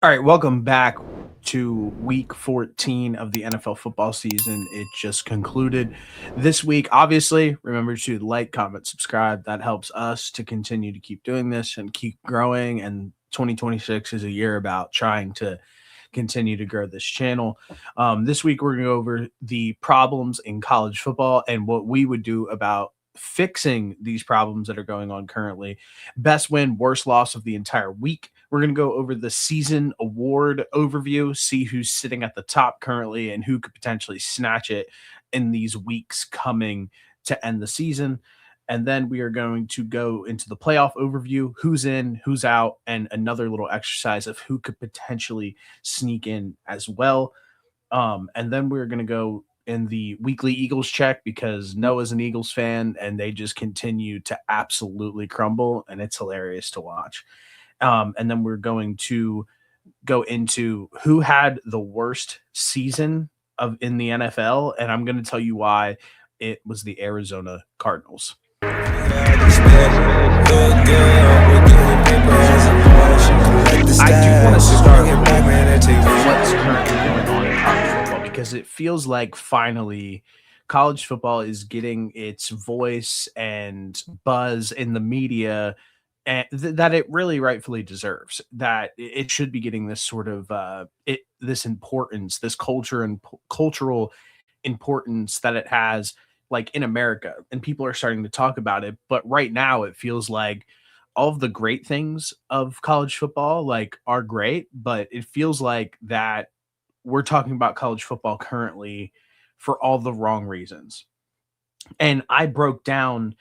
All right, welcome back to week 14 of the NFL football season. It just concluded this week. Obviously, remember to like, comment, subscribe. That helps us to continue to keep doing this and keep growing. And 2026 is a year about trying to continue to grow this channel. This week, we're going to go over the problems in college football and what we would do about fixing these problems that are going on currently. Best win, worst loss of the entire week. We're going to go over the season award overview, see who's sitting at the top currently and who could potentially snatch it in these weeks coming to end the season. And then we are going to go into the playoff overview, who's in, who's out, and another little exercise of who could potentially sneak in as well. And then we're going to go in the weekly Eagles check because Noah's an Eagles fan and they just continue to absolutely crumble, and it's hilarious to watch. And then we're going to go into who had the worst season of in the NFL, and I'm going to tell you why it was the Arizona Cardinals. I do want to start with what's currently going on in college football because it feels like finally college football is getting its voice and buzz in the media and that it really rightfully deserves. That it should be getting this sort of this importance, this culture and cultural importance that it has, like in America, and people are starting to talk about it. But right now, it feels like all of the great things of college football like are great, but it feels like that we're talking about college football currently for all the wrong reasons. And I broke down,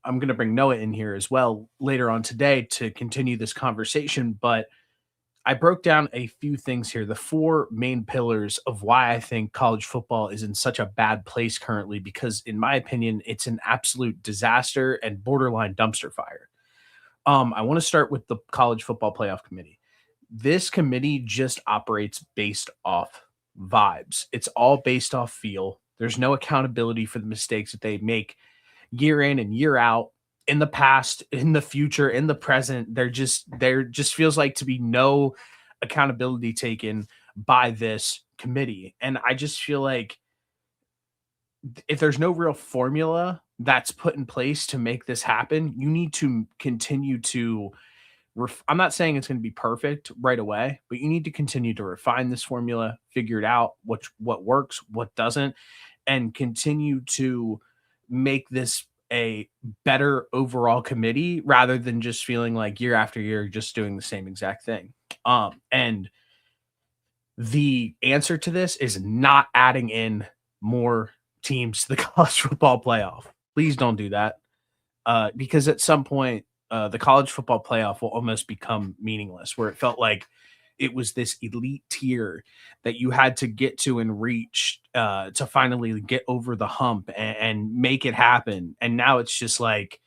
I'm going to bring Noah in here as well later on today to continue this conversation, but I broke down a few things here, the four main pillars of why I think college football is in such a bad place currently, because in my opinion, it's an absolute disaster and borderline dumpster fire. I want to start with the College Football Playoff Committee. This committee just operates based off vibes. It's all based off feel. There's no accountability for the mistakes that they make year in and year out, in the past, in the future, in the present. There just feels like to be no accountability taken by this committee. And I just feel like if there's no real formula that's put in place to make this happen, you need to continue to I'm not saying it's going to be perfect right away, but you need to continue to refine this formula, figure it out, what works, what doesn't, and continue to make this a better overall committee rather than just feeling like year after year just doing the same exact thing. And the answer to this is not adding in more teams to the college football playoff. Please don't do that. Because at some point, the college football playoff will almost become meaningless, where it felt like it was this elite tier that you had to get to and reach to finally get over the hump and make it happen. And now it's just like,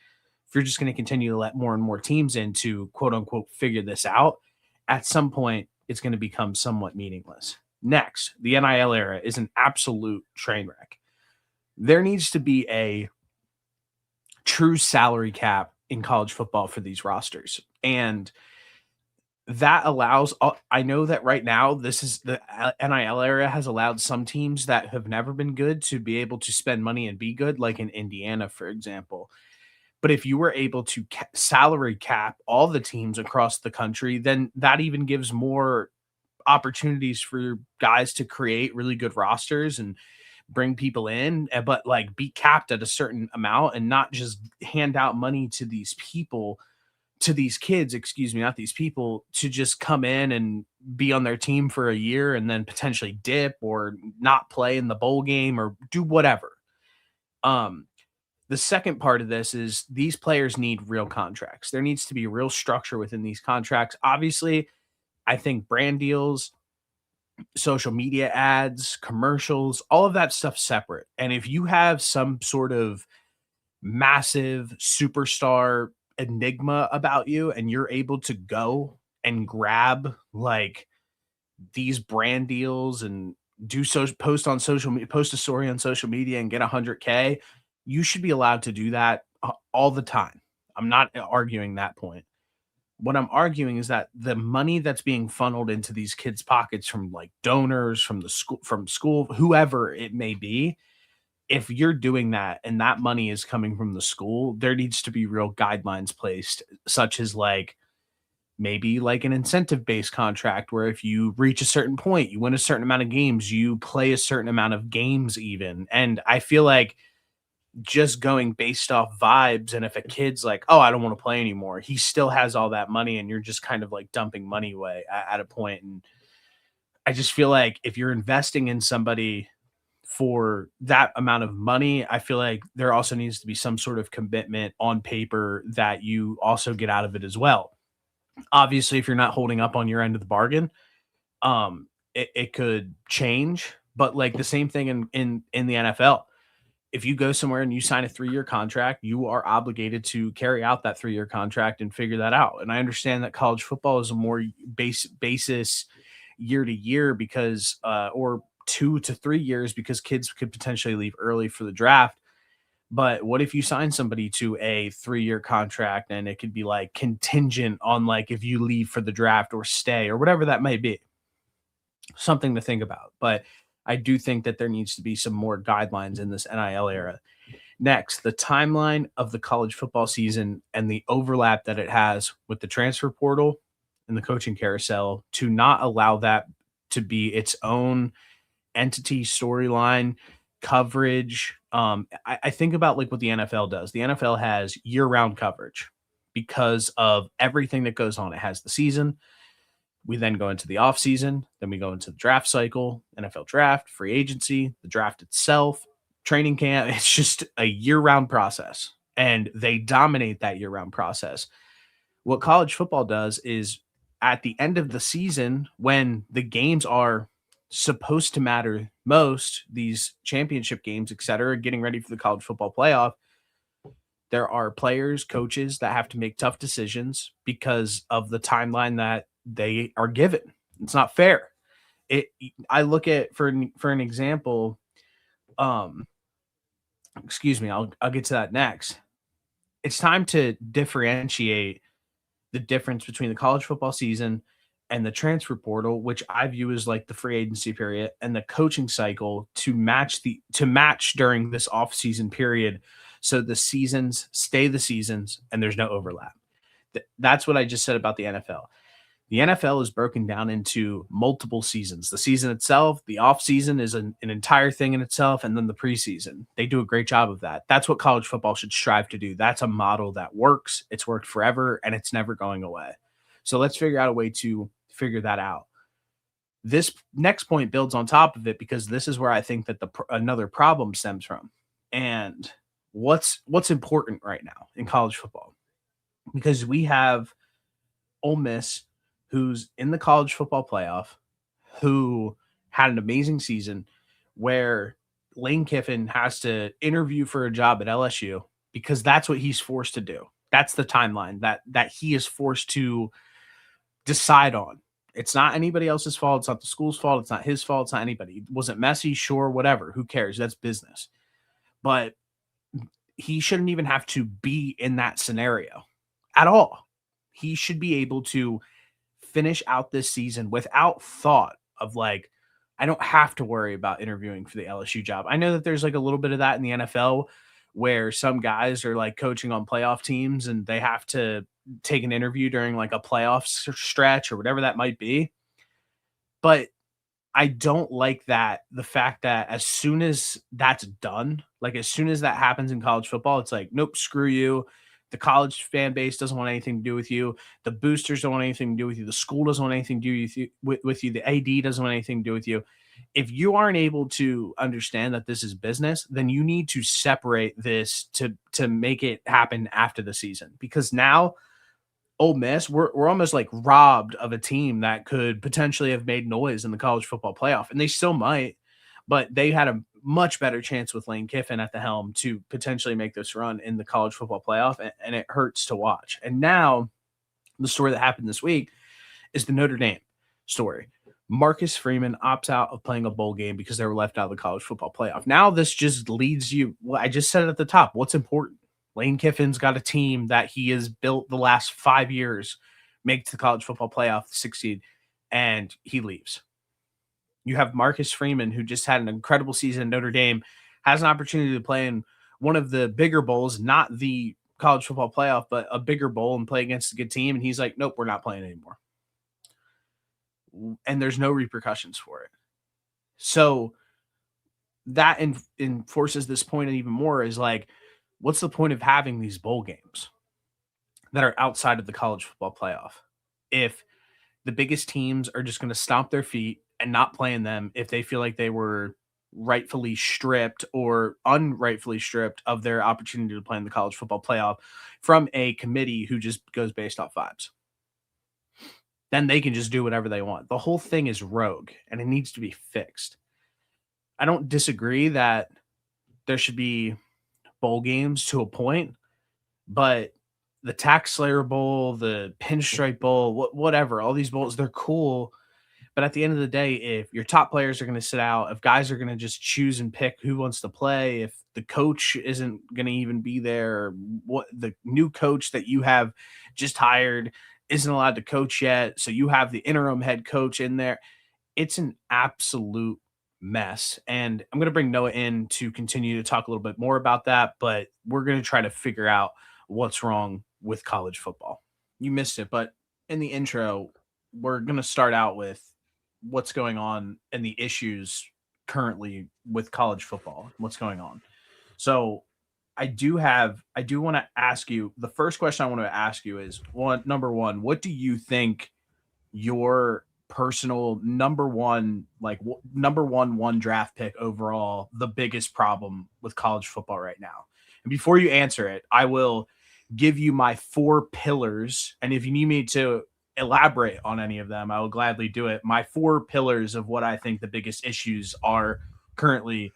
if you're just going to continue to let more and more teams in to quote unquote figure this out, at some point, it's going to become somewhat meaningless. Next, the NIL era is an absolute train wreck. There needs to be a true salary cap in college football for these rosters. And that allows, I know that right now, this is the NIL era has allowed some teams that have never been good to be able to spend money and be good, like in Indiana, for example. But if you were able to salary cap all the teams across the country, then that even gives more opportunities for guys to create really good rosters and bring people in, but like be capped at a certain amount and not just hand out money to these people, to these kids, excuse me, not these people, to just come in and be on their team for a year and then potentially dip or not play in the bowl game or do whatever. Um, the second part of this is these players need real contracts. There needs to be real structure within these contracts. Obviously, I think brand deals, social media ads, commercials, all of that stuff separate. And if you have some sort of massive superstar enigma about you and you're able to go and grab like these brand deals and do so post on social media, post a story on social media and get 100K, you should be allowed to do that all the time. I'm not arguing that point. What I'm arguing is that the money that's being funneled into these kids' pockets from like donors, from school, whoever it may be, if you're doing that and that money is coming from the school, there needs to be real guidelines placed, such as like maybe like an incentive based contract where if you reach a certain point, you win a certain amount of games, you play a certain amount of games, even. And I feel like just going based off vibes, and if a kid's like, oh, I don't want to play anymore, he still has all that money, and you're just kind of like dumping money away at a point. And I just feel like if you're investing in somebody for that amount of money, I feel like there also needs to be some sort of commitment on paper that you also get out of it as well. Obviously, if you're not holding up on your end of the bargain, it could change. But like the same thing in the NFL. If you go somewhere and you sign a 3-year contract, you are obligated to carry out that 3-year contract and figure that out. And I understand that college football is a more basis year to year because or 2 to 3 years because kids could potentially leave early for the draft. But what if you sign somebody to a 3-year contract and it could be like contingent on like if you leave for the draft or stay or whatever that may be? Something to think about. But I do think that there needs to be some more guidelines in this NIL era. Next, the timeline of the college football season and the overlap that it has with the transfer portal and the coaching carousel, to not allow that to be its own entity, storyline, coverage. I think about like what the NFL does. The NFL has year-round coverage because of everything that goes on. It has the season. We then go into the offseason. Then we go into the draft cycle, NFL draft, free agency, the draft itself, training camp. It's just a year-round process, and they dominate that year-round process. What college football does is at the end of the season, when the games are supposed to matter most, these championship games, et cetera, getting ready for the college football playoff, there are players, coaches that have to make tough decisions because of the timeline that they are given. It's not fair. It I look at for an example, um excuse me, I'll get to that next. It's time to differentiate the difference between the college football season and the transfer portal, which I view as like the free agency period, and the coaching cycle to match during this off-season period, so the seasons stay the seasons and there's no overlap. That's what I just said about the NFL. The NFL is broken down into multiple seasons. The season itself, the off season is an entire thing in itself, and then the preseason. They do a great job of that. That's what college football should strive to do. That's a model that works. It's worked forever, and it's never going away. So let's figure out a way to figure that out. This next point builds on top of it because this is where I think that another problem stems from. And what's important right now in college football, because we have Ole Miss, who's in the college football playoff, who had an amazing season, where Lane Kiffin has to interview for a job at LSU because that's what he's forced to do. That's the timeline that he is forced to decide on. It's not anybody else's fault. It's not the school's fault. It's not his fault. It's not anybody. Was it messy? Sure, whatever. Who cares? That's business. But he shouldn't even have to be in that scenario at all. He should be able to finish out this season without thought of like, I don't have to worry about interviewing for the LSU job. I know that there's like a little bit of that in the NFL where some guys are like coaching on playoff teams and they have to take an interview during like a playoff stretch or whatever that might be. But I don't like that. The fact that as soon as that's done, like as soon as that happens in college football, it's like, nope, screw you. The college fan base doesn't want anything to do with you. The boosters don't want anything to do with you. The school doesn't want anything to do with you. The AD doesn't want anything to do with you. If you aren't able to understand that this is business, then you need to separate this to make it happen after the season. Because now, Ole Miss, we're almost like robbed of a team that could potentially have made noise in the college football playoff, and they still might, but they had a much better chance with Lane Kiffin at the helm to potentially make this run in the college football playoff, and it hurts to watch. And now the story that happened this week is the Notre Dame story. Marcus Freeman opts out of playing a bowl game because they were left out of the college football playoff. Now this just leads you, well, I just said it at the top, what's important? Lane Kiffin's got a team that he has built the last 5 years make the college football playoff, succeed, and he leaves. You have Marcus Freeman, who just had an incredible season at Notre Dame, has an opportunity to play in one of the bigger bowls, not the college football playoff, but a bigger bowl and play against a good team. And he's like, nope, we're not playing anymore. And there's no repercussions for it. So that enforces this point even more is like, what's the point of having these bowl games that are outside of the college football playoff if the biggest teams are just going to stomp their feet and not play in them if they feel like they were rightfully stripped or unrightfully stripped of their opportunity to play in the college football playoff from a committee who just goes based off vibes? Then they can just do whatever they want. The whole thing is rogue and it needs to be fixed. I don't disagree that there should be bowl games to a point, but the Tax Slayer Bowl, the Pinstripe Bowl, whatever, all these bowls, they're cool. But at the end of the day, if your top players are going to sit out, if guys are going to just choose and pick who wants to play, if the coach isn't going to even be there, what the new coach that you have just hired isn't allowed to coach yet, so you have the interim head coach in there, it's an absolute mess. And I'm going to bring Noah in to continue to talk a little bit more about that, but we're going to try to figure out what's wrong with college football. You missed it, but in the intro, we're going to start out with what's going on and the issues currently with college football, what's going on. So I do want to ask you, the first question I want to ask you is number one, what do you think your personal number one draft pick overall, the biggest problem with college football right now? And before you answer it, I will give you my 4 pillars. And if you need me to elaborate on any of them, I will gladly do it. My 4 pillars of what I think the biggest issues are currently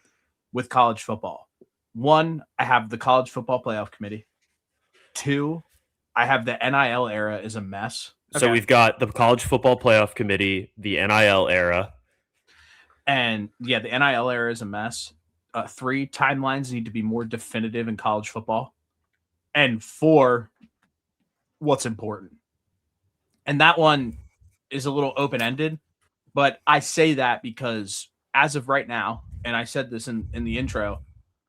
with college football. 1, I have the college football playoff committee. 2, I have the NIL era is a mess. Okay. So we've got the college football playoff committee, the NIL era. And yeah, the NIL era is a mess. 3, timelines need to be more definitive in college football. And 4, what's important. And that one is a little open-ended, but I say that because as of right now, and I said this in the intro,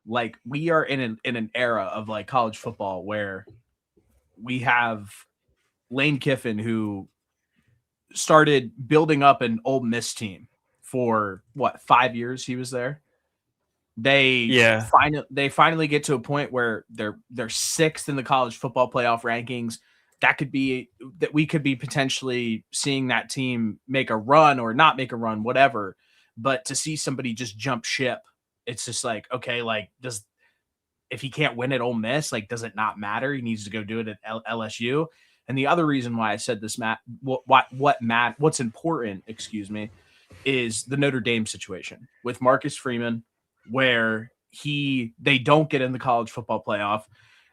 like we are in an era of like college football where we have Lane Kiffin, who started building up an Ole Miss team for 5 years he was there. They finally get to a point where they're 6th in the college football playoff rankings. That could be that we could be potentially seeing that team make a run or not make a run, whatever. But to see somebody just jump ship, it's just like, okay, like if he can't win at Ole Miss, like, does it not matter? He needs to go do it at LSU. And the other reason why I said this, Matt, what's important, is the Notre Dame situation with Marcus Freeman, where they don't get in the college football playoff.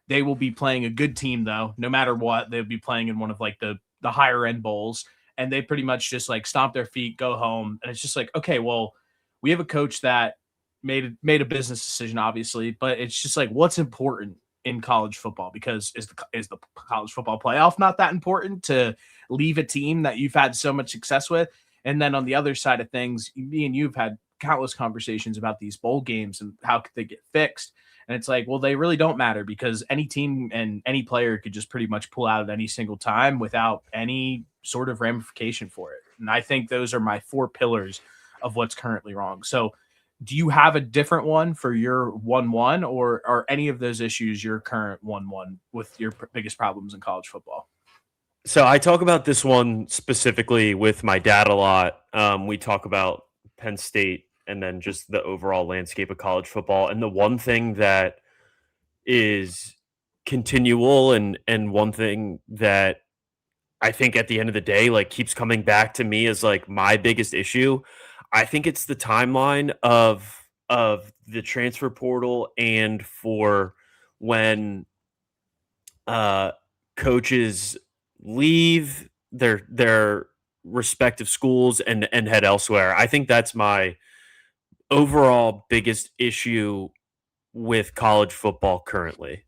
They will be playing a good team, though. No matter what, they'll be playing in one of like the higher end bowls, and they pretty much just like stomp their feet, go home, and it's just like, okay, well, we have a coach that made a business decision, obviously, but it's just like, what's important in college football? Because is the college football playoff not that important to leave a team that you've had so much success with? And then on the other side of things, me and you've had countless conversations about these bowl games and how could they get fixed. And it's like, well, they really don't matter because any team and any player could just pretty much pull out at any single time without any sort of ramification for it. And I think those are my 4 pillars of what's currently wrong. So do you have a different one for your 1-1, or are any of those issues your current 1-1 with your biggest problems in college football? So I talk about this one specifically with my dad a lot. We talk about Penn State and then just the overall landscape of college football. And the one thing that is continual and one thing that I think at the end of the day, like, keeps coming back to me as like my biggest issue, I think it's the timeline of the transfer portal and for when coaches leave their respective schools and head elsewhere. I think that's my overall biggest issue with college football currently.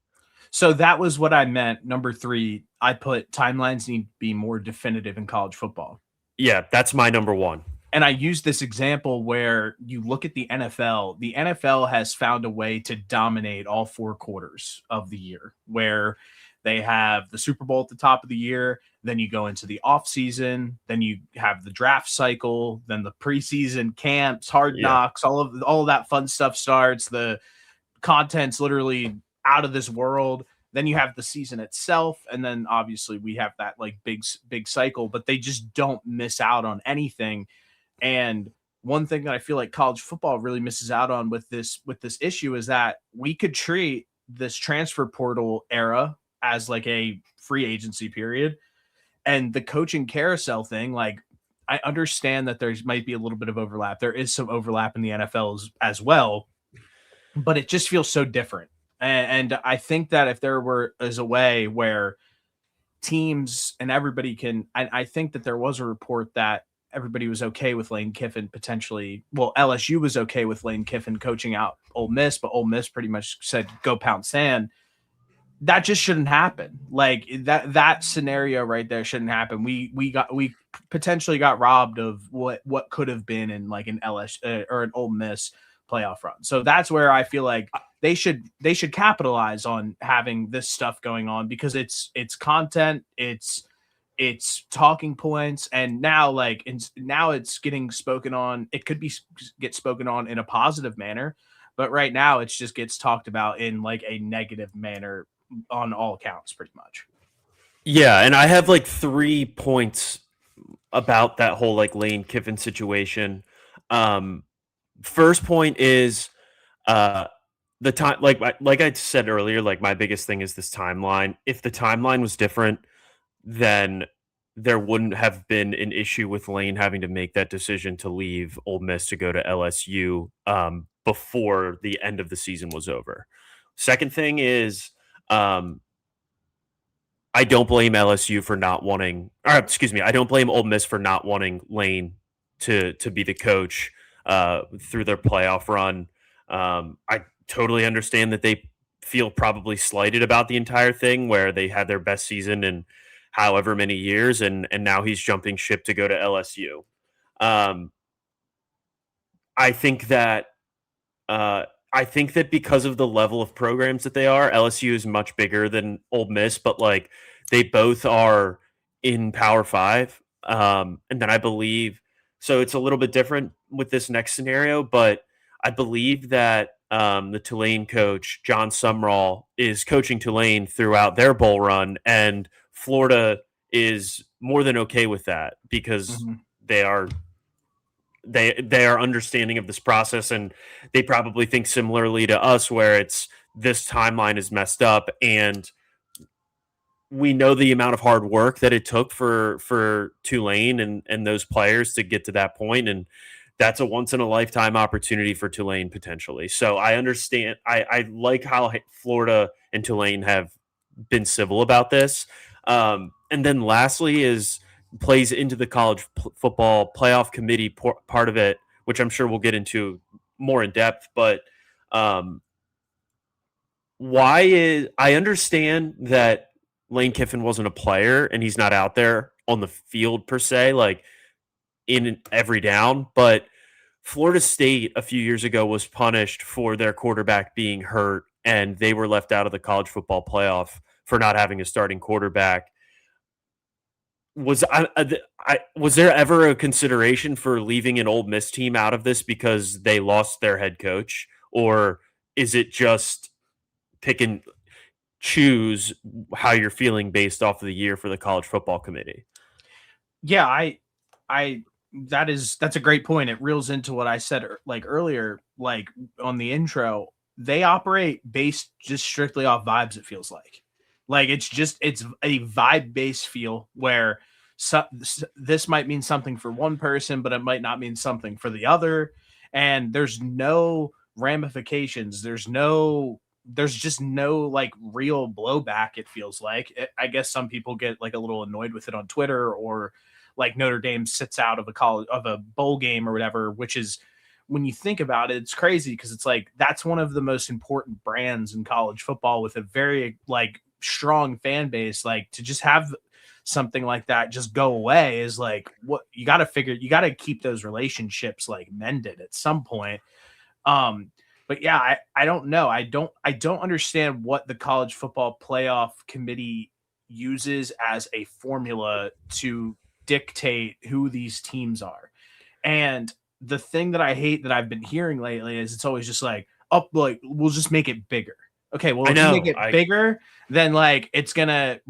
So that was what I meant. Number 3, I put timelines need to be more definitive in college football. Yeah, that's my number one. And I use this example where you look at the NFL. The NFL has found a way to dominate all 4 quarters of the year, where they have the Super Bowl at the top of the year, then you go into the offseason, then you have the draft cycle, then the preseason camps, hard Yeah. knocks, all of that fun stuff starts. The content's literally out of this world. Then you have the season itself, and then obviously we have that like big cycle, but they just don't miss out on anything. And one thing that I feel like college football really misses out on with this issue is that we could treat this transfer portal era as like a free agency period, and the coaching carousel thing. Like, I understand that there's might be a little bit of overlap. There is some overlap in the NFL as well, but it just feels so different. And I think that if there is a way where teams and everybody can, I think that there was a report that everybody was okay with Lane Kiffin potentially. Well, LSU was okay with Lane Kiffin coaching out Ole Miss, but Ole Miss pretty much said go pound sand. That just shouldn't happen. Like that scenario right there shouldn't happen. We potentially got robbed of what could have been in like an LSU or an Ole Miss playoff run. So that's where I feel like they should capitalize on having this stuff going on, because it's content, it's talking points, and now now it's getting spoken on. It could get spoken on in a positive manner, but right now it just gets talked about in like a negative manner on all accounts, pretty much. Yeah, and I have like 3 points about that whole like Lane Kiffin situation. First point is the time, like I said earlier, like my biggest thing is this timeline. If the timeline was different, then there wouldn't have been an issue with Lane having to make that decision to leave Ole Miss to go to LSU before the end of the season was over. Second thing is, I don't blame LSU for not wanting, or excuse me, I don't blame Ole Miss for not wanting Lane to be the coach through their playoff run. I totally understand that they feel probably slighted about the entire thing, where they had their best season in however many years, and now he's jumping ship to go to LSU. I think that because of the level of programs that they are, LSU is much bigger than Ole Miss, but like they both are in Power Five. And then I believe, so it's a little bit different with this next scenario, but I believe that the Tulane coach, John Sumrall, is coaching Tulane throughout their bowl run, and Florida is more than okay with that, because they are understanding of this process, and they probably think similarly to us, where it's this timeline is messed up, and we know the amount of hard work that it took for Tulane and those players to get to that point, and that's a once in a lifetime opportunity for Tulane potentially. So I understand. I like how Florida and Tulane have been civil about this. And then lastly is plays into the college football playoff committee part of it, which I'm sure we'll get into more in depth. But I understand that Lane Kiffin wasn't a player and he's not out there on the field per se, like in every down, but Florida State a few years ago was punished for their quarterback being hurt, and they were left out of the college football playoff for not having a starting quarterback. Was there ever a consideration for leaving an Ole Miss team out of this because they lost their head coach, or is it just pick and choose how you're feeling based off of the year for the college football committee? Yeah, that's a great point. It reels into what I said like earlier, like on the intro. They operate based just strictly off vibes. It feels like it's a vibe based feel where this might mean something for one person, but it might not mean something for the other. And there's no ramifications. There's just no like real blowback. It feels like I guess some people get like a little annoyed with it on Twitter, or like Notre Dame sits out of a bowl game or whatever, which is, when you think about it, it's crazy, because it's like that's one of the most important brands in college football, with a very like strong fan base, like to just have something like that just go away is like what you got to keep those relationships like mended at some point. But yeah, I don't know. I don't understand what the college football playoff committee uses as a formula to dictate who these teams are. And the thing that I hate that I've been hearing lately is it's always just like, oh, like we'll just make it bigger. Okay, well, if you make it bigger, then like it's gonna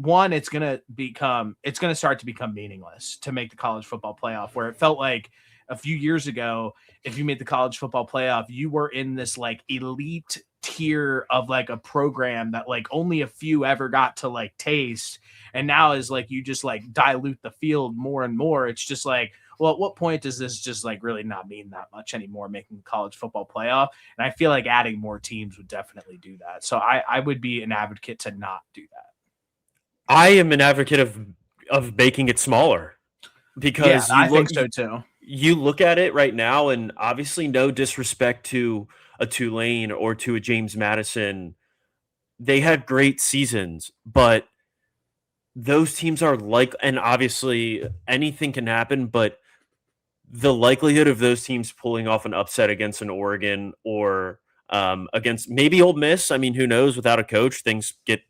start to become meaningless to make the college football playoff, where it felt like a few years ago, if you made the college football playoff, you were in this like elite tier of like a program that like only a few ever got to like taste. And now is like you just like dilute the field more and more. It's just like, well, at what point does this just like really not mean that much anymore, making college football playoff? And I feel like adding more teams would definitely do that. So I would be an advocate to not do that. I am an advocate of making it smaller because I think so too. You look at it right now, and obviously no disrespect to a Tulane or to a James Madison. They had great seasons, but those teams are like, and obviously anything can happen, but the likelihood of those teams pulling off an upset against an Oregon or against maybe Ole Miss, I mean, who knows? Without a coach, things get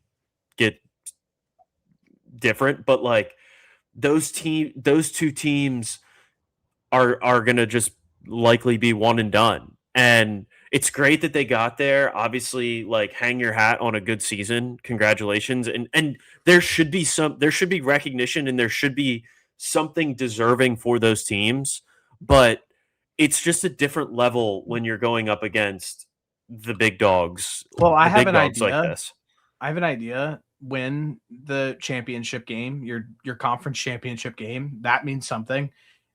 different. But like those two teams are gonna just likely be one and done. And it's great that they got there. Obviously, like hang your hat on a good season. Congratulations. And there should be recognition and there should be something deserving for those teams. But it's just a different level when you're going up against the big dogs. Well, I have an idea. Like this. I have an idea. Win the championship game, your conference championship game. That means something.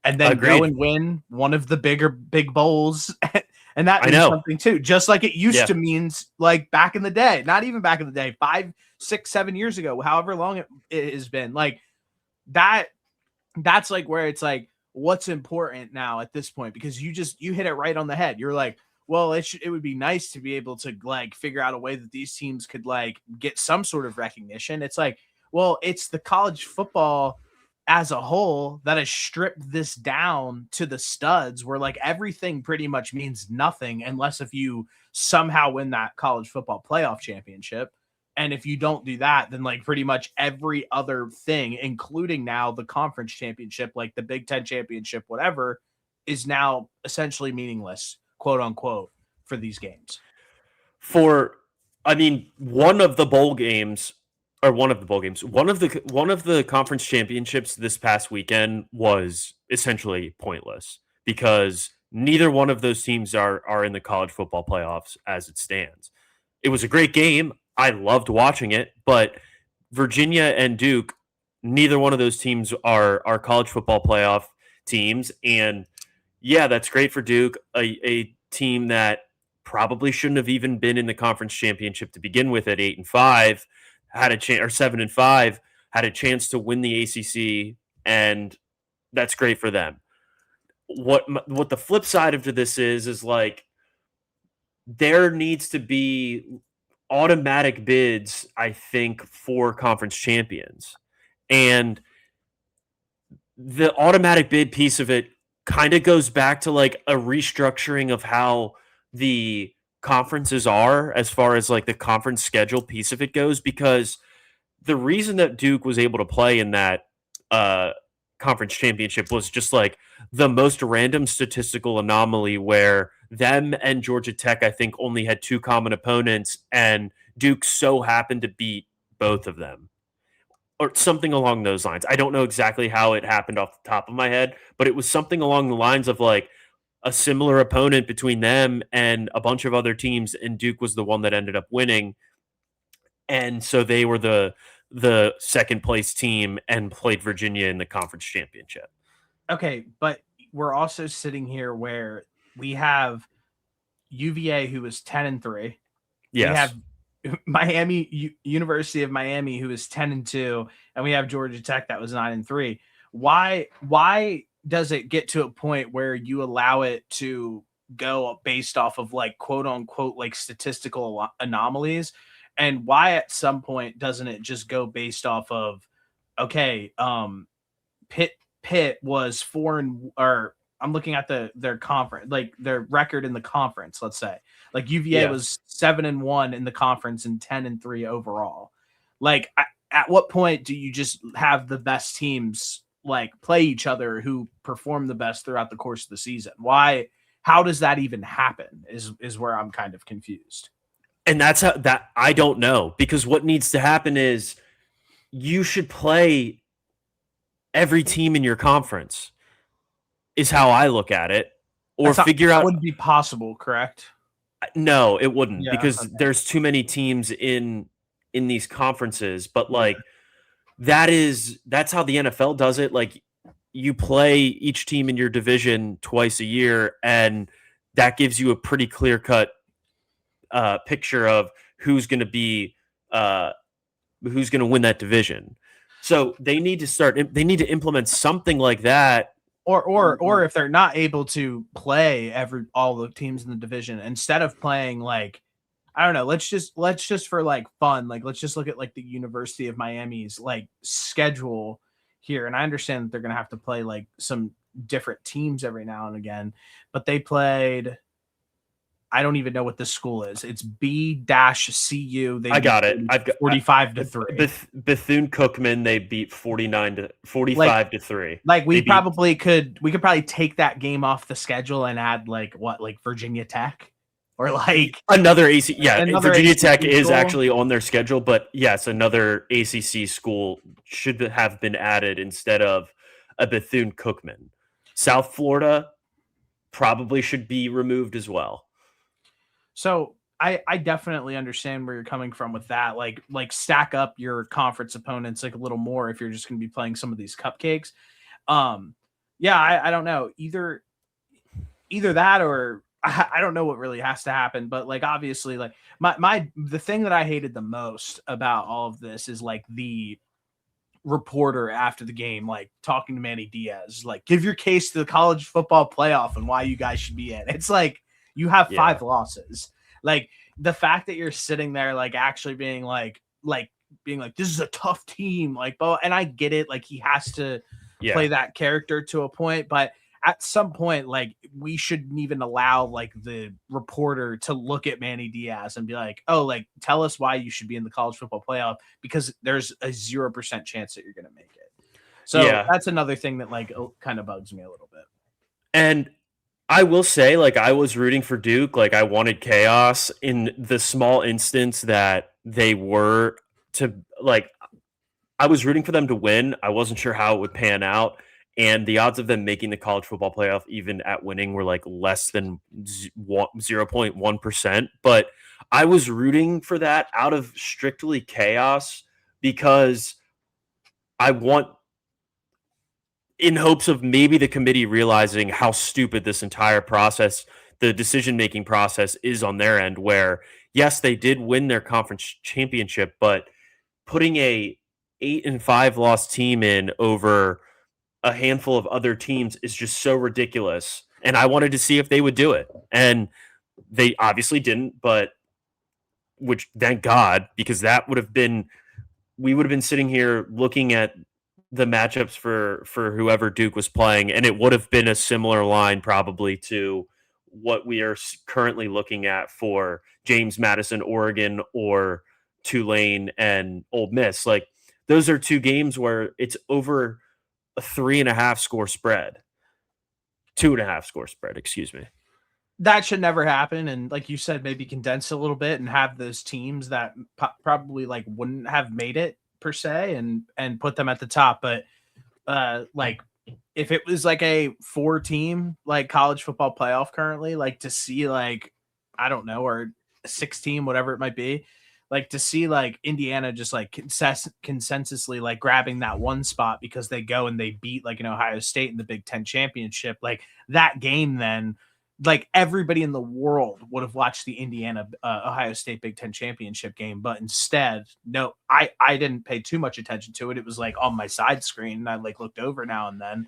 And then go and win one of the big bowls. And that means something too. Just like it used to means like back in the day, not even back in the day, 5, 6, 7 years ago, however long it has been. Like that's like where it's like, what's important now at this point? Because you hit it right on the head. You're like, well, it would be nice to be able to like figure out a way that these teams could like get some sort of recognition. It's like, well, it's the college football as a whole that has stripped this down to the studs, where like everything pretty much means nothing unless if you somehow win that college football playoff championship. And if you don't do that, then like pretty much every other thing, including now the conference championship, like the Big Ten championship, whatever, is now essentially meaningless, quote unquote, for these games. One of the conference championships this past weekend was essentially pointless because neither one of those teams are in the college football playoffs as it stands. It was a great game. I loved watching it, but Virginia and Duke, neither one of those teams are college football playoff teams. And yeah, that's great for Duke, a team that probably shouldn't have even been in the conference championship to begin with at 8-5. Had a chance, or 7-5, had a chance to win the ACC, and that's great for them. What the flip side of this is like there needs to be automatic bids, I think, for conference champions, and the automatic bid piece of it kind of goes back to like a restructuring of how the conferences are as far as like the conference schedule piece of it goes, because the reason that Duke was able to play in that conference championship was just like the most random statistical anomaly where them and Georgia Tech, I think, only had 2 common opponents, and Duke so happened to beat both of them or something along those lines. I don't know exactly how it happened off the top of my head, but it was something along the lines of like a similar opponent between them and a bunch of other teams, and Duke was the one that ended up winning. And so they were the second place team and played Virginia in the conference championship. Okay, but we're also sitting here where we have UVA, who was 10-3. Yes. We have University of Miami, who is 10-2, and we have Georgia Tech that was 9-3. Why does it get to a point where you allow it to go based off of like quote unquote like statistical anomalies And why at some point doesn't it just go based off of, okay, Pitt was 4 or I'm looking at their conference, like their record in the conference, let's say. Like UVA was 7-1 in the conference and 10-3 overall. Like at what point do you just have the best teams like play each other who perform the best throughout the course of the season? Why? How does that even happen? Is where I'm kind of confused. And that's how that I don't know, because what needs to happen is you should play every team in your conference is how I look at it, or figure out. Wouldn't be possible, correct? No, it wouldn't, because okay. there's too many teams in these conferences. But like that's how the NFL does it. Like you play each team in your division twice a year, and that gives you a pretty clear cut picture of who's going to be who's going to win that division. So they need to implement something like that. Or if they're not able to play all the teams in the division, instead of playing like, I don't know, let's just for like fun, like let's just look at like the University of Miami's like schedule here. And I understand that they're gonna have to play like some different teams every now and again, but they played, I don't even know what this school is. It's B-CU. I got it. I've got 45-3. Bethune-Cookman. They beat 45 to 3. Like we could probably take that game off the schedule and add like Virginia Tech or like another AC. Yeah, Virginia ACC Tech is school. actually on their schedule, but yes, another ACC school should have been added instead of a Bethune-Cookman. South Florida probably should be removed as well. So I definitely understand where you're coming from with that. Like stack up your conference opponents like a little more if you're just going to be playing some of these cupcakes. Yeah, I don't know, either that or I don't know what really has to happen. But like obviously, like the thing that I hated the most about all of this is like the reporter after the game, like talking to Manny Diaz, like give your case to the college football playoff and why you guys should be in. It's like, you have 5 losses. Like the fact that you're sitting there, like actually being like this is a tough team, like, but and I get it, like he has to play that character to a point, but at some point, like we shouldn't even allow like the reporter to look at Manny Diaz and be like, oh, like tell us why you should be in the college football playoff, because there's a 0% chance that you're going to make it. So that's another thing that like kind of bugs me a little bit. And I will say, like, I was rooting for Duke. Like, I wanted chaos in the small instance that they were to, like, I was rooting for them to win. I wasn't sure how it would pan out. And the odds of them making the college football playoff, even at winning, were like less than 0.1%. But I was rooting for that out of strictly chaos, because I want, in hopes of maybe the committee realizing how stupid this entire process, the decision-making process is on their end, where, yes, they did win their conference championship, but putting a 8-5 loss team in over a handful of other teams is just so ridiculous. And I wanted to see if they would do it. And they obviously didn't, but which, thank God, because that would have been, we would have been sitting here looking at the matchups for whoever Duke was playing, and it would have been a similar line probably to what we are currently looking at for James Madison, Oregon, or Tulane and Ole Miss. Like, those are 2 games where it's over a 3.5 score spread, 2.5 score spread, excuse me. That should never happen. And like you said, maybe condense a little bit and have those teams that probably like wouldn't have made it per se and put them at the top. But like if it was like a 4-team like college football playoff currently, like to see like, I don't know, or a 6-team, whatever it might be, like to see like Indiana just like consensusly like grabbing that 1 spot because they go and they beat like an Ohio State in the Big Ten championship, like that game, then like everybody in the world would have watched the Indiana Ohio State Big Ten championship game. But instead, no, I didn't pay too much attention to it. It was like on my side screen and I like looked over now and then.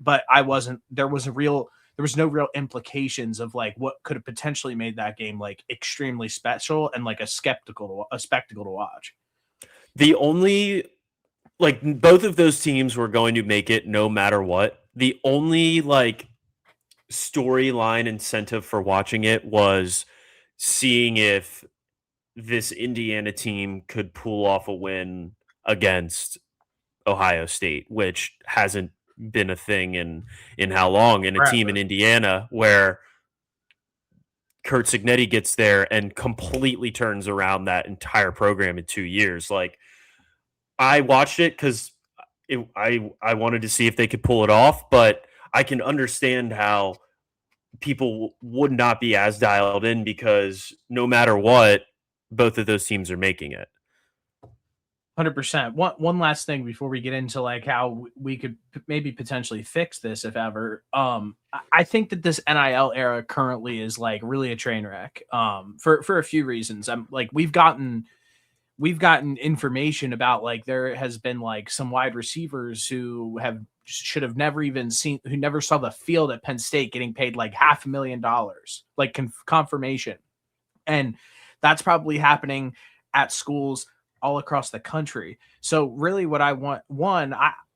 But I wasn't, there was a real there was no real implications of like what could have potentially made that game like extremely special and like a spectacle to watch. The only, like, both of those teams were going to make it no matter what. The only like storyline incentive for watching it was seeing if this Indiana team could pull off a win against Ohio State, which hasn't been a thing in how long, and a team in Indiana where Kurt Cignetti gets there and completely turns around that entire program in 2 years. Like, I watched it because I wanted to see if they could pull it off, but I can understand how people would not be as dialed in because no matter what, both of those teams are making it. 100%. One last thing before we get into like how we could maybe potentially fix this, if ever. I think that this NIL era currently is like really a train wreck. For a few reasons. I'm like we've gotten information about like there has been like some wide receivers who should have never even seen, who never saw the field at Penn State, getting paid like $500,000, like confirmation, and that's probably happening at schools all across the country. So really what I want,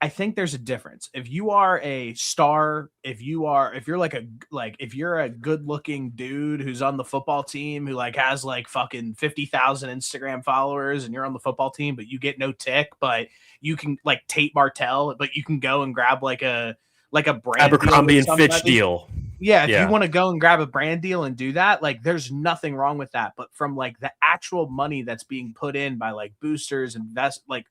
I think there's a difference. If you are a star, if you're if you're a good looking dude who's on the football team, who like has like fucking 50,000 Instagram followers, and you're on the football team, but you get no tick, but you can like Tate Martell, but you can go and grab like a brand Abercrombie and Fitch deal. Yeah, if you want to go and grab a brand deal and do that, like there's nothing wrong with that. But from like the actual money that's being put in by like boosters,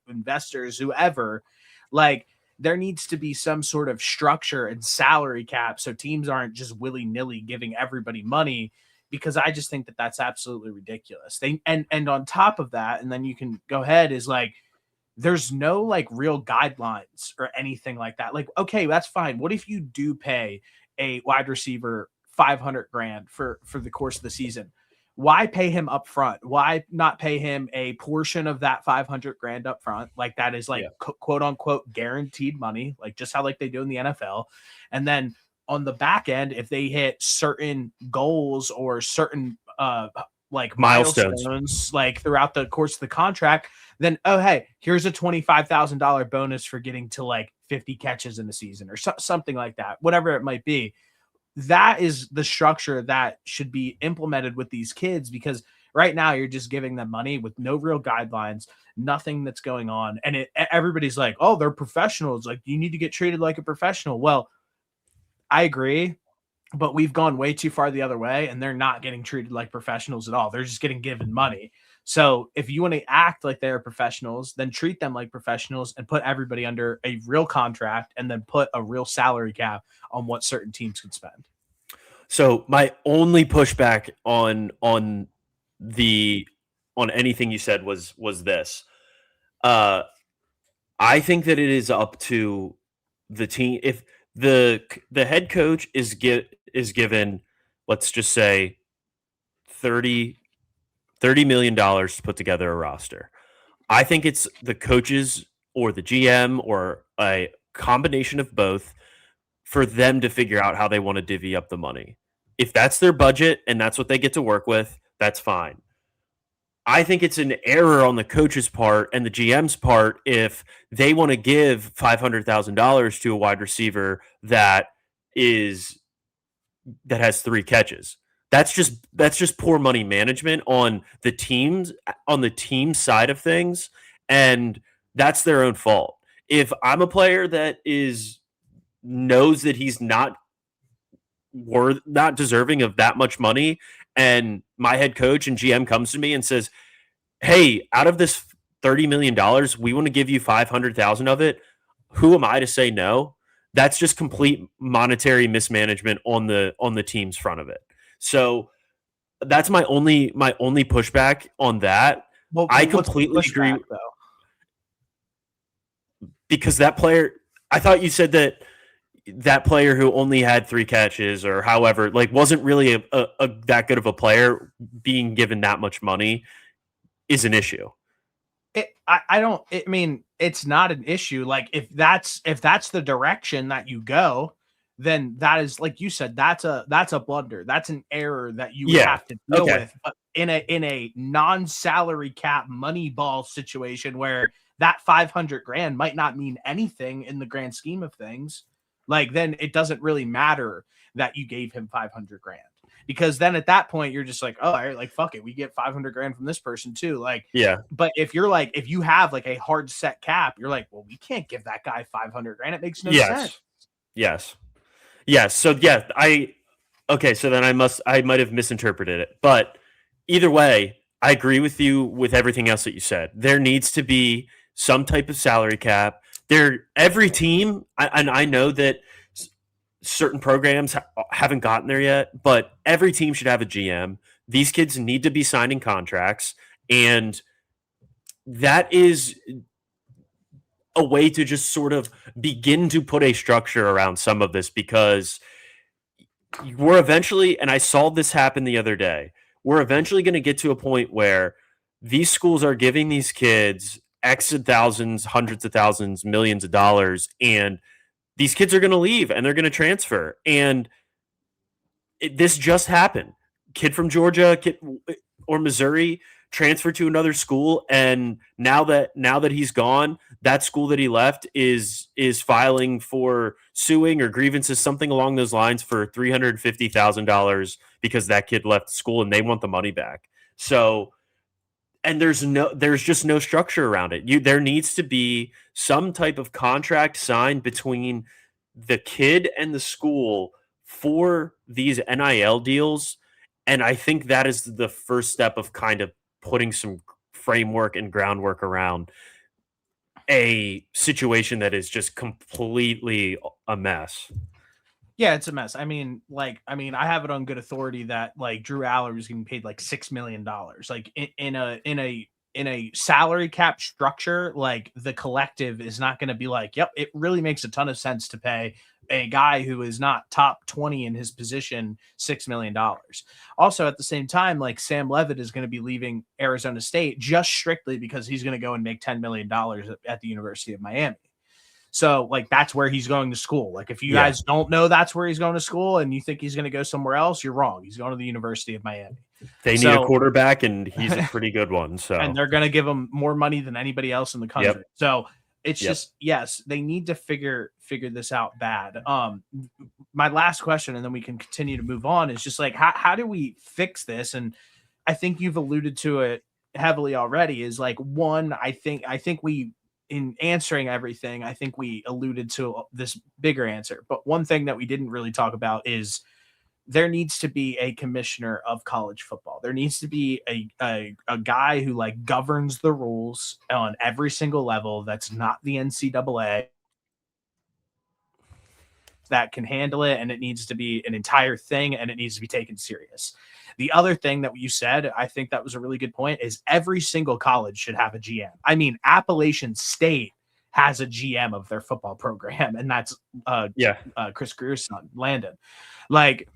investors, whoever, like there needs to be some sort of structure and salary cap so teams aren't just willy-nilly giving everybody money, because I just think that that's absolutely ridiculous. And on top of that, and then you can go ahead, is like there's no like real guidelines or anything like that. Like, okay, that's fine. What if you do pay a wide receiver $500,000 for the course of the season? Why pay him up front? Why not pay him a portion of that $500,000 up front? Like that is like quote unquote guaranteed money, like just how like they do in the NFL. And then on the back end, if they hit certain goals or certain like milestones like throughout the course of the contract, then oh hey, here's a $25,000 bonus for getting to like 50 catches in the season or something like that, whatever it might be. That is the structure that should be implemented with these kids, because right now you're just giving them money with no real guidelines, nothing that's going on, and everybody's like, oh, they're professionals, like you need to get treated like a professional. Well, I agree, but we've gone way too far the other way, and they're not getting treated like professionals at all. They're just getting given money. So if you want to act like they're professionals, then treat them like professionals and put everybody under a real contract, and then put a real salary cap on what certain teams can spend. So my only pushback on anything you said was this. I think that it is up to the team. If the head coach is given, let's just say $30 million to put together a roster, I think it's the coaches or the GM or a combination of both for them to figure out how they want to divvy up the money. If that's their budget and that's what they get to work with, that's fine. I think it's an error on the coach's part and the GM's part if they want to give $500,000 to a wide receiver that has 3 catches. That's just poor money management on the team side of things, and that's their own fault. If I'm a player that knows that he's not deserving of that much money, and my head coach and GM comes to me and says, hey, out of this $30 million, we want to give you 500,000 of it, who am I to say no? That's just complete monetary mismanagement on the team's front of it. So that's my only pushback on that. Well, I completely agree, though, because that player, I thought you said that player who only had 3 catches or however, like wasn't really a that good of a player, being given that much money is an issue. I mean, it's not an issue. Like if that's the direction that you go, then that is, like you said, that's a blunder. That's an error that you would Yeah. have to deal Okay. with. But in a non-salary cap money ball situation where that 500 grand might not mean anything in the grand scheme of things, like then it doesn't really matter that you gave him 500 grand. Because then at that point you're just like, oh, all right, like fuck it, we get 500 grand from this person too. Like, Yeah. but if you're like, if you have like a hard set cap, you're like, well, we can't give that guy 500 grand. It makes no sense. Yes. So yeah, okay, so then I might have misinterpreted it. But either way, I agree with you with everything else that you said. There needs to be some type of salary cap. Every team, and I know that certain programs haven't gotten there yet, but every team should have a GM. These kids need to be signing contracts, and that is a way to just sort of begin to put a structure around some of this, because we're eventually, and I saw this happen the other day, we're eventually going to get to a point where these schools are giving these kids X of thousands, hundreds of thousands, millions of dollars, and these kids are going to leave and they're going to transfer. And this just happened. Kid from Georgia or Missouri transferred to another school, and now that he's gone, that school that he left is filing for suing or grievances, something along those lines, for $350,000 because that kid left school and they want the money back. So, and there's just no structure around it. There needs to be some type of contract signed between the kid and the school for these NIL deals. And I think that is the first step of kind of putting some framework and groundwork around a situation that is just completely a mess. Yeah, it's a mess. I mean, I have it on good authority that like Drew Aller was getting paid like $6 million. Like in a salary cap structure, like the collective is not going to be like, yep, it really makes a ton of sense to pay a guy who is not top 20 in his position $6 million. Also, at the same time, like Sam Levitt is going to be leaving Arizona State just strictly because he's going to go and make $10 million at the University of Miami. So like that's where he's going to school. Like if you guys don't know that's where he's going to school and you think he's going to go somewhere else, you're wrong. He's going to the University of Miami. They need a quarterback, and he's a pretty good one. So and they're going to give him more money than anybody else in the country. Yep. So it's just, yes, they need to figure this out bad. My last question, and then we can continue to move on, is just like how do we fix this? And I think you've alluded to it heavily already. Is like one, I think we, in answering everything, I think we alluded to this bigger answer. But one thing that we didn't really talk about is there needs to be a commissioner of college football. There needs to be a guy who like governs the rules on every single level. That's not the NCAA, that can handle it. And it needs to be an entire thing, and it needs to be taken serious. The other thing that you said, I think that was a really good point, is every single college should have a GM. I mean, Appalachian State has a GM of their football program, and that's Chris Greer's son, Landon. Like,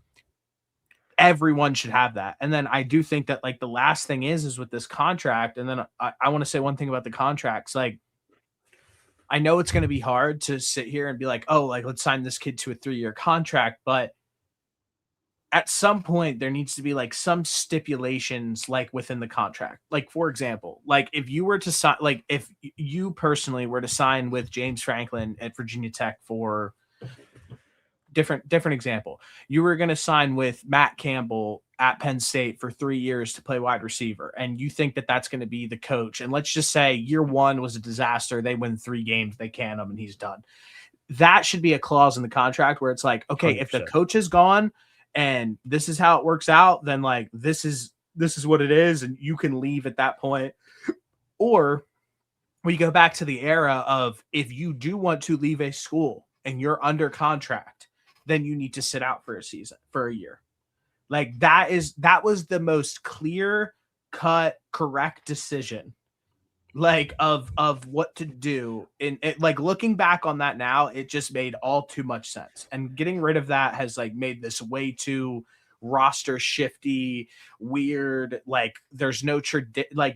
everyone should have that. And then I do think that like the last thing is with this contract, and then I want to say one thing about the contracts. Like, I know it's going to be hard to sit here and be like, oh, like let's sign this kid to a 3-year contract, but at some point there needs to be like some stipulations like within the contract. Like, for example, like if you were to sign, like if you personally were to sign with James Franklin at Virginia Tech for different example, you were going to sign with Matt Campbell at Penn State for 3 years to play wide receiver, and you think that that's going to be the coach, and let's just say year one was a disaster, they win 3 games, they can him, and he's done. That should be a clause in the contract where it's like, okay, 100%. If the coach is gone and this is how it works out, then like this is what it is, and you can leave at that point. Or we go back to the era of, if you do want to leave a school and you're under contract, then you need to sit out for a year. Like that was the most clear cut, correct decision, like of what to do. And like looking back on that now, it just made all too much sense. And getting rid of that has like made this way too roster shifty, weird, like there's no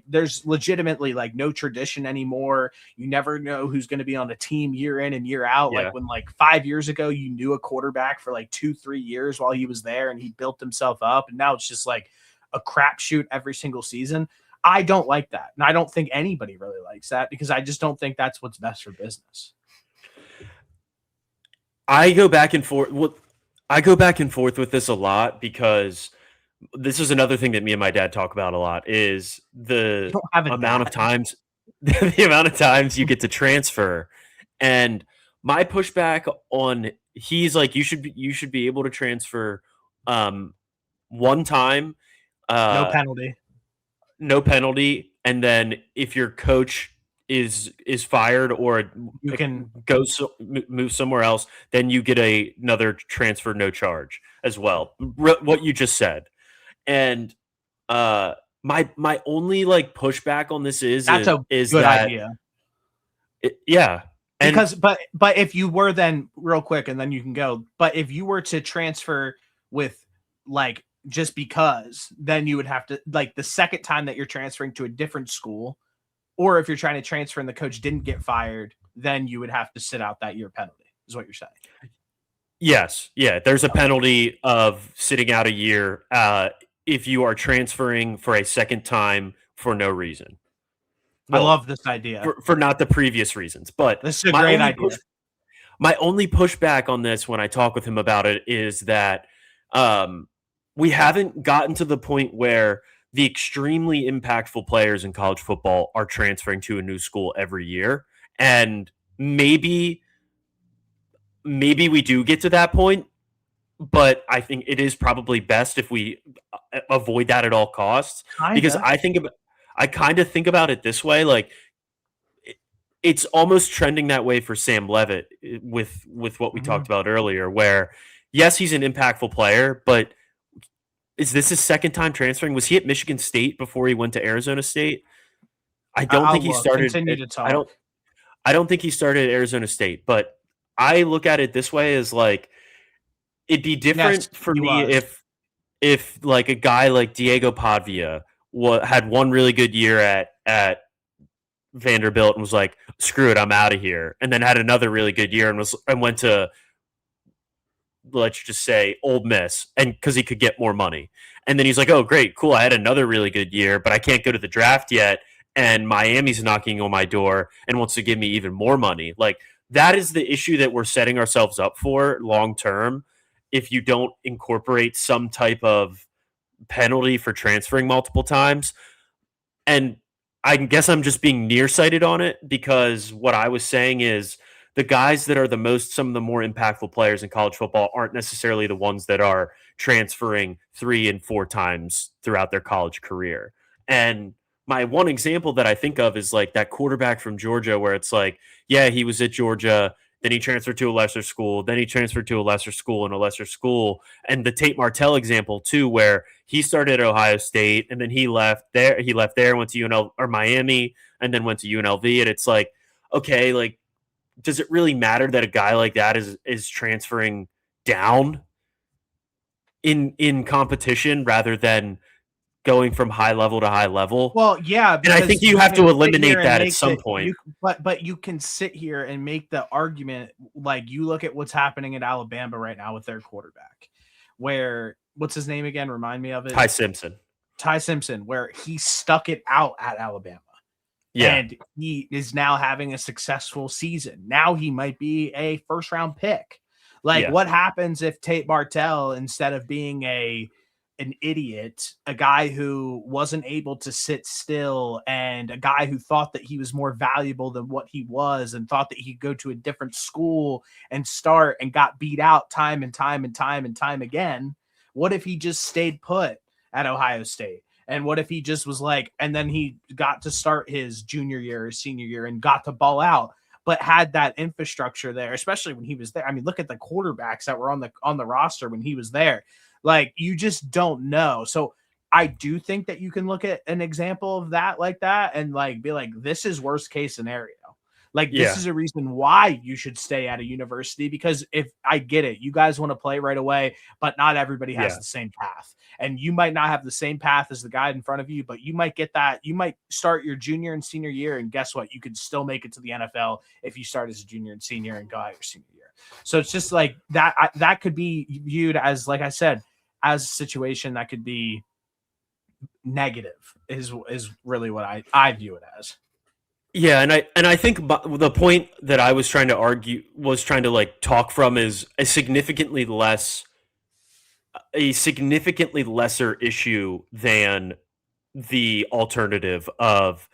there's legitimately like no tradition anymore. You never know who's going to be on a team year in and year out. Yeah. Like when like 5 years ago, you knew a quarterback for like 2-3 years while he was there and he built himself up. And now it's just like a crapshoot every single season. I don't like that. And I don't think anybody really likes that because I just don't think that's what's best for business. I go back and forth. I go back and forth with this a lot because this is another thing that me and my dad talk about a lot is the amount of times the amount of times you get to transfer. And my pushback on he's like you should be able to transfer one time, no penalty, and then if your coach is fired or you can move somewhere else, then you get another transfer no charge as well. What you just said. And my only like pushback on this is good idea. Yeah. And because but if you were then real quick and then you can go, but if you were to transfer with like just because, then you would have to like the second time that you're transferring to a different school, or if you're trying to transfer and the coach didn't get fired, then you would have to sit out that year penalty, is what you're saying. Yes. Yeah. There's a penalty of sitting out a year if you are transferring for a second time for no reason. Well, I love this idea. For not the previous reasons. But this is a great idea. My only pushback on this when I talk with him about it is that we haven't gotten to the point where the extremely impactful players in college football are transferring to a new school every year. And maybe we do get to that point, but I think it is probably best if we avoid that at all costs. Because I kind of think about it this way, like it's almost trending that way for Sam Levitt with what we talked about earlier, where yes, he's an impactful player, but is this his second time transferring? Was he at Michigan State before he went to Arizona State? I don't think he started. I don't think he started at Arizona State, but I look at it this way as like it'd be different for me if like a guy like Diego Pavia had one really good year at Vanderbilt and was like, screw it, I'm out of here, and then had another really good year and went to, let's just say, Ole Miss, and because he could get more money. And then he's like, oh, great, cool, I had another really good year, but I can't go to the draft yet, and Miami's knocking on my door and wants to give me even more money. Like, that is the issue that we're setting ourselves up for long term if you don't incorporate some type of penalty for transferring multiple times. And I guess I'm just being nearsighted on it, because what I was saying is the guys that are some of the more impactful players in college football aren't necessarily the ones that are transferring 3 and 4 times throughout their college career. And my one example that I think of is like that quarterback from Georgia, where it's like, yeah, he was at Georgia, then he transferred to a lesser school, then he transferred to a lesser school and a lesser school. And the Tate Martell example too, where he started at Ohio State and then he left there, went to UNL or Miami, and then went to UNLV. And it's like, okay, like, does it really matter that a guy like that is transferring down in competition rather than going from high level to high level? Well, yeah, and I think you have to eliminate that at some point. But you can sit here and make the argument, like you look at what's happening at Alabama right now with their quarterback, where what's his name again? Remind me of it. Ty Simpson, where he stuck it out at Alabama. Yeah. And he is now having a successful season. Now he might be a first round pick. Like, what happens if Tate Martell, instead of being an idiot, a guy who wasn't able to sit still, and a guy who thought that he was more valuable than what he was, and thought that he'd go to a different school and start, and got beat out time and time again? What if he just stayed put at Ohio State? And what if he just was like, and then he got to start his junior year or senior year and got to ball out, but had that infrastructure there, especially when he was there? I mean, look at the quarterbacks that were on the roster when he was there. Like, you just don't know. So I do think that you can look at an example of that like that and like be like, this is worst case scenario. Like, this Yeah. is a reason why you should stay at a university, because if I get it, you guys want to play right away, but not everybody has Yeah. the same path. And you might not have the same path as the guy in front of you, but you might get that. You might start your junior and senior year, and guess what? You could still make it to the NFL if you start as a junior and senior and go out your senior year. So it's just like that. That could be viewed as, like I said, as a situation that could be negative is really what I view it as. Yeah, and I think the point that I was trying to argue was trying to like talk from is a significantly lesser issue than the alternative of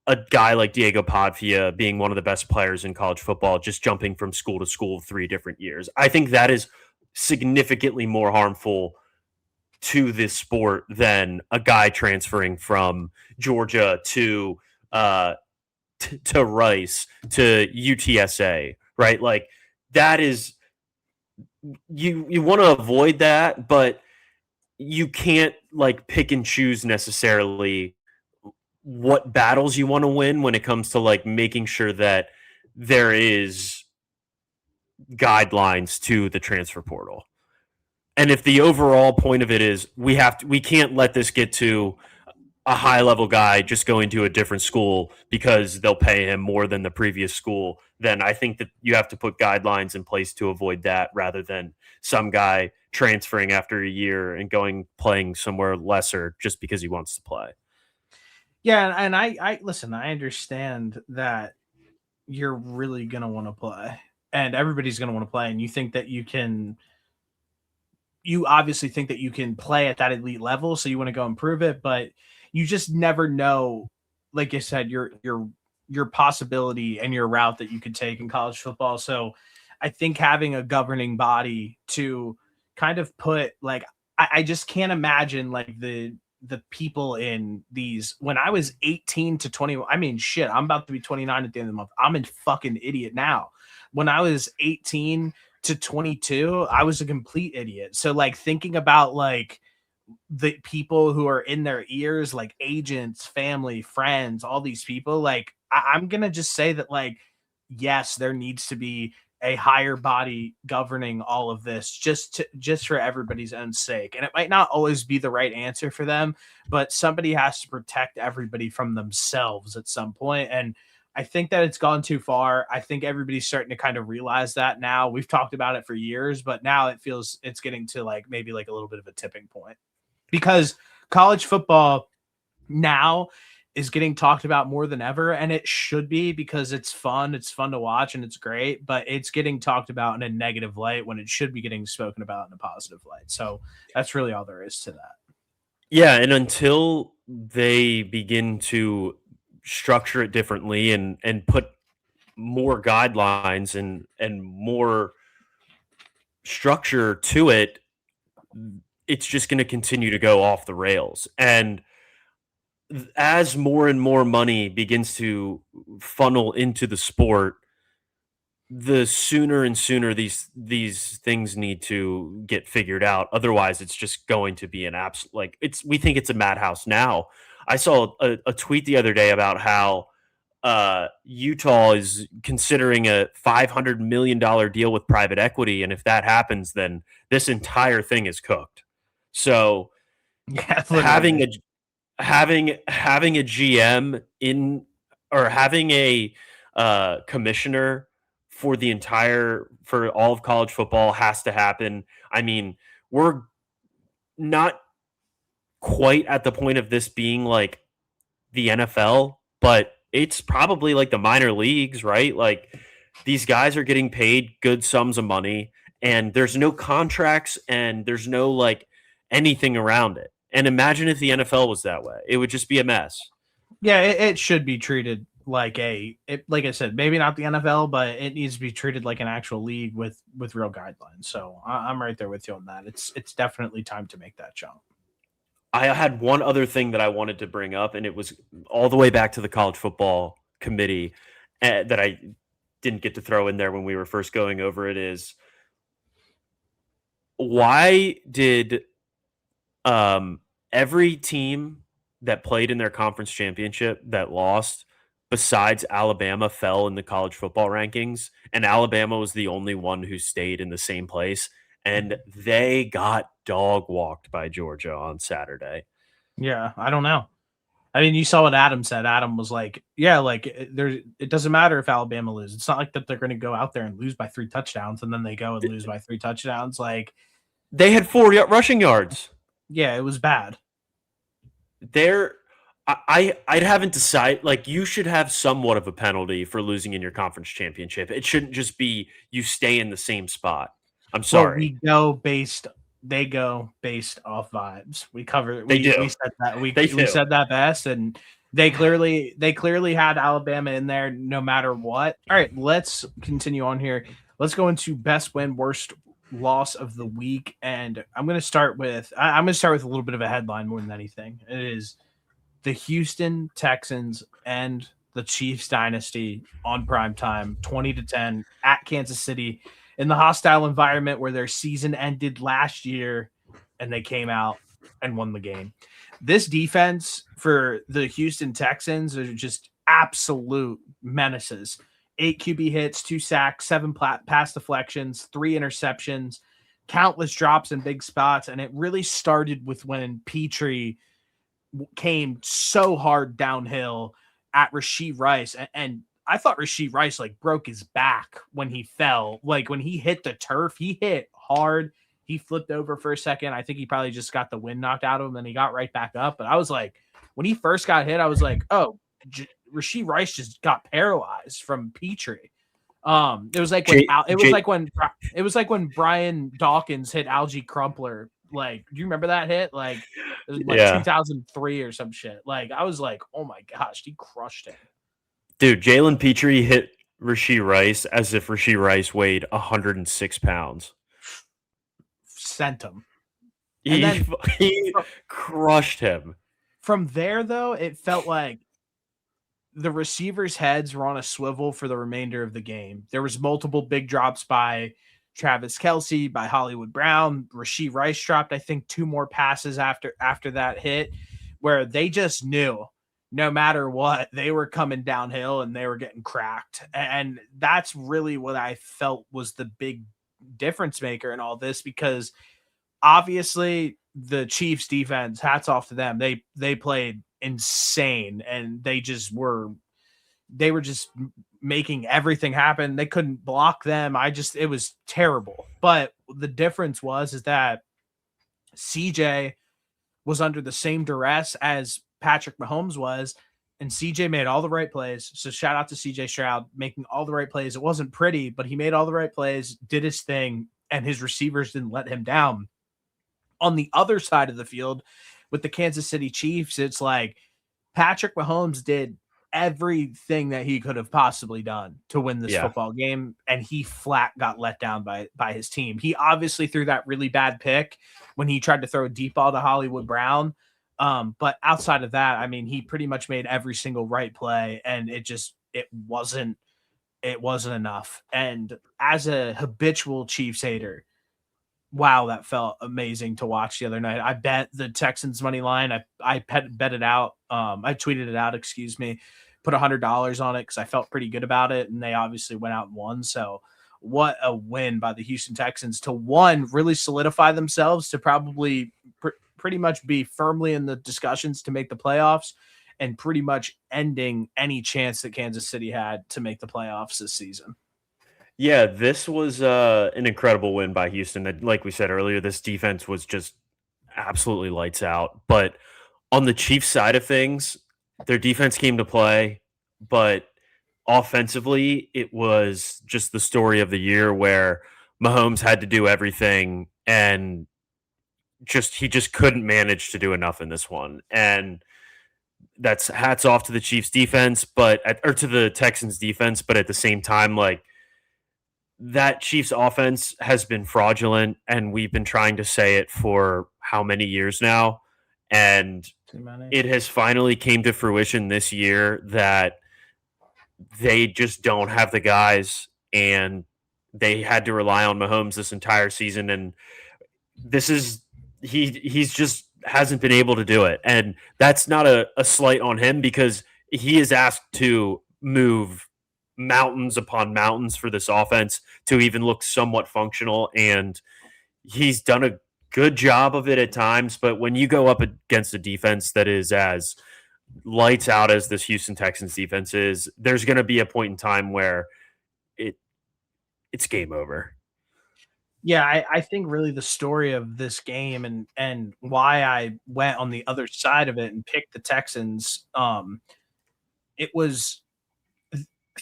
a guy like Diego Pavia being one of the best players in college football, just jumping from school to school 3 different years. I think that is significantly more harmful to this sport than a guy transferring from Georgia uh, to Rice to UTSA, right? Like that is you want to avoid that, but you can't like pick and choose necessarily what battles you want to win when it comes to like making sure that there is guidelines to the transfer portal. And if the overall point of it is we can't let this get to a high level guy just going to a different school because they'll pay him more than the previous school, then I think that you have to put guidelines in place to avoid that rather than some guy transferring after a year and going playing somewhere lesser just because he wants to play. Yeah, and I listen, I understand that you're really gonna want to play, and everybody's gonna want to play, and you obviously think that you can play at that elite level, so you want to go improve it, but you just never know, like I said, your possibility and your route that you could take in college football. So I think having a governing body to kind of put like I just can't imagine like the people in these when I was 18 to 20. I mean, shit, I'm about to be 29 at the end of the month. I'm a fucking idiot now. When I was 18 to 22, I was a complete idiot. So like thinking about like the people who are in their ears, like agents, family, friends, all these people, like I'm gonna just say that like yes, there needs to be a higher body governing all of this just for everybody's own sake. And it might not always be the right answer for them, but somebody has to protect everybody from themselves at some point. And I think that it's gone too far. I think everybody's starting to kind of realize that now. We've talked about it for years, but now it feels it's getting to like maybe like a little bit of a tipping point because college football now is getting talked about more than ever, and it should be because it's fun to watch and it's great, but it's getting talked about in a negative light when it should be getting spoken about in a positive light. So that's really all there is to that. Yeah, and until they begin to structure it differently and put more guidelines and more structure to it, it's just going to continue to go off the rails. And as more and more money begins to funnel into the sport, the sooner and sooner these things need to get figured out. Otherwise, it's just going to be an absolute like it's. We think it's a madhouse now. I saw a tweet the other day about how Utah is considering a $500 million deal with private equity, and if that happens, then this entire thing is cooked. So Yeah, having literally. a having a GM in or having a commissioner for for all of college football has to happen. I mean, we're not quite at the point of this being like the NFL, but it's probably like the minor leagues, right? Like these guys are getting paid good sums of money and there's no contracts and there's no like anything around it. And imagine if the NFL was that way. It would just be a mess. Yeah, it should be treated like like I said, maybe not the NFL, but it needs to be treated like an actual league with real guidelines. So I'm right there with you on that. It's definitely time to make that jump. I had one other thing that I wanted to bring up, and it was all the way back to the college football committee that I didn't get to throw in there when we were first going over it is why did every team that played in their conference championship that lost besides Alabama fell in the college football rankings, and Alabama was the only one who stayed in the same place, and they got dog walked by Georgia on Saturday. Yeah, I don't know. I mean, you saw what Adam said. Adam was like, "Yeah, like it doesn't matter if Alabama loses. It's not like that they're going to go out there and lose by 3 touchdowns, and then they go and lose by 3 touchdowns. Like They had 4 rushing yards. Yeah, it was bad. I haven't decided. Like, you should have somewhat of a penalty for losing in your conference championship. It shouldn't just be you stay in the same spot. I'm sorry. Well, they go based off vibes. We covered. They do. We said that. We They said that best, and they clearly had Alabama in there no matter what. All right, let's continue on here. Let's go into best win, worst loss of the week, and I'm going to start with a little bit of a headline more than anything. It is the Houston Texans and the Chiefs dynasty on prime time, 20-10 at Kansas City in the hostile environment where their season ended last year, and they came out and won the game. This defense for the Houston Texans are just absolute menaces. 8 QB hits, 2 sacks, 7 pass deflections, 3 interceptions, countless drops in big spots. And it really started with when Petrie came so hard downhill at Rashee Rice. And I thought Rashee Rice like broke his back when he fell. Like when he hit the turf, he hit hard. He flipped over for a second. I think he probably just got the wind knocked out of him. Then he got right back up. But I was like, when he first got hit, I was like, oh, Rashee Rice just got paralyzed from Petrie. It was like when Brian Dawkins hit Algie Crumpler. Like, do you remember that hit? Like, it was like 2003 or some shit. Like, I was like, oh my gosh, he crushed him. Dude, Jalen Petrie hit Rashee Rice as if Rashee Rice weighed 106 pounds. Sent him. He crushed him. From there, though, it felt like the receivers' heads were on a swivel for the remainder of the game. There was multiple big drops by Travis Kelce, by Hollywood Brown. Rashee Rice dropped, I think, 2 more passes after that hit, where they just knew no matter what, they were coming downhill and they were getting cracked. And that's really what I felt was the big difference maker in all this, because obviously the Chiefs defense, hats off to them. They played insane, and they were just making everything happen. They couldn't block them. It was terrible. But the difference is that CJ was under the same duress as Patrick Mahomes was, and CJ made all the right plays. So shout out to CJ Stroud making all the right plays. It wasn't pretty, but he made all the right plays, did his thing, and his receivers didn't let him down. On the other side of the field with the Kansas City Chiefs, it's like Patrick Mahomes did everything that he could have possibly done to win this football game, and he flat got let down by his team. He obviously threw that really bad pick when he tried to throw a deep ball to Hollywood Brown. But outside of that, I mean, he pretty much made every single right play, and it wasn't enough. And as a habitual Chiefs hater, wow, that felt amazing to watch the other night. I bet the Texans money line. I bet it out. I tweeted it out, excuse me, put $100 on it because I felt pretty good about it. And they obviously went out and won. So what a win by the Houston Texans to really solidify themselves to probably pretty much be firmly in the discussions to make the playoffs, and pretty much ending any chance that Kansas City had to make the playoffs this season. Yeah, this was an incredible win by Houston. Like we said earlier, this defense was just absolutely lights out. But on the Chiefs side of things, their defense came to play, but offensively, it was just the story of the year where Mahomes had to do everything, and he just couldn't manage to do enough in this one. And that's hats off to the Chiefs defense, or to the Texans defense, but at the same time, like, that Chiefs offense has been fraudulent, and we've been trying to say it for how many years now, and it has finally came to fruition this year that they just don't have the guys, and they had to rely on Mahomes this entire season, and he's just hasn't been able to do it. And that's not a slight on him, because he is asked to move mountains upon mountains for this offense to even look somewhat functional, and he's done a good job of it at times. But when you go up against a defense that is as lights out as this Houston Texans defense is, there's going to be a point in time where it it's game over. Yeah, I think really the story of this game and why I went on the other side of it and picked the Texans, it was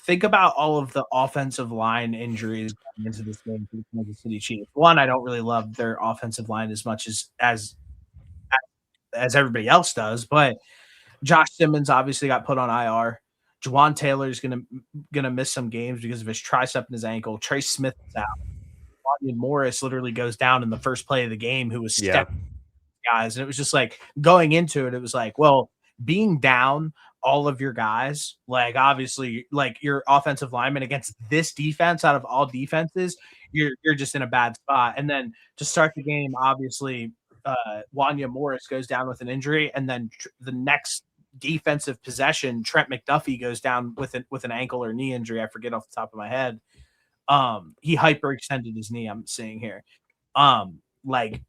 think about all of the offensive line injuries going into this game for the Kansas City Chiefs. One, I don't really love their offensive line as much as everybody else does, but Josh Simmons obviously got put on IR. Juwan Taylor's gonna miss some games because of his tricep and his ankle. Trace Smith is out. Wanya Morris literally goes down in the first play of the game, who was stepping guys. And it was just like going into it, it was like, well, being down all of your guys, like obviously, like your offensive lineman against this defense out of all defenses, you're just in a bad spot. And then to start the game, obviously, Wanya Morris goes down with an injury, and then the next defensive possession, Trent McDuffie goes down with an ankle or knee injury. I forget off the top of my head. He hyperextended his knee. I'm seeing here. Like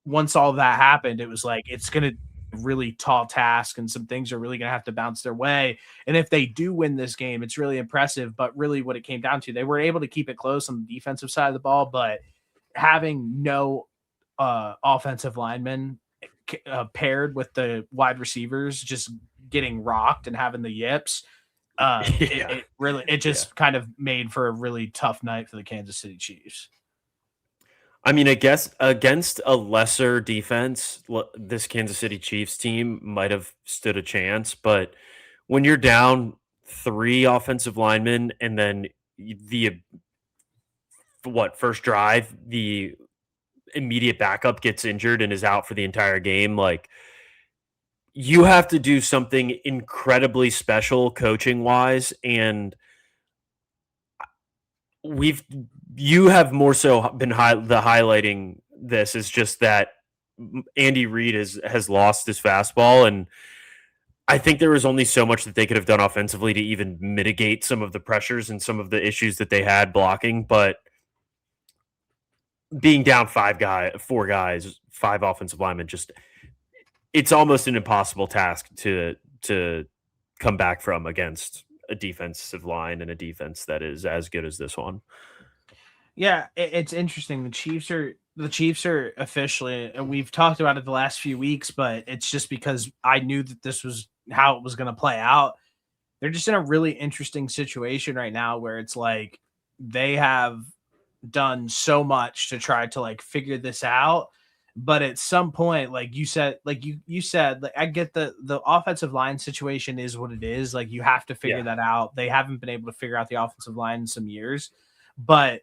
once all that happened, it was like it's gonna really tall task, and some things are really gonna have to bounce their way. And if they do win this game, it's really impressive. But really, what it came down to, they were able to keep it close on the defensive side of the ball, but having no offensive linemen paired with the wide receivers just getting rocked and having the yips, it really just kind of made for a really tough night for the Kansas City Chiefs. I mean, I guess against a lesser defense, this Kansas City Chiefs team might have stood a chance. But when you're down 3 offensive linemen and then the first drive, the immediate backup gets injured and is out for the entire game, like you have to do something incredibly special coaching wise. And you have more so been highlighting this is just that Andy Reid has lost his fastball, and I think there was only so much that they could have done offensively to even mitigate some of the pressures and some of the issues that they had blocking. But being down 4 guys, 5 offensive linemen, just it's almost an impossible task to come back from against a defensive line and a defense that is as good as this one. Yeah, it's interesting. The Chiefs are officially, and we've talked about it the last few weeks, but it's just because I knew that this was how it was going to play out. They're just in a really interesting situation right now where it's like they have done so much to try to like figure this out, but at some point, like you said, like I get the offensive line situation is what it is. Like you have to figure that out. They haven't been able to figure out the offensive line in some years, but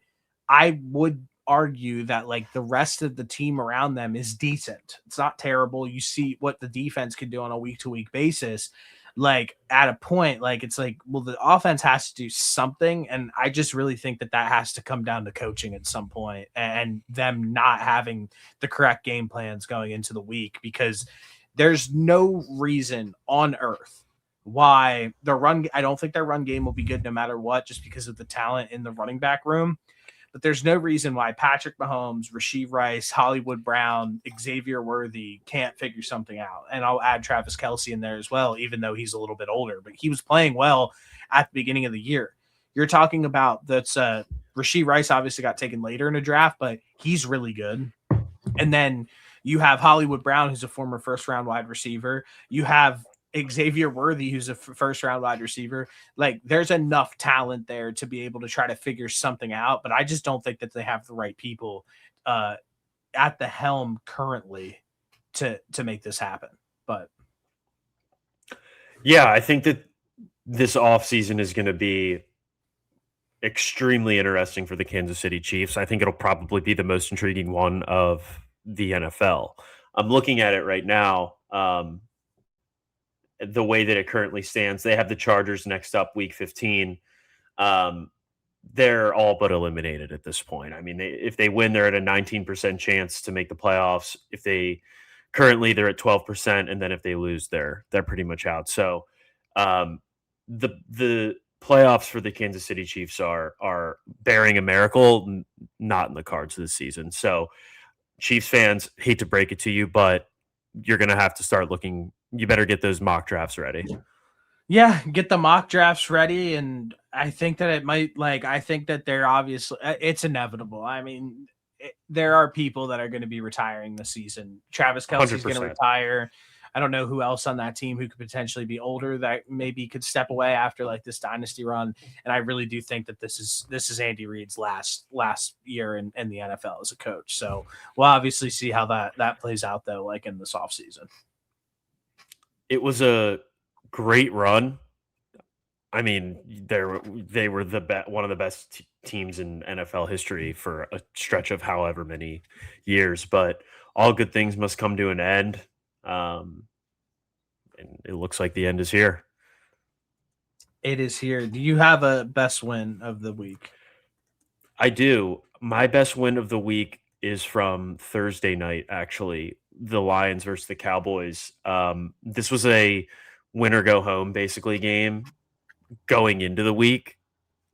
I would argue that like the rest of the team around them is decent. It's not terrible. You see what the defense can do on a week to week basis. Like at a point, like it's like, well, the offense has to do something. And I just really think that has to come down to coaching at some point and them not having the correct game plans going into the week, because there's no reason on earth why I don't think their run game will be good no matter what, just because of the talent in the running back room. But there's no reason why Patrick Mahomes, Rashee Rice, Hollywood Brown, Xavier Worthy can't figure something out. And I'll add Travis Kelce in there as well, even though he's a little bit older. But he was playing well at the beginning of the year. You're talking about that's Rashee Rice obviously got taken later in a draft, but he's really good. And then you have Hollywood Brown, who's a former first-round wide receiver. You have Xavier Worthy, who's a first round wide receiver. Like there's enough talent there to be able to try to figure something out, but I just don't think that they have the right people at the helm currently to make this happen. But yeah, I think that this offseason is going to be extremely interesting for the Kansas City Chiefs. I think it'll probably be the most intriguing one of the NFL. I'm looking at it right now. The way that it currently stands, they have the Chargers next up week 15. They're all but eliminated at this point. I mean, if they win, they're at a 19% chance to make the playoffs. If they currently they're at 12%, and then if they lose, they're pretty much out. So The playoffs for the Kansas City Chiefs are bearing a miracle, not in the cards this season. So Chiefs fans, hate to break it to you, but you're going to have to start looking. You better get those mock drafts ready. Yeah, get the mock drafts ready, and I think that it might I think that they're obviously it's inevitable. I mean, there are people that are going to be retiring this season. Travis Kelce's going to 100%. retire. I don't know who else on that team who could potentially be older that maybe could step away after this dynasty run. And I really do think that this is Andy Reid's last year in the NFL as a coach. So we'll obviously see how that plays out though, in this offseason. It was a great run. I mean, they were one of the best teams in NFL history for a stretch of however many years. But all good things must come to an end, and it looks like the end is here. It is here. Do you have a best win of the week? I do. My best win of the week is from Thursday night, actually. The Lions versus the Cowboys. This was a win or go home, basically, game going into the week.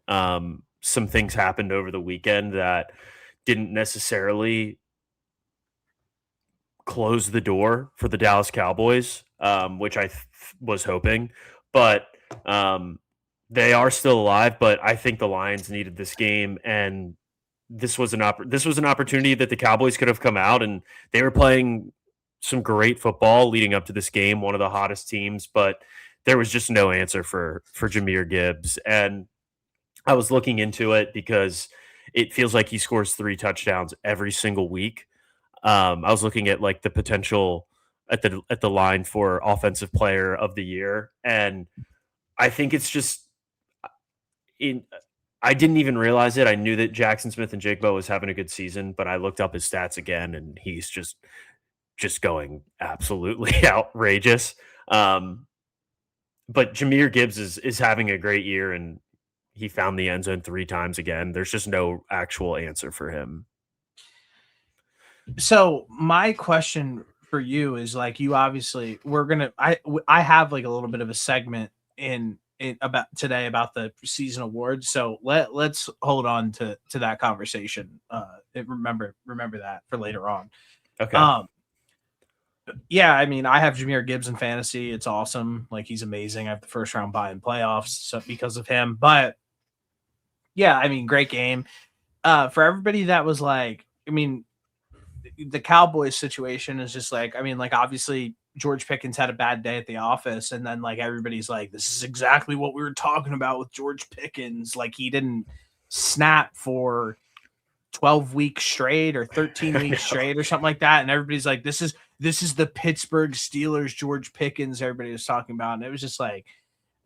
Some things happened over the weekend that didn't necessarily close the door for the Dallas Cowboys, which I was hoping. But they are still alive, but I think the Lions needed this game, and this was an opportunity that the Cowboys could have come out, and they were playing some great football leading up to this game, one of the hottest teams, but there was just no answer for Jahmyr Gibbs. And I was looking into it because it feels like he scores 3 touchdowns every single week. I was looking at the potential at the line for offensive player of the year, and I think it's just I didn't even realize it. I knew that Jackson Smith-Njigba was having a good season, but I looked up his stats again, and he's just going absolutely outrageous. But Jahmyr Gibbs is having a great year, and he found the end zone 3 times again. There's just no actual answer for him. So my question for you is you obviously I have a little bit of a segment in about today about the season awards. So let's hold on to that conversation. Remember that for later on. Okay. Yeah, I mean, I have Jahmyr Gibbs in fantasy. It's awesome. He's amazing. I have the first round bye in playoffs because of him. But yeah, I mean, great game. For everybody that was I mean, the Cowboys situation is just obviously George Pickens had a bad day at the office, and then everybody's this is exactly what we were talking about with George Pickens. He didn't snap for 12 weeks straight or 13 weeks straight or something like that, and everybody's this is the Pittsburgh Steelers George Pickens everybody was talking about, and it was just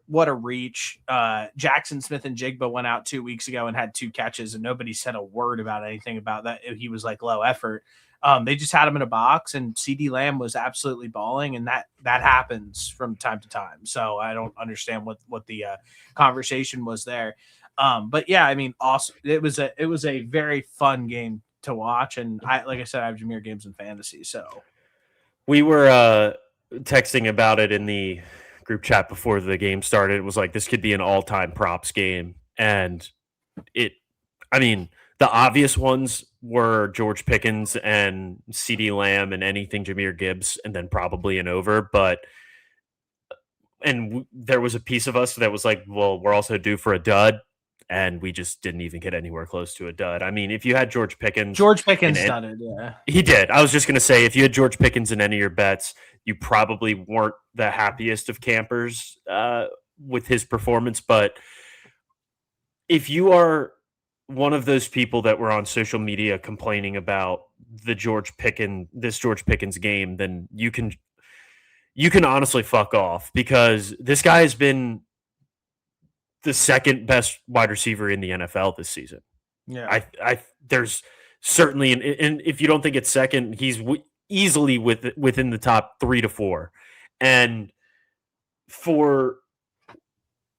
what a reach. Jackson Smith-Njigba went out 2 weeks ago and had 2 catches, and nobody said a word about anything about that. He was low effort. They just had him in a box, and CD Lamb was absolutely balling, and that happens from time to time. So I don't understand what the conversation was there. But yeah, I mean, awesome. It was a very fun game to watch, and like I said, I have Jahmyr Gibbs in fantasy. So we were texting about it in the group chat before the game started. It was this could be an all-time props game, and I mean, the obvious ones were George Pickens and CD Lamb and anything Jahmyr Gibbs, and then probably an over. But there was a piece of us that was well, we're also due for a dud, and we just didn't even get anywhere close to a dud. I mean, if you had George Pickens dudded, yeah. He did. I was just going to say, if you had George Pickens in any of your bets, you probably weren't the happiest of campers with his performance. But if you are one of those people that were on social media complaining about this George Pickens game, then you can honestly fuck off, because this guy has been the second best wide receiver in the NFL this season. Yeah, there's certainly, and if you don't think it's second, he's easily within the top 3 to 4. And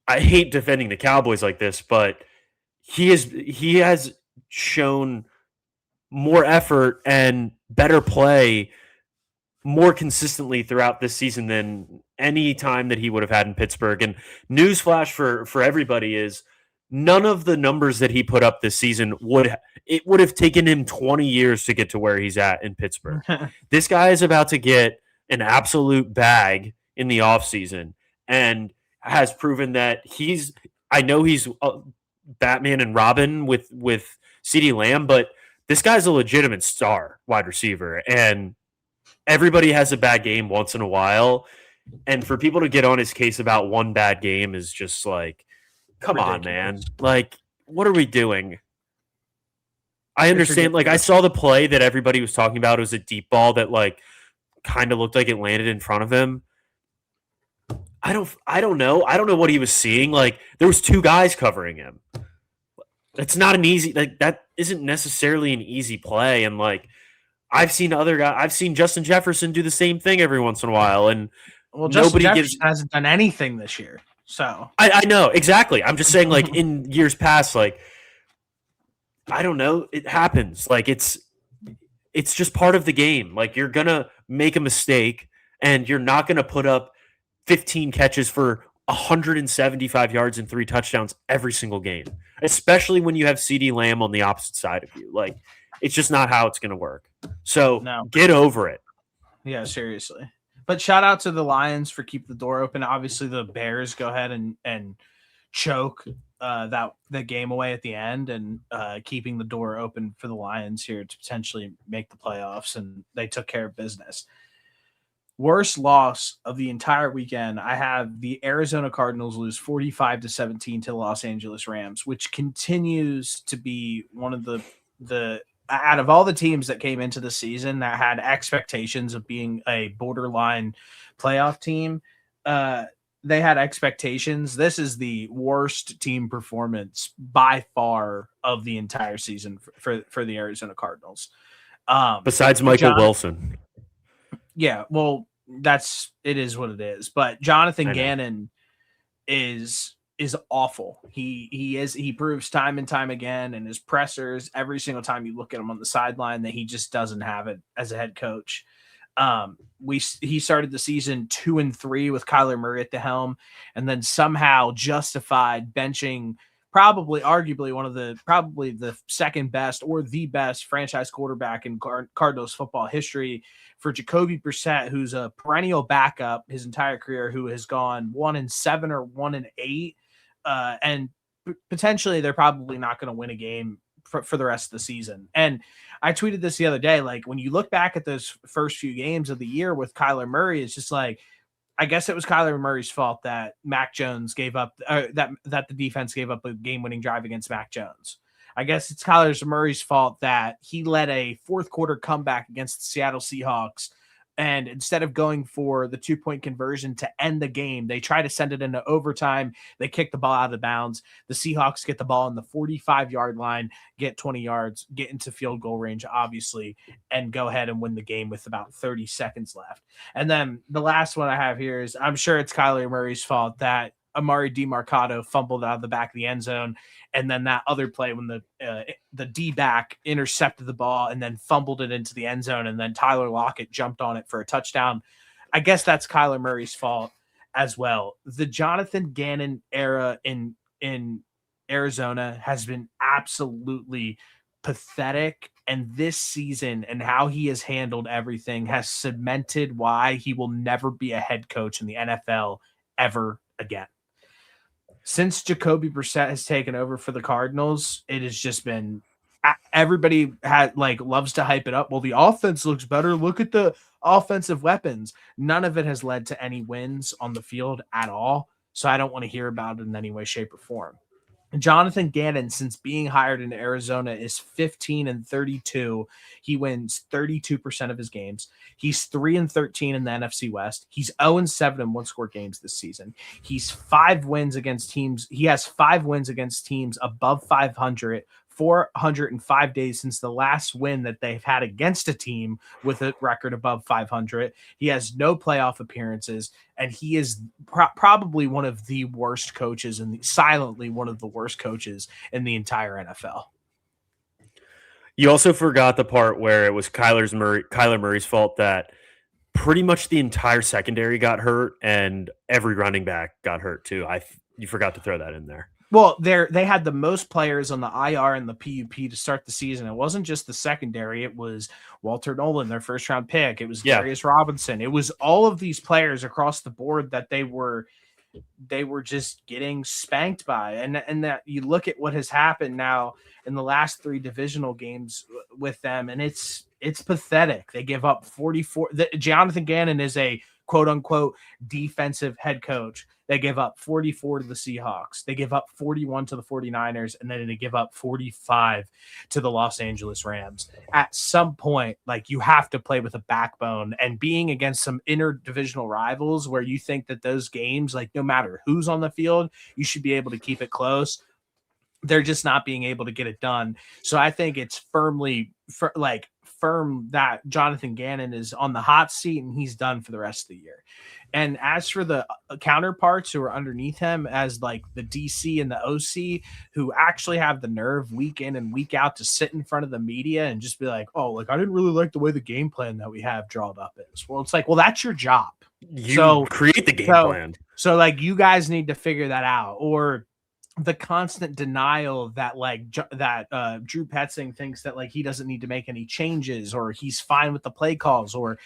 I hate defending the Cowboys like this, but he has shown more effort and better play more consistently throughout this season than any time that he would have had in Pittsburgh. And newsflash for everybody is none of the numbers that he put up this season would have taken him 20 years to get to where he's at in Pittsburgh. This guy is about to get an absolute bag in the offseason and has proven that I know he's Batman and Robin with CeeDee Lamb, but this guy's a legitimate star wide receiver, and everybody has a bad game once in a while. And for people to get on his case about one bad game is just like, come on, man. Like, what are we doing? I understand. Like, I saw the play that everybody was talking about. It was a deep ball that, like, kind of looked like it landed in front of him. I don't know. I don't know what he was seeing. Like, there was two guys covering him. That's not an easy, like, that isn't necessarily an easy play. And, like, I've seen other guys. I've seen Justin Jefferson do the same thing every once in a while. And Justin Jefferson hasn't done anything this year. So I know exactly. I'm just saying, like, in years past, like, I don't know, it happens. Like, it's just part of the game. Like, you're gonna make a mistake, and you're not gonna put up 15 catches for 175 yards and 3 touchdowns every single game, especially when you have CeeDee Lamb on the opposite side of you. Like, it's just not how it's gonna work. So get over it. Yeah, seriously. But shout out to the Lions for keeping the door open. Obviously, the Bears go ahead and choke the game away at the end, and keeping the door open for the Lions here to potentially make the playoffs, and they took care of business. Worst loss of the entire weekend, I have the Arizona Cardinals lose 45-17 to the Los Angeles Rams, which continues to be one of the out of all the teams that came into the season that had expectations of being a borderline playoff team, they had expectations. This is the worst team performance by far of the entire season for the Arizona Cardinals. Besides Michael Wilson. Yeah, well, it is what it is. But Jonathan Gannon is awful. He proves time and time again in his pressers, every single time you look at him on the sideline, that he just doesn't have it as a head coach. He started the season 2-3 with Kyler Murray at the helm, and then somehow justified benching arguably the second best or the best franchise quarterback in Cardinals football history for Jacoby Brissett, who's a perennial backup his entire career, who has gone 1-7 or 1-8. And potentially they're probably not going to win a game for the rest of the season. And I tweeted this the other day, like, when you look back at those first few games of the year with Kyler Murray, it's just like, I guess it was Kyler Murray's fault that Mac Jones gave up, that the defense gave up a game-winning drive against Mac Jones. I guess it's Kyler Murray's fault that he led a fourth quarter comeback against the Seattle Seahawks, and instead of going for the 2-point conversion to end the game, they try to send it into overtime. They kick the ball out of bounds. The Seahawks get the ball on the 45-yard line, get 20 yards, get into field goal range, obviously, and go ahead and win the game with about 30 seconds left. And then the last one I have here is, I'm sure it's Kyler Murray's fault that Amari DiMarcado fumbled out of the back of the end zone, and then that other play when the D-back intercepted the ball and then fumbled it into the end zone, and then Tyler Lockett jumped on it for a touchdown. I guess that's Kyler Murray's fault as well. The Jonathan Gannon era in Arizona has been absolutely pathetic, and this season and how he has handled everything has cemented why he will never be a head coach in the NFL ever again. Since Jacoby Brissett has taken over for the Cardinals, it has just been, everybody loves to hype it up. Well, the offense looks better. Look at the offensive weapons. None of it has led to any wins on the field at all. So I don't want to hear about it in any way, shape, or form. Jonathan Gannon, since being hired into Arizona, is 15-32. He wins 32% of his games. He's 3-13 in the NFC West. He's 0-7 in one-score games this season. He's 5 wins against teams. He has 5 wins against teams above 500. 405 days since the last win that they've had against a team with a record above 500. He has no playoff appearances, and he is probably one of the worst coaches, and silently one of the worst coaches in the entire NFL. You also forgot the part where it was Kyler Murray's fault that pretty much the entire secondary got hurt, and every running back got hurt too. You forgot to throw that in there. Well, they had the most players on the IR and the PUP to start the season. It wasn't just the secondary. It was Walter Nolan, their first round pick. It was Darius Robinson. It was all of these players across the board that they were just getting spanked by. And that you look at what has happened now in the last 3 divisional games with them, and it's pathetic. They give up 44. Jonathan Gannon is a quote unquote defensive head coach. They give up 44 to the Seahawks. They give up 41 to the 49ers, and then they give up 45 to the Los Angeles Rams. At some point, like, you have to play with a backbone, and being against some interdivisional rivals where you think that those games, like, no matter who's on the field, you should be able to keep it close. They're just not being able to get it done. So I think it's firm that Jonathan Gannon is on the hot seat and he's done for the rest of the year. And as for the counterparts who are underneath him, as like the DC and the OC, who actually have the nerve week in and week out to sit in front of the media and just be like, oh, like, I didn't really like the way the game plan that we have drawn up is. Well, it's like, well, that's your job. You create the game plan. So like, you guys need to figure that out. Or the constant denial that Drew Petzing thinks that like he doesn't need to make any changes, or he's fine with the play calls, or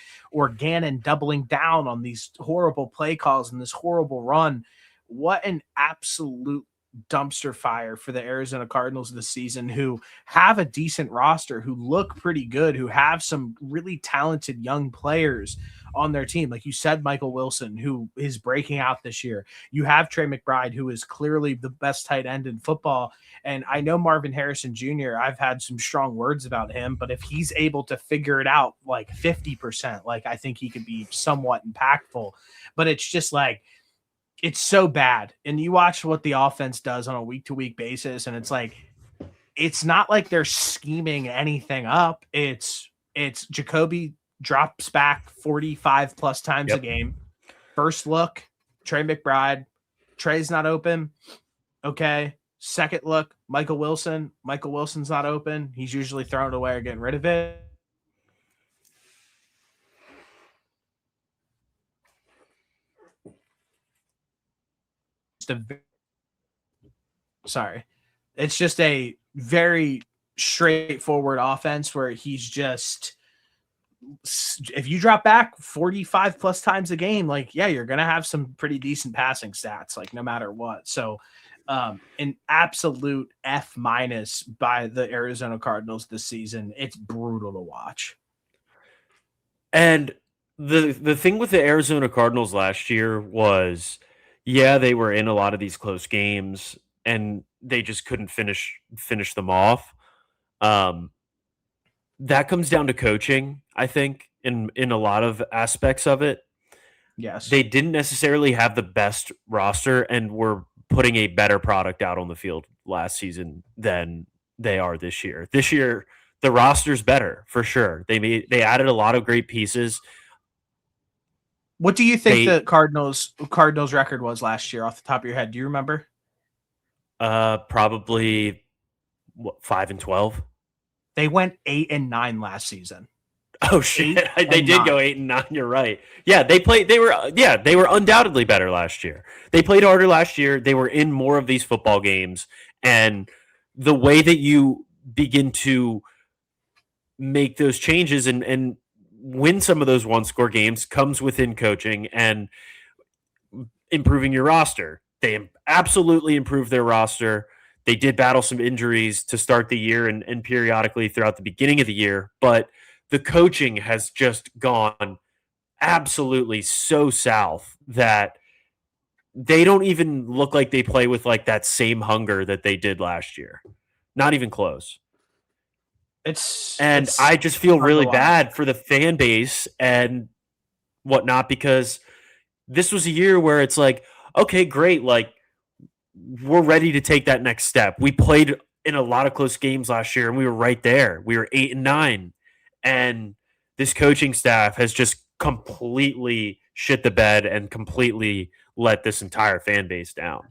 Gannon doubling down on these horrible play calls and this horrible run. What an absolute dumpster fire for the Arizona Cardinals this season, who have a decent roster, who look pretty good, who have some really talented young players on their team. Like you said, Michael Wilson, who is breaking out this year. You have Trey McBride, who is clearly the best tight end in football. And I know Marvin Harrison Jr., I've had some strong words about him, but if he's able to figure it out like 50%, like, I think he could be somewhat impactful. But it's just like, it's so bad. And you watch what the offense does on a week-to-week basis, and it's like, it's not like they're scheming anything up. It's Jacoby drops back 45 plus times a game. First look, Trey McBride. Trey's not open. Okay. Second look, Michael Wilson. Michael Wilson's not open. He's usually thrown away or getting rid of it. It's just a very straightforward offense where he's just, if you drop back 45 plus times a game, like, yeah, you're going to have some pretty decent passing stats, like, no matter what. So an absolute F- by the Arizona Cardinals this season. It's brutal to watch. And the thing with the Arizona Cardinals last year was, yeah, they were in a lot of these close games and they just couldn't finish them off. That comes down to coaching, I think, in a lot of aspects of it. Yes. They didn't necessarily have the best roster and were putting a better product out on the field last season than they are this year. This year, the roster's better for sure. They added a lot of great pieces. What do you think the Cardinals record was last year off the top of your head? Do you remember? Probably 5-12. They went 8-9 last season. Oh shit! They did go 8-9. You're right. Yeah, they were undoubtedly better last year. They played harder last year. They were in more of these football games, and the way that you begin to make those changes and win some of those one-score games comes within coaching and improving your roster. They absolutely improved their roster. They did battle some injuries to start the year and periodically throughout the beginning of the year, but the coaching has just gone absolutely so south that they don't even look like they play with like that same hunger that they did last year. Not even close. I just feel really bad for the fan base and whatnot, because this was a year where it's like, okay, great. Like, we're ready to take that next step. We played in a lot of close games last year and we were right there. We were 8-9. And this coaching staff has just completely shit the bed and completely let this entire fan base down.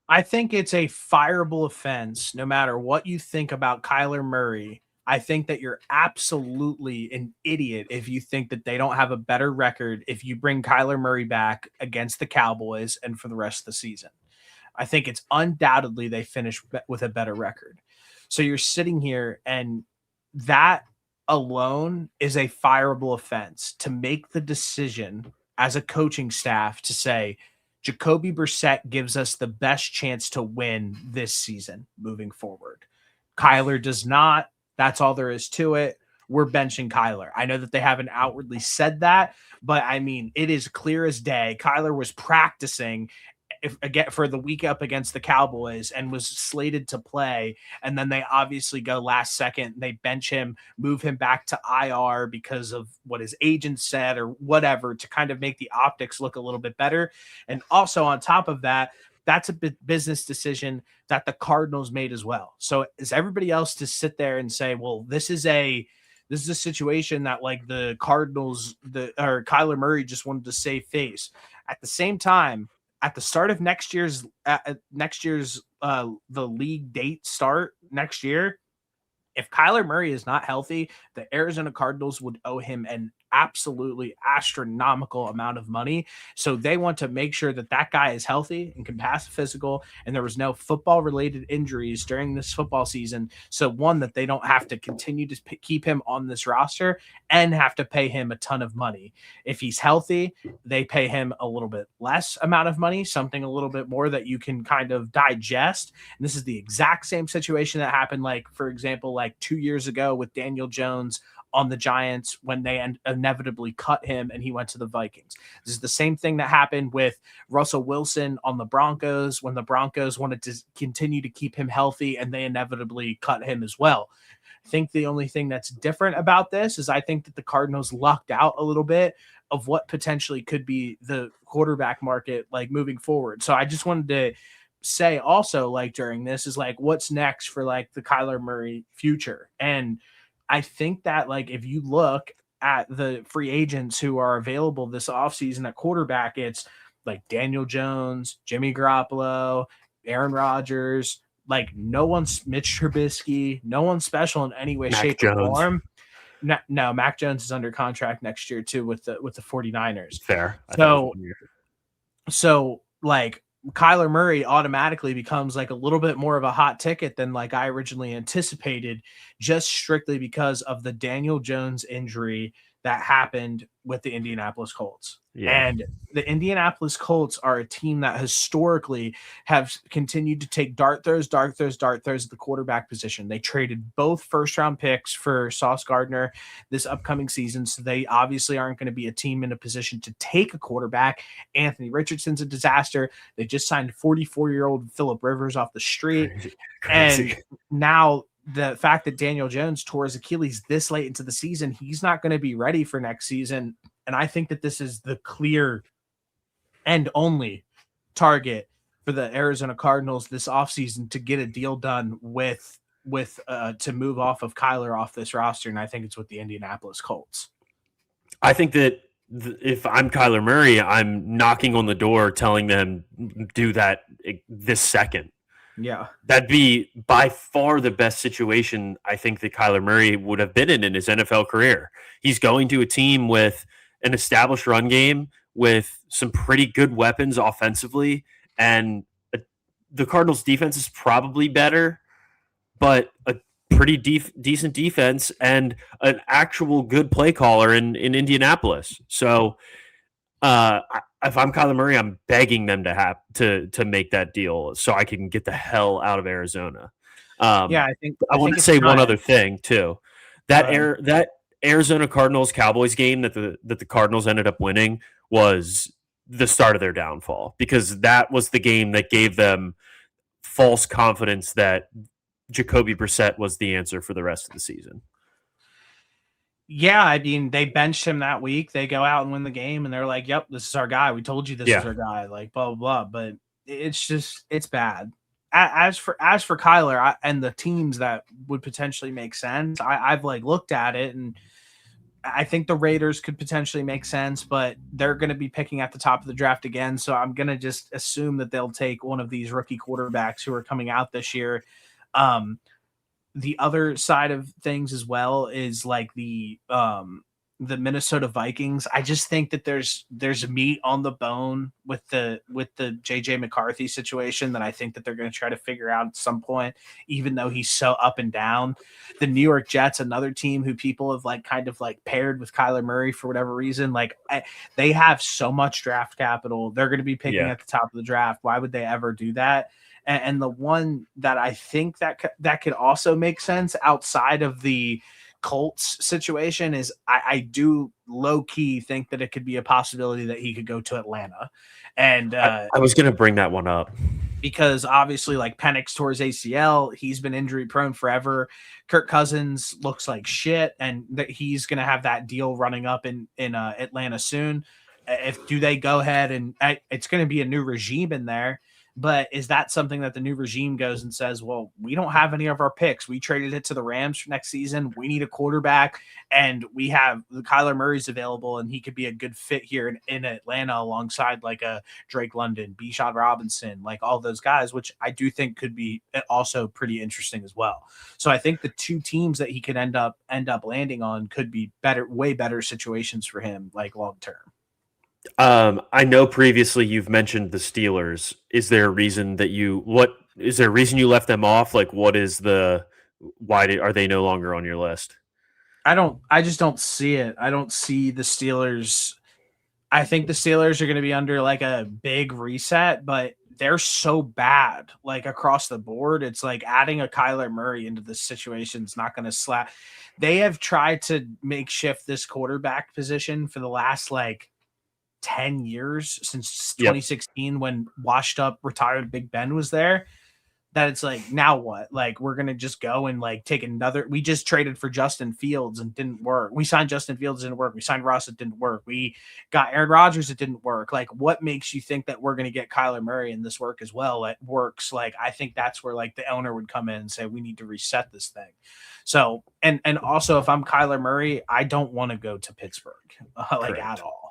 I think it's a fireable offense, no matter what you think about Kyler Murray. I think that you're absolutely an idiot if you think that they don't have a better record if you bring Kyler Murray back against the Cowboys and for the rest of the season. I think it's undoubtedly they finish with a better record. So you're sitting here, and that alone is a fireable offense to make the decision as a coaching staff to say, Jacoby Brissett gives us the best chance to win this season moving forward. Kyler does not. That's all there is to it. We're benching Kyler. I know that they haven't outwardly said that, but I mean, it is clear as day. Kyler was practicing again for the week up against the Cowboys and was slated to play. And then they obviously go last second. They bench him, move him back to IR because of what his agent said or whatever to kind of make the optics look a little bit better. And also on top of that, that's a business decision that the Cardinals made as well. So is everybody else to sit there and say, well, this is a situation that like the Cardinals, or Kyler Murray just wanted to save face. At the same time, at the start of next year's the league date start next year, if Kyler Murray is not healthy, the Arizona Cardinals would owe him an absolutely astronomical amount of money. So they want to make sure that that guy is healthy and can pass the physical, and there was no football related injuries during this football season. So one, that they don't have to continue to keep him on this roster and have to pay him a ton of money. If he's healthy, they pay him a little bit less amount of money, something a little bit more that you can kind of digest. And this is the exact same situation that happened, like, for example, like 2 years ago with Daniel Jones on the Giants when they inevitably cut him and he went to the Vikings. This is the same thing that happened with Russell Wilson on the Broncos when the Broncos wanted to continue to keep him healthy and they inevitably cut him as well. I think the only thing that's different about this is I think that the Cardinals lucked out a little bit of what potentially could be the quarterback market like moving forward. So I just wanted to say also, like, during this is like, what's next for like the Kyler Murray future? And I think that, like, if you look at the free agents who are available this offseason at quarterback, it's like Daniel Jones, Jimmy Garoppolo, Aaron Rodgers, like no one's Mitch Trubisky, no one's special in any way, shape, or form. No, Mac Jones is under contract next year too with the 49ers. Fair. So like Kyler Murray automatically becomes like a little bit more of a hot ticket than like I originally anticipated, just strictly because of the Daniel Jones injury that happened with the Indianapolis Colts. Yeah. And the Indianapolis Colts are a team that historically have continued to take dart throws at the quarterback position. They traded both first-round picks for Sauce Gardner this upcoming season, so they obviously aren't going to be a team in a position to take a quarterback. Anthony Richardson's a disaster. They just signed 44-year-old Phillip Rivers off the street. Crazy. And now the fact that Daniel Jones tore his Achilles this late into the season, he's not going to be ready for next season. And I think that this is the clear and only target for the Arizona Cardinals this offseason to get a deal done with to move off of Kyler off this roster. And I think it's with the Indianapolis Colts. I think that if I'm Kyler Murray, I'm knocking on the door telling them do that this second. Yeah. That'd be by far the best situation I think that Kyler Murray would have been in his NFL career. He's going to a team with an established run game, with some pretty good weapons offensively, and the Cardinals defense is probably better, but a pretty decent defense and an actual good play caller in Indianapolis. So if I'm Kyler Murray, I'm begging them to make that deal so I can get the hell out of Arizona. I want to say one other thing too. That Arizona Cardinals Cowboys game that the Cardinals ended up winning was the start of their downfall, because that was the game that gave them false confidence that Jacoby Brissett was the answer for the rest of the season. Yeah, I mean, they benched him that week. They go out and win the game, and they're like, "Yep, this is our guy. We told you this is our guy." Like blah blah blah. But it's bad. As for Kyler and the teams that would potentially make sense, I've like looked at it, and I think the Raiders could potentially make sense, but they're going to be picking at the top of the draft again. So I'm going to just assume that they'll take one of these rookie quarterbacks who are coming out this year. the other side of things as well is like the Minnesota Vikings. I just think that there's meat on the bone with the JJ McCarthy situation that I think that they're going to try to figure out at some point, even though he's so up and down. The New York Jets, another team who people have like kind of like paired with Kyler Murray for whatever reason. They have so much draft capital. They're going to be picking at the top of the draft. Why would they ever do that? And the one that I think that could also make sense outside of the Colts situation is I do low key think that it could be a possibility that he could go to Atlanta. And I was going to bring that one up because obviously like Penix tore his ACL, he's been injury prone forever. Kirk Cousins looks like shit, and that he's going to have that deal running up in Atlanta soon. If do they go ahead and it's going to be a new regime in there. But is that something that the new regime goes and says, well, we don't have any of our picks. We traded it to the Rams for next season. We need a quarterback, and we have Kyler Murray's available, and he could be a good fit here in Atlanta alongside like a Drake London, Bijan Robinson, like all those guys, which I do think could be also pretty interesting as well. So I think the two teams that he could end up landing on could be way better situations for him, like long term. I know previously you've mentioned the Steelers. Is there a reason that you left them off? Like, what is are they no longer on your list? I just don't see it. I don't see the Steelers. I think the Steelers are going to be under like a big reset, but they're so bad, like across the board. It's like adding a Kyler Murray into this situation is not going to slap. They have tried to makeshift this quarterback position for the last like 10 years since 2016 when washed up retired Big Ben was there, that it's like, now what? Like, we're going to just go and like take we just traded for Justin Fields and didn't work. We signed Justin Fields, didn't work. We signed Russ, it didn't work. We got Aaron Rodgers, it didn't work. Like, what makes you think that we're going to get Kyler Murray in this work as well? It works. Like, I think that's where like the owner would come in and say, we need to reset this thing. So, and also if I'm Kyler Murray, I don't want to go to Pittsburgh like at all.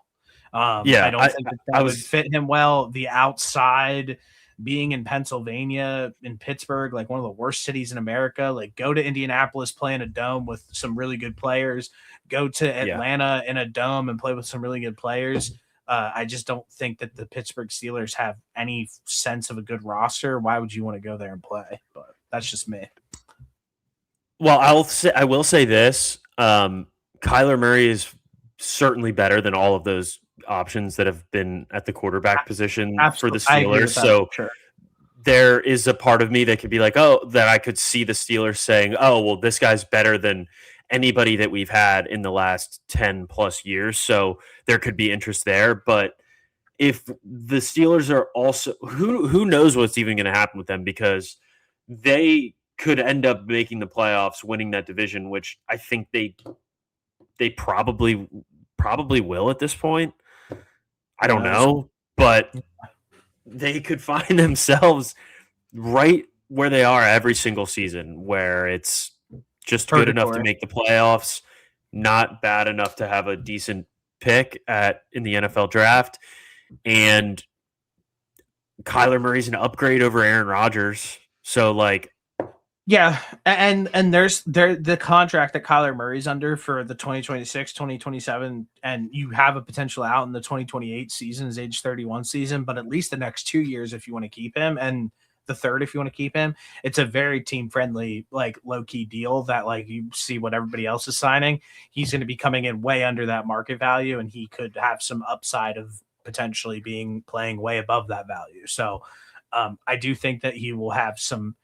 I don't think that would fit him well. The outside, being in Pennsylvania, in Pittsburgh, like one of the worst cities in America, like go to Indianapolis, play in a dome with some really good players, go to Atlanta in a dome and play with some really good players. I just don't think that the Pittsburgh Steelers have any sense of a good roster. Why would you want to go there and play? But that's just me. Well, I will say this. Kyler Murray is certainly better than all of those options that have been at the quarterback position for the Steelers. So sure, there is a part of me that could be like, that I could see the Steelers saying, well, this guy's better than anybody that we've had in the last 10 plus years. So there could be interest there. But if the Steelers are also, who knows what's even going to happen with them, because they could end up making the playoffs, winning that division, which I think they probably will at this point. I don't know, but they could find themselves right where they are every single season, where it's just good enough to make the playoffs, not bad enough to have a decent pick in the NFL draft. And Kyler Murray's an upgrade over Aaron Rodgers. So like, yeah, and there's the contract that Kyler Murray's under for the 2026, 2027, and you have a potential out in the 2028 season, his age 31 season, but at least the next 2 years if you want to keep him, and the third if you want to keep him. It's a very team-friendly, like low-key deal that like you see what everybody else is signing. He's going to be coming in way under that market value, and he could have some upside of potentially playing way above that value. So I do think that he will have some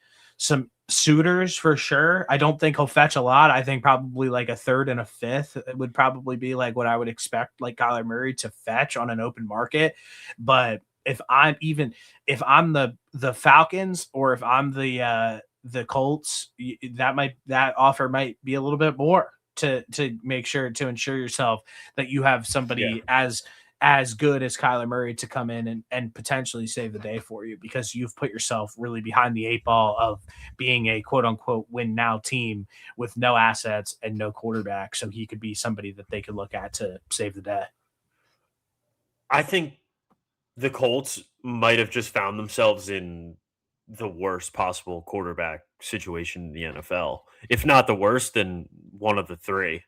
suitors for sure. I don't think he'll fetch a lot. I think probably like a third and a fifth would probably be like what I would expect like Kyler Murray to fetch on an open market. But if I'm the Falcons, or if I'm the Colts, that offer might be a little bit more to make sure to ensure yourself that you have somebody as good as Kyler Murray to come in and potentially save the day for you, because you've put yourself really behind the 8 ball of being a quote unquote win now team with no assets and no quarterback. So he could be somebody that they could look at to save the day. I think the Colts might have just found themselves in the worst possible quarterback situation in the NFL. If not the worst, then one of the three.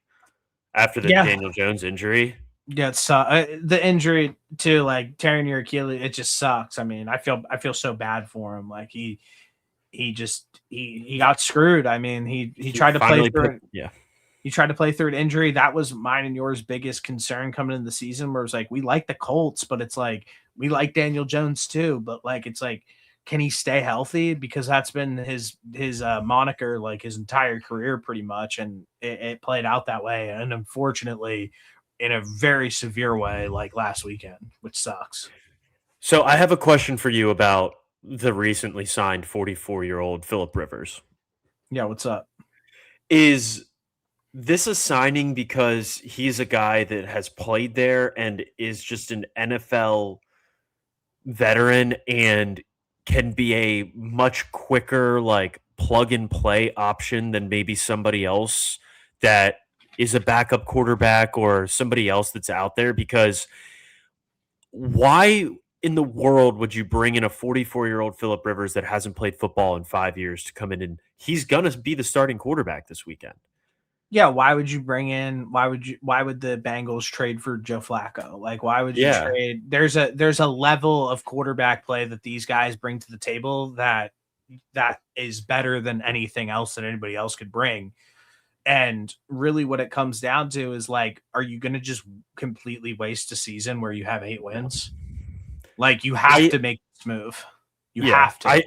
After the Yeah, Daniel Jones injury. yeah, it's the injury to like tearing your Achilles. It just sucks. I mean, I feel so bad for him. Like he got screwed. I mean, he He tried to play finally through put it. yeah. He tried to play through an injury. That was mine and yours biggest concern coming into the season, where it's like we like the Colts, but it's like we like Daniel Jones too. But like it's like, can he stay healthy? Because that's been his moniker like his entire career, pretty much, and it played out that way. And unfortunately, in a very severe way, like last weekend, which sucks. So I have a question for you about the recently signed 44-year-old Philip Rivers. Yeah, what's up? Is this a signing because he's a guy that has played there and is just an NFL veteran and can be a much quicker, like, plug and play option than maybe somebody else that is a backup quarterback or somebody else that's out there? Because why in the world would you bring in a 44-year-old Philip Rivers that hasn't played football in 5 years to come in, and he's gonna be the starting quarterback this weekend? Yeah, why would you bring in why would the Bengals trade for Joe Flacco? Like why would you Yeah. trade? There's a level of quarterback play that these guys bring to the table that is better than anything else that anybody else could bring. And really what it comes down to is like, are you going to just completely waste a season where you have 8 No. wins? Like you have I to make this move. You yeah. have to.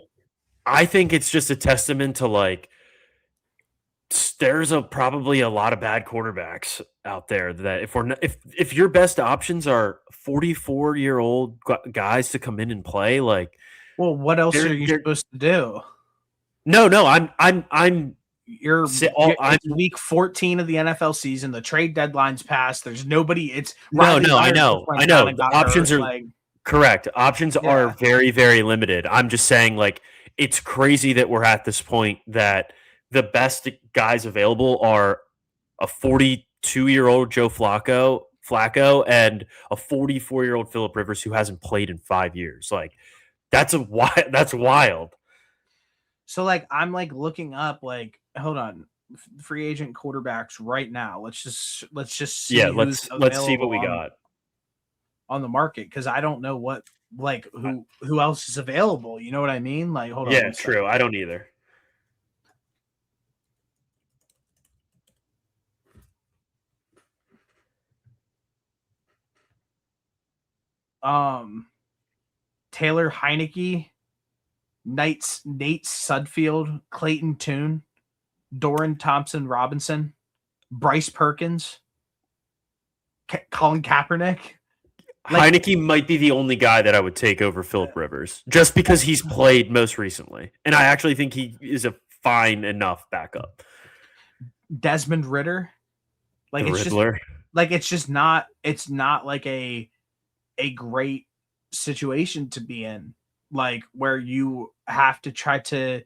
I think it's just a testament to, like, there's probably a lot of bad quarterbacks out there that if we're not, if your best options are 44-year-old guys to come in and play, like, Well, what else are you they're supposed to do? no, I'm It's week 14 of the NFL season. The trade deadline's passed. There's nobody. It's no, Riley no, Leonard just I went down know. and The got options hurt. are Like, correct. Options are yeah. very, very limited. I'm just saying, like, it's crazy that we're at this point that the best guys available are a 42-year-old Joe Flacco and a 44-year-old Philip Rivers who hasn't played in 5 years. Like, that's wild. So like I'm like looking up like hold on, free agent quarterbacks right now. Let's just Yeah, see who's let's see what available we got. on the market because I don't know what like who else is available. You know what I mean? Like hold on Yeah, one true. second. I don't either. Um, Taylor Heineke, Nate Sudfield, Clayton Tune, Doran Thompson Robinson, Bryce Perkins, Colin Kaepernick. Like, Heineke might be the only guy that I would take over Philip Rivers just because he's played most recently. And I actually think he is a fine enough backup. Desmond Ritter. Like The it's Riddler. just like it's not like a great situation to be in. Like where you have to try to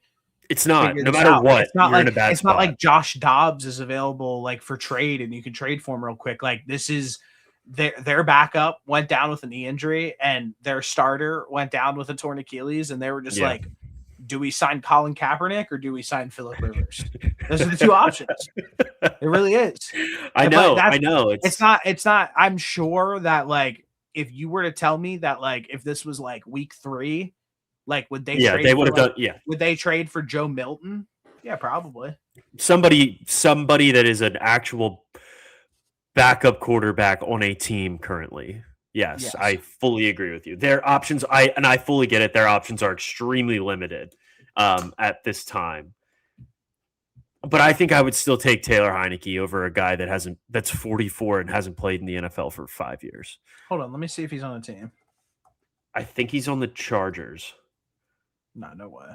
It's not. figure No this matter out. Like what, you're in a bad it's not spot. like Josh Dobbs is available like for trade and you can trade for him real quick. Like this is their backup went down with a knee injury and their starter went down with a torn Achilles and they were just Yeah. like, do we sign Colin Kaepernick or do we sign Philip Rivers? Those are the two options. It really is. I But know. it's not. I'm sure that like if you were to tell me that like if this was like week 3, like would they Yeah, trade they would for have like done. Yeah, would they trade for Joe Milton? Yeah, probably. somebody that is an actual backup quarterback on a team currently. Yes, I Yes. fully agree with you. Their options, I fully get it. Their options are extremely limited at this time. But I think I would still take Taylor Heineke over a guy that's 44 and hasn't played in the NFL for 5 years. Hold on, let me see if he's on the team. I think he's on the Chargers. No way.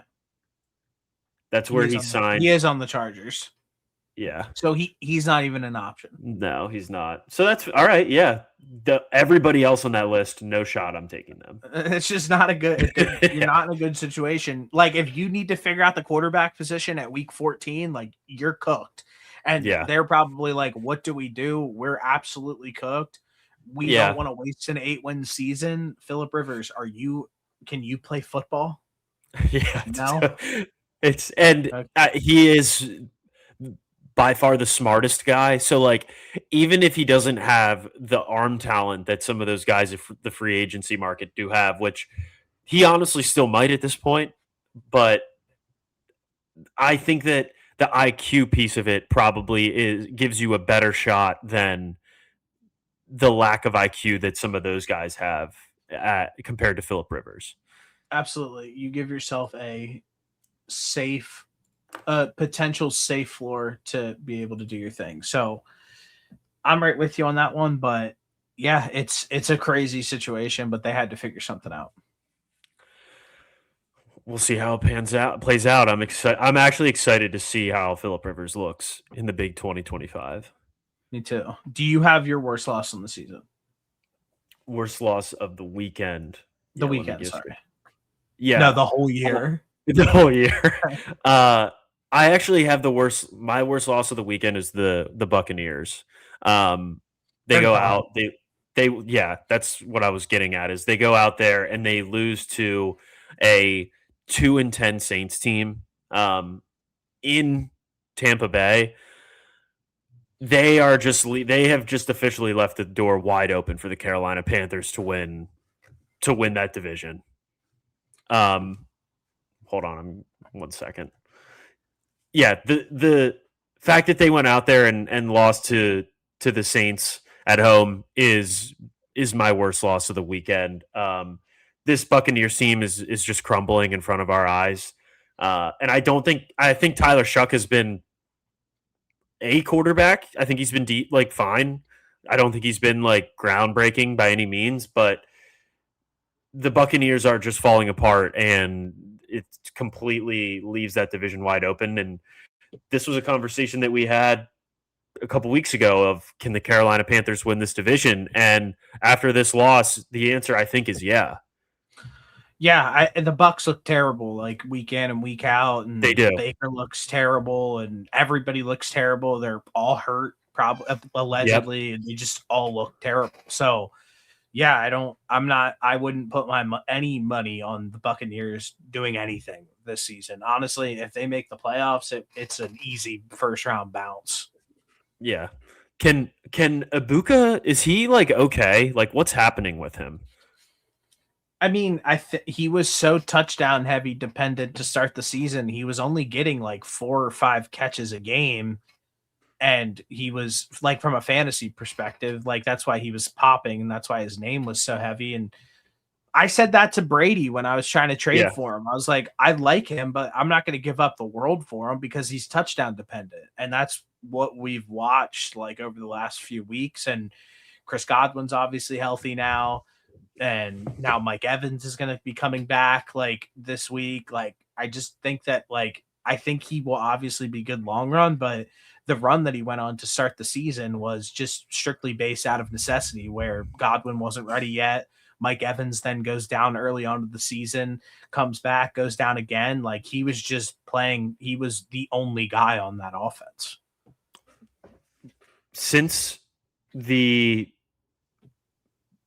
That's where he signed. He is on the Chargers. Yeah. So he's not even an option. No, he's not. So that's all right. Yeah. Everybody else on that list, no shot. I'm taking them. It's just not a good you're not in a good situation. Like if you need to figure out the quarterback position at week 14, like you're cooked. And Yeah. they're probably like, what do we do? We're absolutely cooked. We Yeah. don't want to waste an 8-win season. Philip Rivers, can you play football? Yeah, No. it's and Okay. he is by far the smartest guy. So like, even if he doesn't have the arm talent that some of those guys at the free agency market do have, which he honestly still might at this point, but I think that the IQ piece of it probably gives you a better shot than the lack of IQ that some of those guys have compared to Philip Rivers. Absolutely. You give yourself a safe, potential safe floor to be able to do your thing. So I'm right with you on that one, but yeah, it's a crazy situation, but they had to figure something out. We'll see how it plays out. I'm excited. I'm actually excited to see how Philip Rivers looks in the big 2025. Me too. Do you have your worst loss on the season? Worst loss of the weekend. The Yeah, let me weekend, guess. sorry. No, Yeah, the whole year. the whole year. I actually have the worst. My worst loss of the weekend is the Buccaneers. They Very go common. out. They yeah. That's what I was getting at. Is they go out there and they lose to a 2-10 Saints team in Tampa Bay. They have just officially left the door wide open for the Carolina Panthers to win that division. Um, hold on, 1 second. Yeah, the fact that they went out there and lost to the Saints at home is my worst loss of the weekend. This Buccaneers team is just crumbling in front of our eyes, and I think Tyler Shuck has been a quarterback. I think he's been like fine. I don't think he's been like groundbreaking by any means, but the Buccaneers are just falling apart, and it completely leaves that division wide open. And this was a conversation that we had a couple weeks ago of, can the Carolina Panthers win this division? And after this loss, the answer I think is yeah. Yeah, the Bucks look terrible, like week in and week out, They and do. Baker looks terrible, and everybody looks terrible. They're all hurt, probably Yep. allegedly, and they just all look terrible. So, yeah, I don't. I'm not. I wouldn't put any money on the Buccaneers doing anything this season. Honestly, if they make the playoffs, it's an easy first round bounce. Yeah. Can Ibuka, is he like okay? Like what's happening with him? I mean, he was so touchdown heavy dependent to start the season. He was only getting like 4 or 5 catches a game, and he was like, from a fantasy perspective, like that's why he was popping, and that's why his name was so heavy. And I said that to Brady when I was trying to trade Yeah. for him. I was like, I like him, but I'm not going to give up the world for him because he's touchdown dependent. And that's what we've watched like over the last few weeks. And Chris Godwin's obviously healthy now. And now Mike Evans is going to be coming back like this week. Like, I just think that, like, I think he will obviously be good long run, but the run that he went on to start the season was just strictly based out of necessity, where Godwin wasn't ready yet. Mike Evans then goes down early on of the season, comes back, goes down again. Like, he was just playing, he was the only guy on that offense. Since the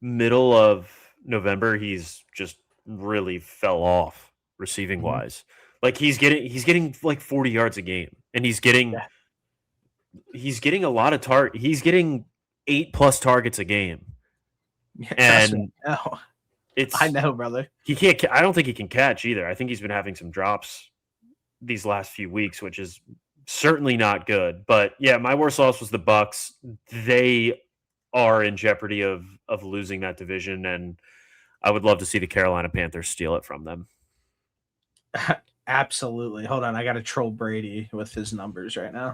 middle of November, he's just really fell off receiving wise. Like he's getting like 40 yards a game, and he's getting a lot of he's getting 8+ targets a game. Yeah, trust me. And No, I it's know, brother. he can't I don't think he can catch either. I think he's been having some drops these last few weeks, which is certainly not good. But yeah, my worst loss was the Bucks. They are in jeopardy of losing that division, and I would love to see the Carolina Panthers steal it from them. Absolutely. Hold on, I got to troll Brady with his numbers right now.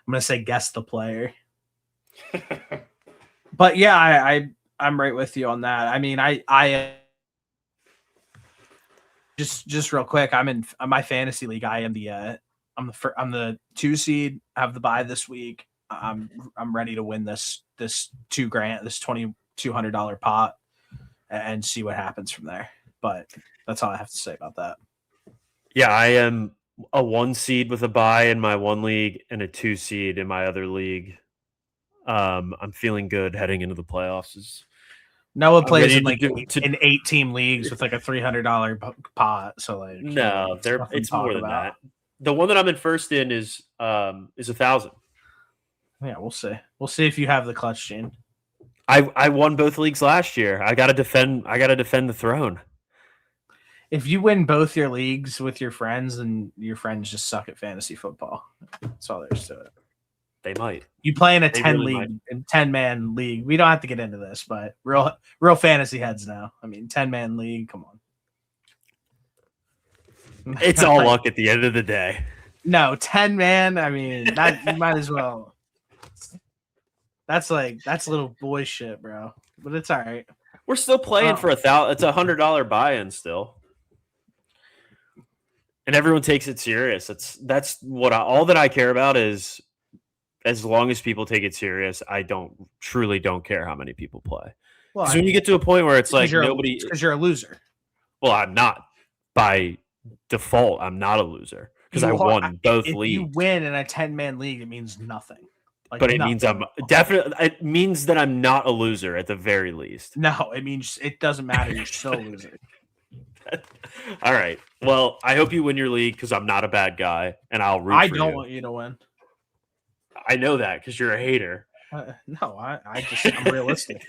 I'm gonna say guess the player. But yeah, I'm right with you on that. I mean, I just real quick, I'm in my fantasy league. I am I'm the 2 seed. I have the bye this week. I'm ready to win this $2,000, this $2,200 pot, and see what happens from there. But that's all I have to say about that. Yeah, I am a 1 seed with a bye in my one league and a 2 seed in my other league. I'm feeling good heading into the playoffs. Noah plays ready in like to in 8-team leagues with like a $300 pot. So like, no, it's nothing to it's talk more than about. that. The one that I'm in first in is 1,000. Yeah, we'll see. We'll see if you have the clutch gene. I won both leagues last year. I gotta defend the throne. If you win both your leagues with your friends, and your friends just suck at fantasy football. That's all there is to it. They might. You play in a They 10 really league, might. 10-man league. We don't have to get into this, but real fantasy heads now. I mean, 10-man league. Come on. It's all luck at the end of the day. No, 10-man. I mean, that you might as well. That's little boy shit, bro. But it's all right. We're still playing for $1,000. It's $100 buy-in still, and everyone takes it serious. That's what all that I care about is, as long as people take it serious, I truly don't care how many people play. Because when you get to a point where it's like nobody, because you're a loser. Well, I'm not by default. I'm not a loser because I won both leagues. If you win in a 10-man league, it means nothing. Like, but it means I'm definitely. It means that I'm not a loser at the very least. No, it means it doesn't matter. You're still a loser. All right. Well, I hope you win your league because I'm not a bad guy, and I'll root for you. I don't want you to win. I know that because you're a hater. No, I'm realistic.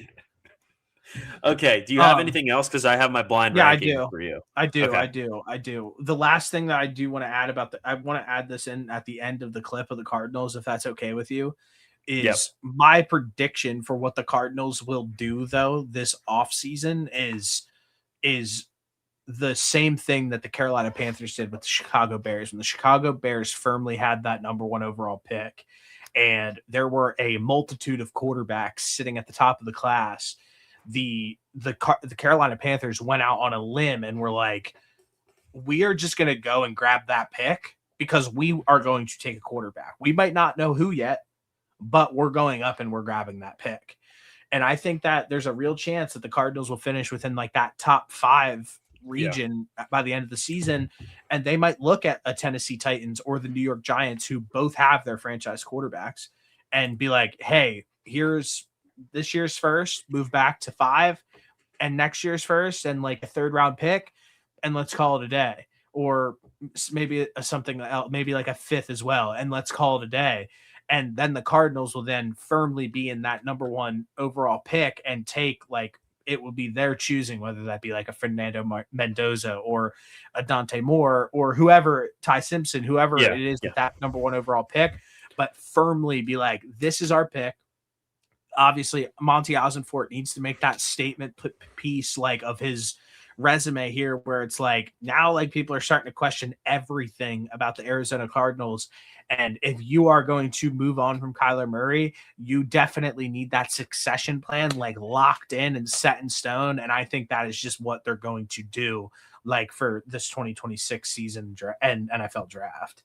Okay. Do you have anything else? Because I have my blind ranking for you. I do. The last thing that I do want to add I want to add this in at the end of the clip of the Cardinals, if that's okay with you, is my prediction for what the Cardinals will do though this offseason is the same thing that the Carolina Panthers did with the Chicago Bears when the Chicago Bears firmly had that number 1 overall pick, and there were a multitude of quarterbacks sitting at the top of the class. The Carolina Panthers went out on a limb and were like, we are just going to go and grab that pick because we are going to take a quarterback. We might not know who yet, but we're going up and we're grabbing that pick. And I think that there's a real chance that the Cardinals will finish within like that top 5 region by the end of the season. And they might look at a Tennessee Titans or the New York Giants, who both have their franchise quarterbacks, and be like, hey, here's this year's first, move back to 5, and next year's first and like a 3rd round pick, and let's call it a day. Or maybe something else, maybe like a 5th as well, and let's call it a day. And then the Cardinals will then firmly be in that number 1 overall pick and take, like, it will be their choosing, whether that be like a Fernando Mendoza or a Dante Moore or whoever, Ty Simpson, whoever it is with that number 1 overall pick, but firmly be like, this is our pick. Obviously, Monty Ossenfort needs to make that statement piece like of his resume here, where it's like now like people are starting to question everything about the Arizona Cardinals. And if you are going to move on from Kyler Murray, you definitely need that succession plan like locked in and set in stone. And I think that is just what they're going to do, like for this 2026 season and NFL draft.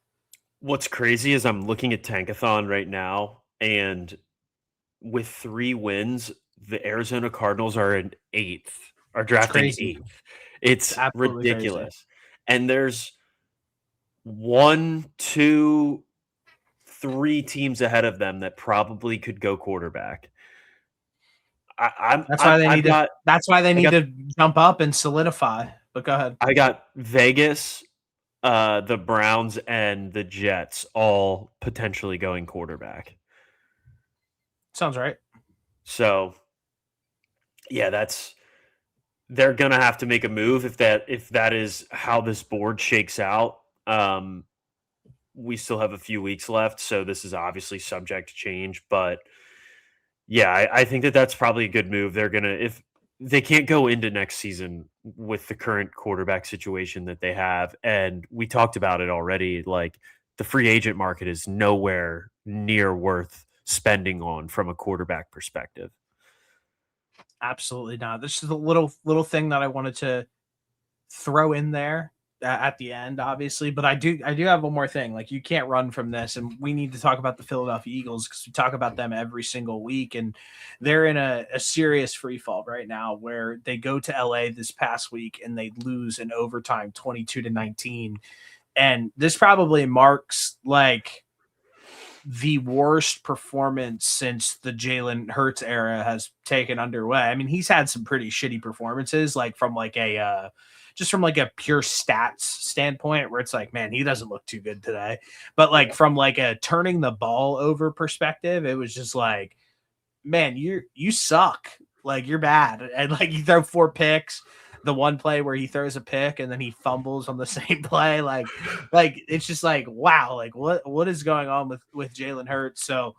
What's crazy is I'm looking at Tankathon right now, and with 3 wins, the Arizona Cardinals are in 8th, are drafting 8th. It's ridiculous. Crazy. And there's 1, 2, 3 teams ahead of them that probably could go quarterback. That's why they need to jump up and solidify. But go ahead. I got Vegas, the Browns, and the Jets all potentially going quarterback. Sounds right. So, yeah, they're gonna have to make a move if that is how this board shakes out. We still have a few weeks left, so this is obviously subject to change. But yeah, I think that's probably a good move. They're gonna, if they can't go into next season with the current quarterback situation that they have, and we talked about it already. Like, the free agent market is nowhere near worth spending on from a quarterback perspective. Absolutely not. This is a little thing that I wanted to throw in there at the end, obviously, but I do have one more thing. Like, you can't run from this, and we need to talk about the Philadelphia Eagles because we talk about them every single week, and they're in a serious free fall right now, where they go to LA this past week and they lose in overtime 22-19, and this probably marks like the worst performance since the Jalen Hurts era has taken underway. I mean, he's had some pretty shitty performances, like from like a just from like a pure stats standpoint, where it's like, man, he doesn't look too good today. But like from like a turning the ball over perspective, it was just like, man, you suck. Like you're bad. And like you throw 4 picks. The one play where he throws a pick and then he fumbles on the same play, like it's just like, wow, like what is going on with Jalen Hurts? So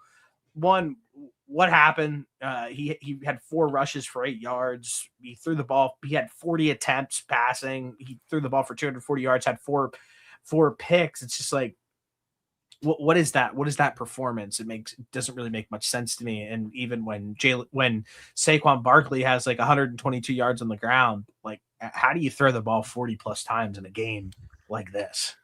one, what happened? He had 4 rushes for 8 yards. He threw the ball. He had 40 attempts passing. He threw the ball for 240 yards. Had four picks. It's just like, what is that? What is that performance? It doesn't really make much sense to me. And even when Saquon Barkley has like 122 yards on the ground, like how do you throw the ball 40 plus times in a game like this?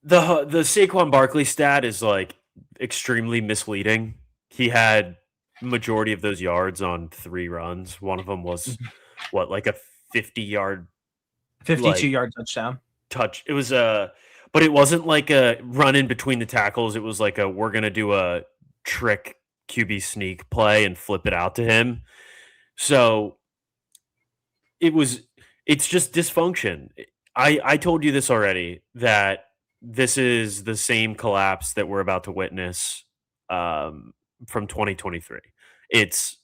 The Saquon Barkley stat is like extremely misleading. He had majority of those yards on 3 runs. One of them was like a 52 yard touchdown. It was but it wasn't like a run in between the tackles. It was like we're going to do a trick QB sneak play and flip it out to him. So it's just dysfunction. I told you this already, that this is the same collapse that we're about to witness from 2023. It's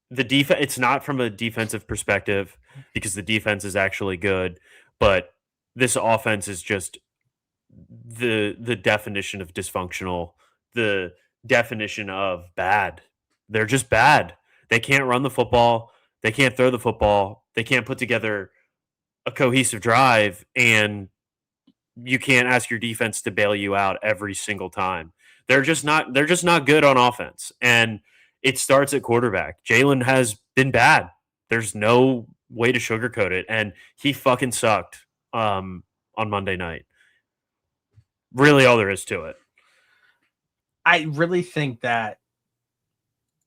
the defense. It's not from a defensive perspective because the defense is actually good, but this offense is just the definition of dysfunctional, the definition of bad. They're just bad. They can't run the football. They can't throw the football. They can't put together a cohesive drive, and you can't ask your defense to bail you out every single time. They're just not good on offense. And it starts at quarterback. Jalen has been bad. There's no way to sugarcoat it. And he fucking sucked on Monday night. Really all there is to it. I really think that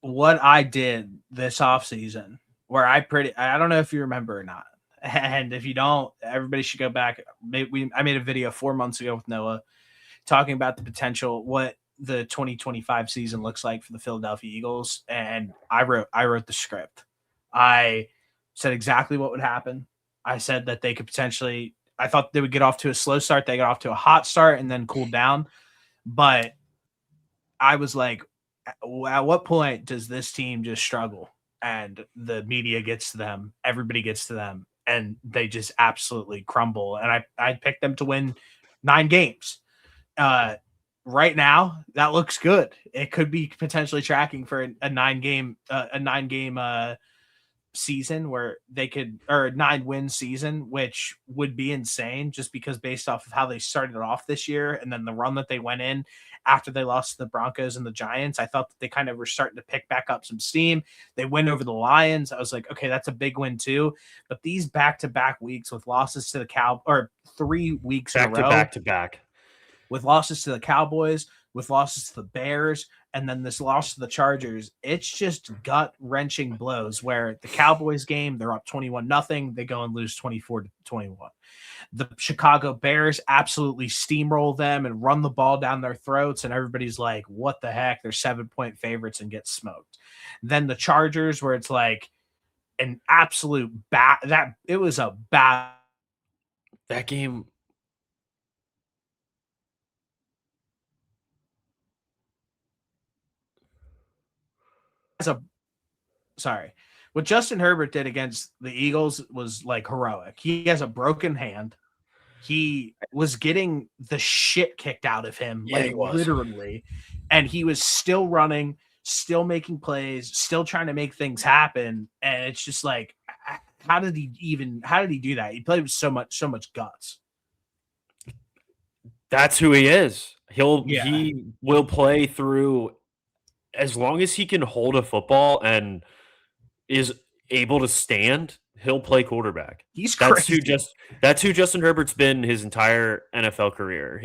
what I did this offseason, where I don't know if you remember or not, and if you don't, everybody should go back. I made a video 4 months ago with Noah talking about the potential, what the 2025 season looks like for the Philadelphia Eagles. And I wrote the script. I said exactly what would happen. I said that they could potentially, I thought they would get off to a slow start. They got off to a hot start and then cool down. But I was like, at what point does this team just struggle and the media gets to them, everybody gets to them, and they just absolutely crumble? And I picked them to win 9 games. Right now, that looks good. It could be potentially tracking for a 9-game season where they could, or a 9-win season, which would be insane just because based off of how they started off this year and then the run that they went in after they lost to the Broncos and the Giants. I thought that they kind of were starting to pick back up some steam. They win over the Lions. I was like, okay, that's a big win too. But these back-to-back weeks with losses to the or 3 weeks in a row, back-to-back, with losses to the Cowboys, with losses to the Bears, and then this loss to the Chargers, it's just gut-wrenching blows where the Cowboys game, they're up 21-0. They go and lose 24-21. The Chicago Bears absolutely steamroll them and run the ball down their throats, and everybody's like, what the heck? They're 7-point favorites and get smoked. Then the Chargers, where it's like an absolute that game. What Justin Herbert did against the Eagles was like heroic. He has a broken hand. He was getting the shit kicked out of him, literally, and he was still running, still making plays, still trying to make things happen. And it's just like, how did he do that? He played with so much guts. That's who he is. He will play through as long as he can hold a football and is able to stand. He'll play quarterback. That's who Justin Herbert's been his entire NFL career.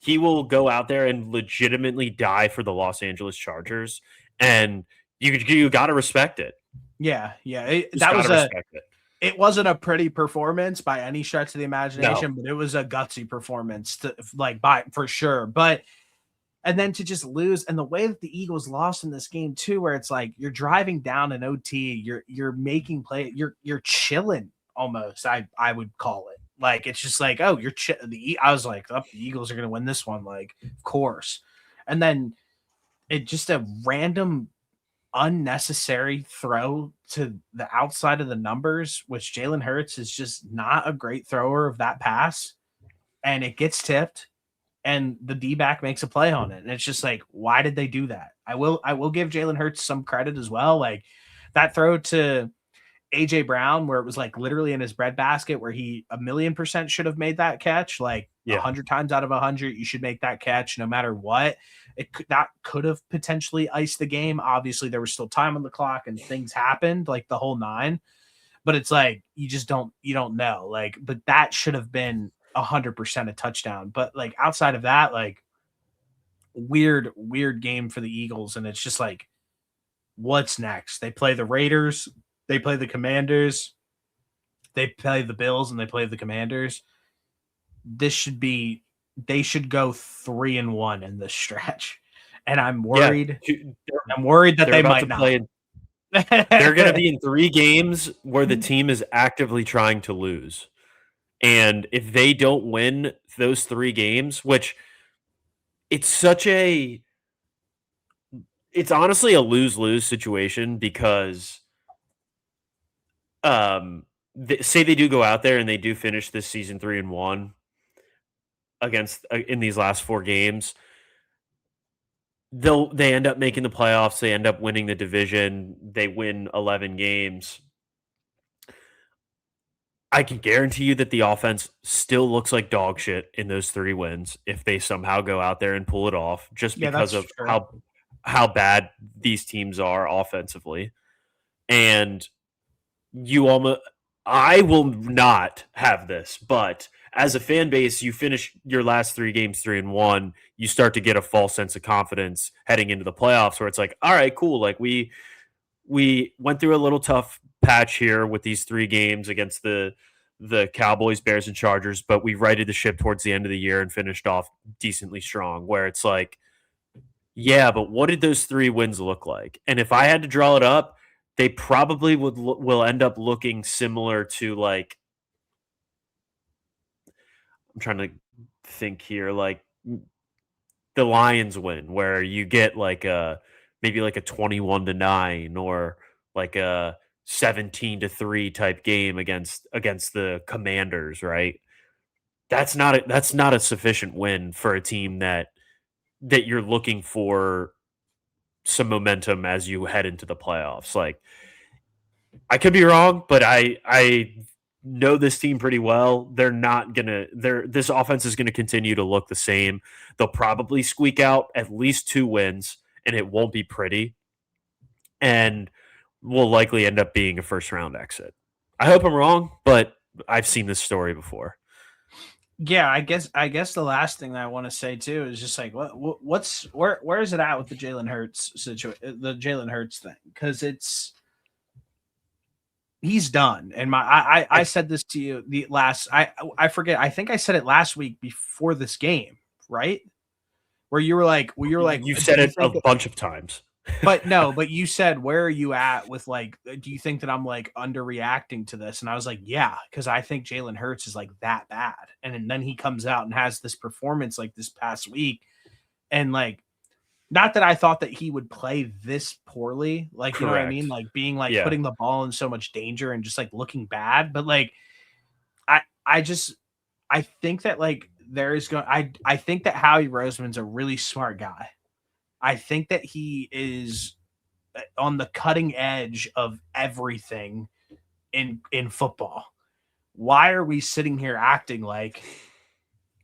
He will go out there and legitimately die for the Los Angeles Chargers, and you got to respect it. Yeah. It wasn't a pretty performance by any stretch of the imagination, but it was a gutsy performance for sure. But And then to just lose, and the way that the Eagles lost in this game too, where it's like you're driving down an OT, you're making play, you're chilling almost. I would call it like it's just like, oh, I was like, oh, the Eagles are gonna win this one, like of course. And then it just a random unnecessary throw to the outside of the numbers, which Jalen Hurts is just not a great thrower of that pass, and it gets tipped and the D-back makes a play on it. And it's just like, why did they do that? I will give Jalen Hurts some credit as well. Like that throw to AJ Brown, where it was like literally in his breadbasket, where he 1,000,000% should have made that catch. Like 100 times out of 100, you should make that catch no matter what. That could have potentially iced the game. Obviously, there was still time on the clock and things happened, like the whole nine. But it's like you don't know. Like, but that should have been 100% a touchdown. But like outside of that, like weird game for the Eagles, and it's just like, what's next? They play the Raiders, they play the Commanders, they play the Bills, and they play the Commanders. They should go 3-1 in this stretch, and I'm worried. I'm worried that they might not. They're going to be in 3 games where the team is actively trying to lose. And if they don't win those 3 games, which it's honestly a lose-lose situation, because say they do go out there and they do finish this season 3-1 against in these last 4 games, they end up making the playoffs, they end up winning the division, they win 11 games. I can guarantee you that the offense still looks like dog shit in those 3 wins if they somehow go out there and pull it off, just because of how bad these teams are offensively. And I will not have this, but as a fan base, you finish your last 3 games 3-1, you start to get a false sense of confidence heading into the playoffs, where it's like, all right, cool. Like we went through a little tough patch here with these 3 games against the Cowboys, Bears, and Chargers, but we righted the ship towards the end of the year and finished off decently strong, where it's like, yeah, but what did those 3 wins look like? And if I had to draw it up, they probably will end up looking similar to, like, I'm trying to think here, like the Lions win, where you get like maybe like a 21-9 or like a 17-3 type game against the Commanders, right? That's not a sufficient win for a team that you're looking for some momentum as you head into the playoffs. Like, I could be wrong, but I know this team pretty well. This offense is gonna continue to look the same. They'll probably squeak out at least 2 wins, and it won't be pretty, and will likely end up being a first round exit. I hope I'm wrong, but I've seen this story before. Yeah, I guess the last thing that I want to say too is just like where is it at with the Jalen Hurts situation, the Jalen Hurts thing? Because he's done. And I said this to you I forget, I think I said it last week before this game, right? Where you were like, you said it a bunch of times. But you said, where are you at with, like, do you think that I'm like underreacting to this? And I was like, yeah, because I think Jalen Hurts is like that bad. And then he comes out and has this performance like this past week. And like, not that I thought that he would play this poorly, like, Correct. You know what I mean? Like being like putting the ball in so much danger and just like looking bad. But like, I think that like I think that Howie Roseman's a really smart guy. I think that he is on the cutting edge of everything in football. Why are we sitting here acting like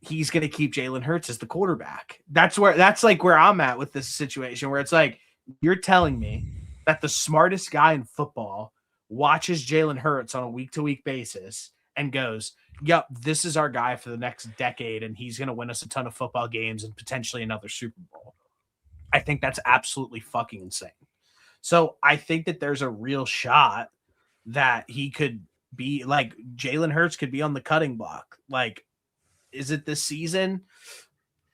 he's going to keep Jalen Hurts as the quarterback? That's like where I'm at with this situation, where it's like, you're telling me that the smartest guy in football watches Jalen Hurts on a week-to-week basis and goes, yep, this is our guy for the next decade, and he's going to win us a ton of football games and potentially another Super Bowl. I think that's absolutely fucking insane. So I think that there's a real shot that he could be like, Jalen Hurts could be on the cutting block. Like, is it this season?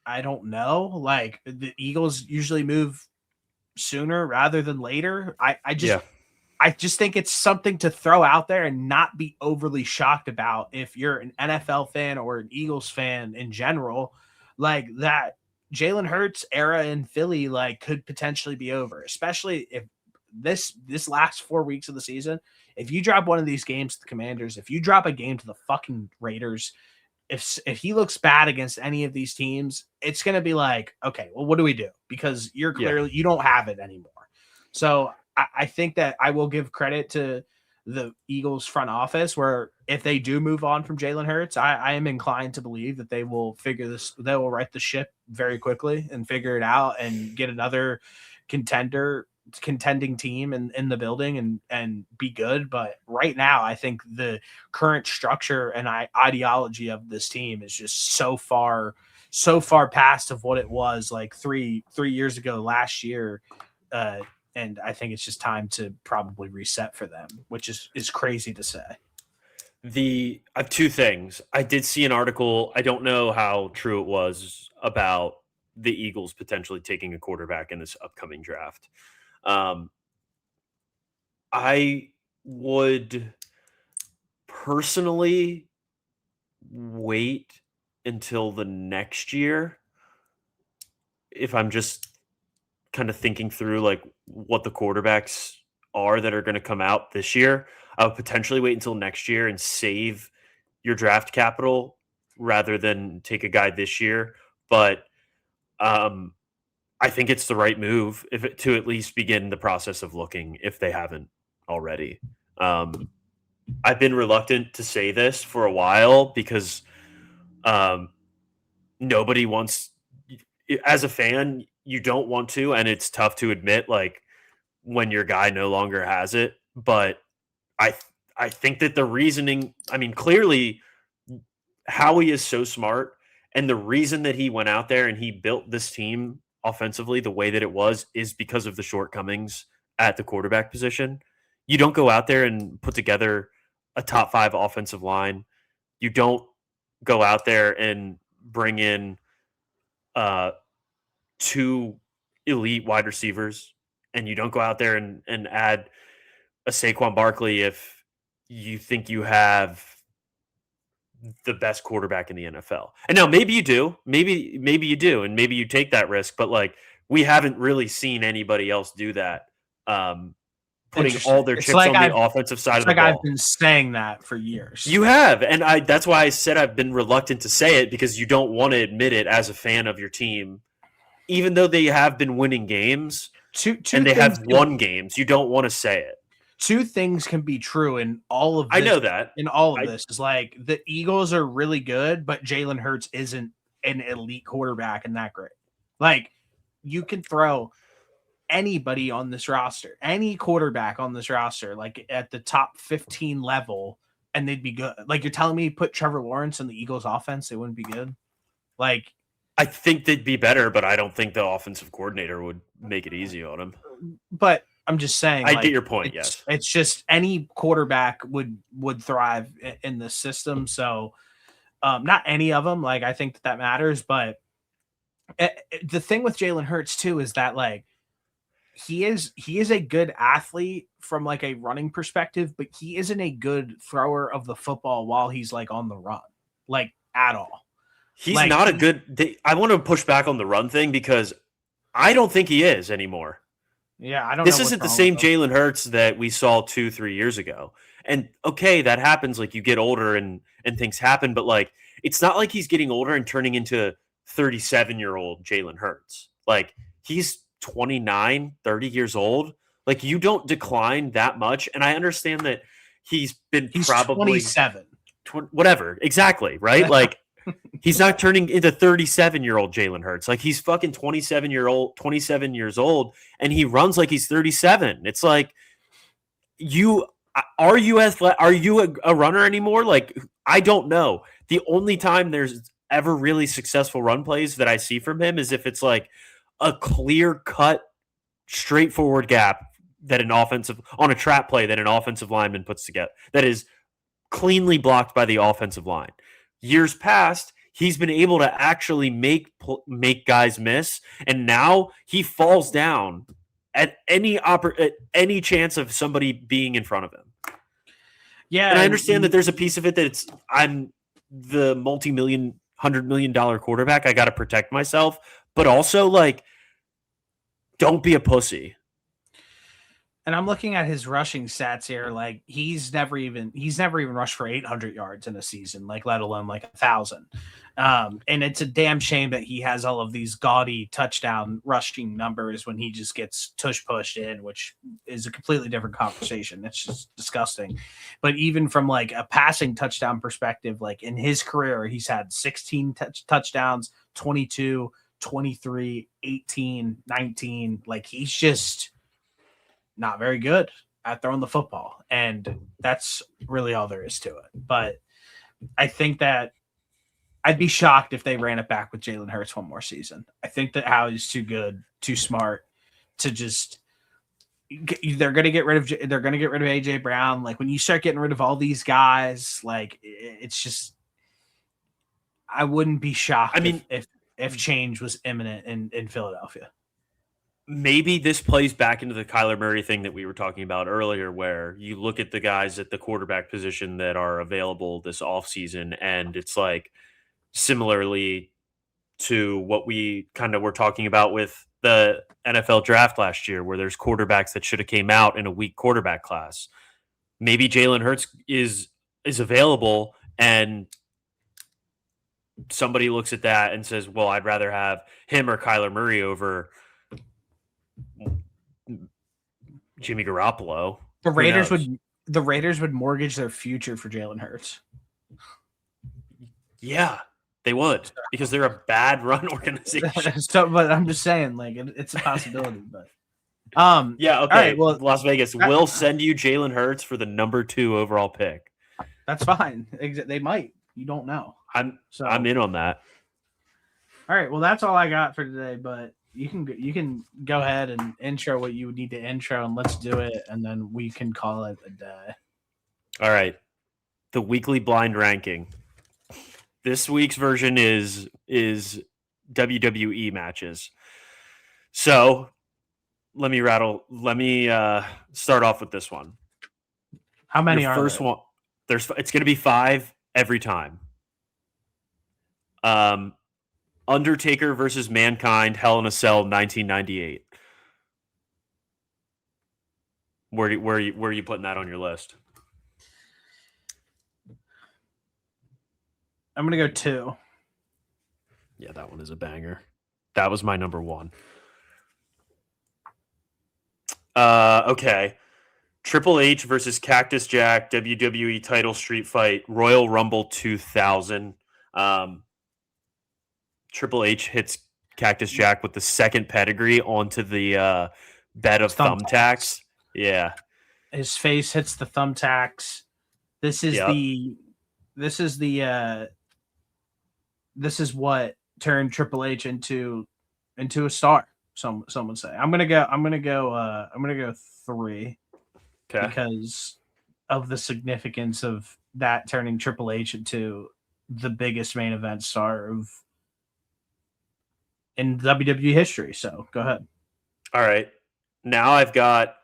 I don't know. Like the Eagles usually move sooner rather than later. I just think it's something to throw out there and not be overly shocked about if you're an NFL fan or an Eagles fan in general. Like that Jalen Hurts era in Philly like could potentially be over, especially if this last 4 weeks of the season. If you drop one of these games to the Commanders, if you drop a game to the fucking Raiders, if he looks bad against any of these teams, it's going to be like, okay, well, what do we do? Because you're clearly you don't have it anymore. So I think that I will give credit to the Eagles front office, where if they do move on from Jalen Hurts, I am inclined to believe that they will they will right the ship very quickly and figure it out and get another contending team in the building and be good. But right now, I think the current structure and ideology of this team is just so far past of what it was like three years ago last year. And I think it's just time to probably reset for them, which is crazy to say. I have two things. I did see an article, I don't know how true it was, about the Eagles potentially taking a quarterback in this upcoming draft. I would personally wait until the next year if I'm just kind of thinking through like what the quarterbacks are that are going to come out this year. I would potentially wait until next year and save your draft capital rather than take a guy this year. But I think it's the right move to at least begin the process of looking if they haven't already. I've been reluctant to say this for a while because nobody wants, as a fan, you don't want to, and it's tough to admit like when your guy no longer has it. But I think that the reasoning, I mean, clearly Howie is so smart, and the reason that he went out there and he built this team offensively the way that it was is because of the shortcomings at the quarterback position. You don't go out there and put together a top 5 offensive line. You don't go out there and bring in 2 elite wide receivers, and you don't go out there and add a Saquon Barkley if you think you have the best quarterback in the NFL. And now maybe you do, maybe you do, and maybe you take that risk, but like we haven't really seen anybody else do that. Putting all their chips on the offensive side of the ball. I've been saying that for years. You have, and that's why I said I've been reluctant to say it, because you don't want to admit it as a fan of your team, even though they have been winning games and they have won games. You don't want to say it. Two things can be true in all of this. I know that. In all of this is like the Eagles are really good, but Jalen Hurts isn't an elite quarterback and that great. Like you can throw anybody on this roster, any quarterback on this roster, like at the top 15 level, and they'd be good. Like you're telling me put Trevor Lawrence in the Eagles offense, they wouldn't be good? Like I think they'd be better, but I don't think the offensive coordinator would make it easy on him. But I'm just saying, I get your point. Yes, it's just any quarterback would thrive in this system. So, not any of them. Like I think that matters. But the thing with Jalen Hurts too is that like he is a good athlete from like a running perspective, but he isn't a good thrower of the football while he's like on the run, like at all. He's like, not a good. I want to push back on the run thing because I don't think he is anymore. Yeah, I don't. This isn't the same Jalen Hurts that we saw 2-3 years ago. And okay, that happens. Like you get older and things happen, but like it's not like he's getting older and turning into 37-year-old Jalen Hurts. Like he's 29, 30 years old. Like you don't decline that much. And I understand that he's probably 27, whatever. Exactly. Right. Like he's not turning into 37-year-old Jalen Hurts. Like he's fucking 27 years old, and he runs like he's 37. It's like, are you a runner anymore? Like, I don't know. The only time there's ever really successful run plays that I see from him is if it's like a clear cut, straightforward gap that on a trap play that an offensive lineman puts together that is cleanly blocked by the offensive line. Years past, he's been able to actually make guys miss, and now he falls down at any chance of somebody being in front of him. Yeah, and I understand that there's a piece of it that I'm the $100 million quarterback. I got to protect myself, but also like, don't be a pussy. And I'm looking at his rushing stats here. Like he's never even rushed for 800 yards in a season, like let alone like 1,000. And it's a damn shame that he has all of these gaudy touchdown rushing numbers when he just gets pushed in, which is a completely different conversation. It's just disgusting. But even from like a passing touchdown perspective, like in his career, he's had 16 touchdowns, 22, 23, 18, 19. Like he's just not very good at throwing the football. And that's really all there is to it. But I think that I'd be shocked if they ran it back with Jalen Hurts one more season. I think that Howie's too good, too smart to just they're going to get rid of AJ Brown. Like when you start getting rid of all these guys, like it's just, I wouldn't be shocked. I mean, if change was imminent in Philadelphia. Maybe this plays back into the Kyler Murray thing that we were talking about earlier, where you look at the guys at the quarterback position that are available this offseason, and it's like similarly to what we kind of were talking about with the NFL draft last year, where there's quarterbacks that should have came out in a weak quarterback class. Maybe Jalen Hurts is available, and somebody looks at that and says, well, I'd rather have him or Kyler Murray over Jimmy Garoppolo. The Raiders would mortgage their future for Jalen Hurts. Yeah, they would, because they're a bad run organization. But I'm just saying, like it's a possibility. But yeah, okay. Right, well, Las Vegas will send you Jalen Hurts for the number 2 overall pick. That's fine. They might. You don't know. I'm in on that. All right. Well, that's all I got for today. But you can go ahead and intro what you would need to intro, and let's do it, and then we can call it a day. All right. The weekly blind ranking. This week's version is WWE matches. So let me start off with this one. How many are first there? One? It's going to be 5 every time. Undertaker versus Mankind, Hell in a Cell, 1998. Where are you putting that on your list? I'm going to go 2. Yeah, that one is a banger. That was my number 1. Okay. Triple H versus Cactus Jack, WWE title street fight, Royal Rumble 2000. Triple H hits Cactus Jack with the second pedigree onto the bed of thumbtacks. Yeah. His face hits the thumbtacks. This is what turned Triple H into a star. Some would say. I'm gonna go 3. Okay. Because of the significance of that turning Triple H into the biggest main event star in WWE history. So go ahead. All right. Now I've got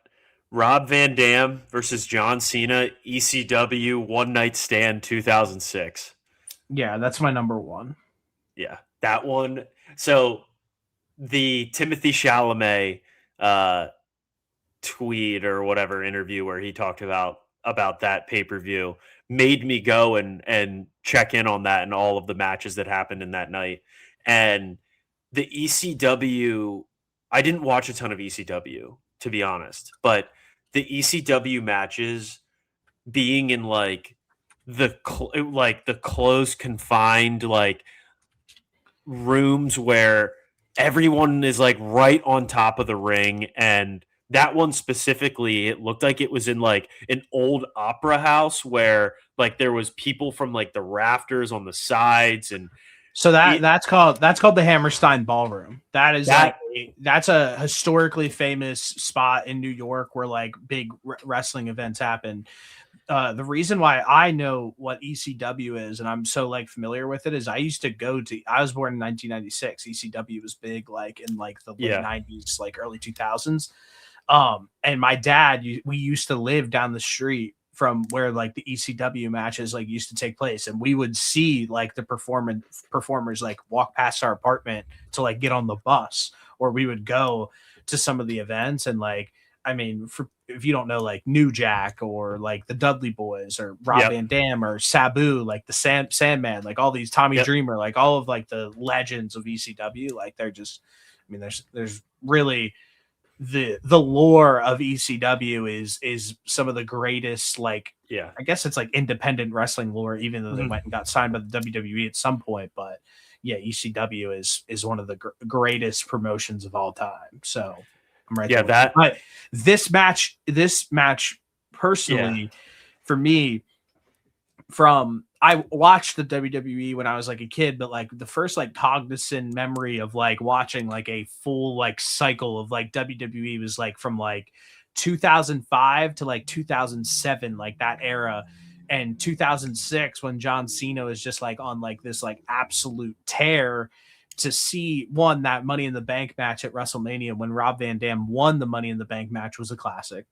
Rob Van Dam versus John Cena, ECW One Night Stand 2006. Yeah, that's my number 1. Yeah, that one. So the Timothy Chalamet tweet or whatever interview where he talked about that pay-per-view made me go and check in on that and all of the matches that happened in that night. And the ECW, I didn't watch a ton of ECW, to be honest, but the ECW matches being in like the close confined like rooms where everyone is like right on top of the ring, and that one specifically, it looked like it was in like an old opera house where like there was people from like the rafters on the sides, and so that's called the Hammerstein Ballroom. That's a historically famous spot in New York where like big wrestling events happen. the reason why I know what ECW is and I'm so like familiar with it is I was born in 1996. ECW was big like in like the late 90s, like early 2000s. And my dad, we used to live down the street from where like the ECW matches like used to take place, and we would see like the performers like walk past our apartment to like get on the bus, or we would go to some of the events. And like, I mean, if you don't know like New Jack or like the Dudley Boys or Rob Van Dam or Sabu, like the Sandman, like all these Tommy Dreamer, like all of like the legends of ECW, like they're just, I mean, there's really the lore of ECW is some of the greatest, like, I guess it's like independent wrestling lore, even though they went and got signed by the WWE at some point. But yeah, ECW is one of the greatest promotions of all time. So I'm right there. But this match personally, for me, I watched the WWE when I was like a kid, but like the first like cognizant memory of like watching like a full like cycle of like WWE was like from like 2005 to like 2007, like that era. And 2006, when John Cena was just like on like this like absolute tear, to see that Money in the Bank match at WrestleMania when Rob Van Dam won the Money in the Bank match was a classic.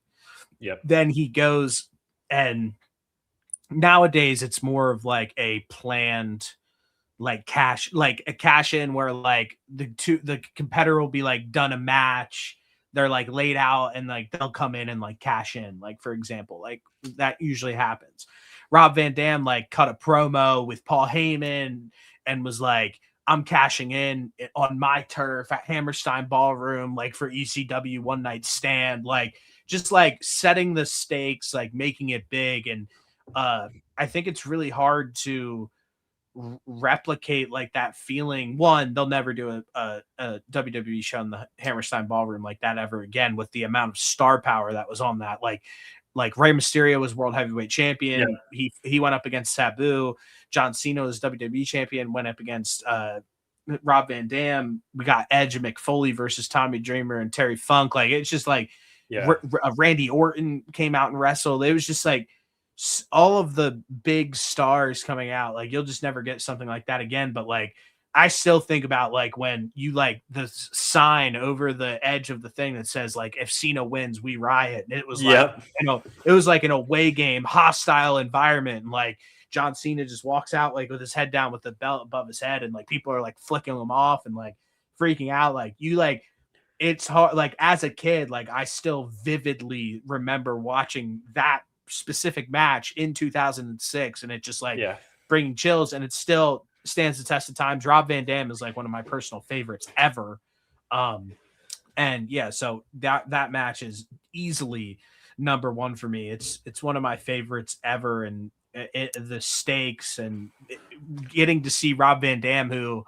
Then he goes, and nowadays it's more of like a planned like cash in, where like the competitor will be like done a match, they're like laid out, and like they'll come in and like cash in, like for example, like that usually happens. Rob Van Dam like cut a promo with Paul Heyman and was like, I'm cashing in on my turf at Hammerstein Ballroom, like for ECW One Night Stand, like just like setting the stakes, like making it big. And I think it's really hard to replicate like that feeling. One, they'll never do a WWE show in the Hammerstein Ballroom like that ever again, with the amount of star power that was on that. Like Rey Mysterio was world heavyweight champion. He went up against Sabu. John Cena was WWE champion, went up against Rob Van Dam. We got Edge and McFoley versus Tommy Dreamer and Terry Funk. Like, it's just like Randy Orton came out and wrestled. It was just like all of the big stars coming out. Like, you'll just never get something like that again. But like, I still think about like when you like the sign over the edge of the thing that says like, if Cena wins, we riot. And it was like, it was like an away game, hostile environment. And like John Cena just walks out like with his head down with the belt above his head. And like people are like flicking him off and like freaking out. Like it's hard. Like as a kid, like I still vividly remember watching that specific match in 2006. And it just like bringing chills, and it still stands the test of times. Rob Van Dam is like one of my personal favorites ever. And yeah, so that match is easily number one for me. It's one of my favorites ever. And the stakes and getting to see Rob Van Dam, who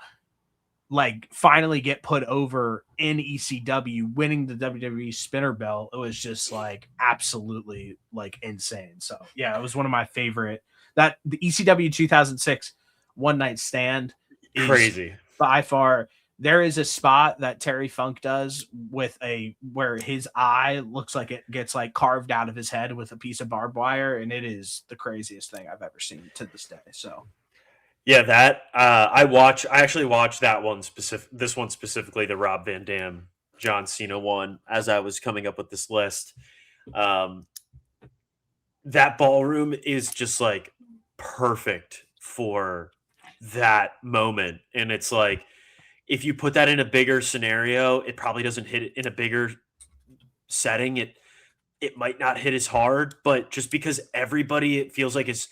like finally get put over in ECW, winning the WWE spinner belt, it was just like absolutely like insane. So yeah, it was one of my favorite. That the ECW 2006 One Night Stand is crazy by far. There is a spot that Terry Funk does where his eye looks like it gets like carved out of his head with a piece of barbed wire, and it is the craziest thing I've ever seen to this day. So yeah, that I actually watched that one this one specifically, the Rob Van Dam John Cena one, as I was coming up with this list. That ballroom is just like perfect for that moment. And it's like, if you put that in a bigger scenario, it probably doesn't hit it in a bigger setting. It might not hit as hard, but just because everybody, it feels like it's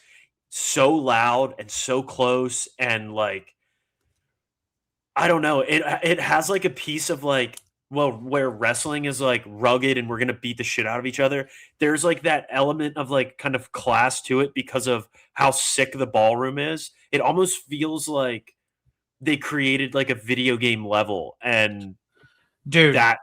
so loud and so close, and like, I don't know, it has like a piece of like, well, where wrestling is like rugged and we're going to beat the shit out of each other. There's like that element of like kind of class to it because of how sick the ballroom is. It almost feels like they created like a video game level. And dude, that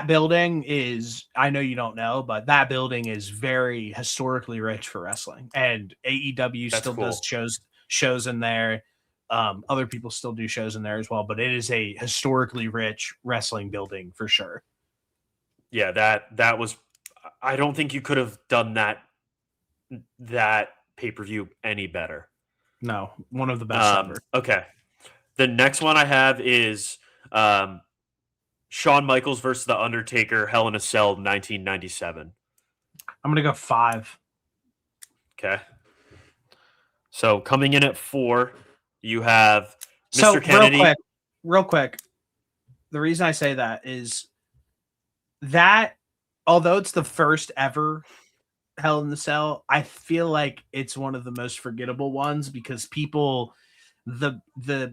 building is, I know you don't know, but that building is very historically rich for wrestling, and AEW does shows in there. Other people still do shows in there as well, but it is a historically rich wrestling building for sure. Yeah, that was, I don't think you could have done that pay-per-view any better. No, one of the best ever. Okay. The next one I have is Shawn Michaels versus The Undertaker, Hell in a Cell, 1997. I'm going to go 5. Okay. So coming in at 4, you have Mr. Kennedy. Real quick. The reason I say that is that, although it's the first ever Hell in the Cell, I feel like it's one of the most forgettable ones because people, the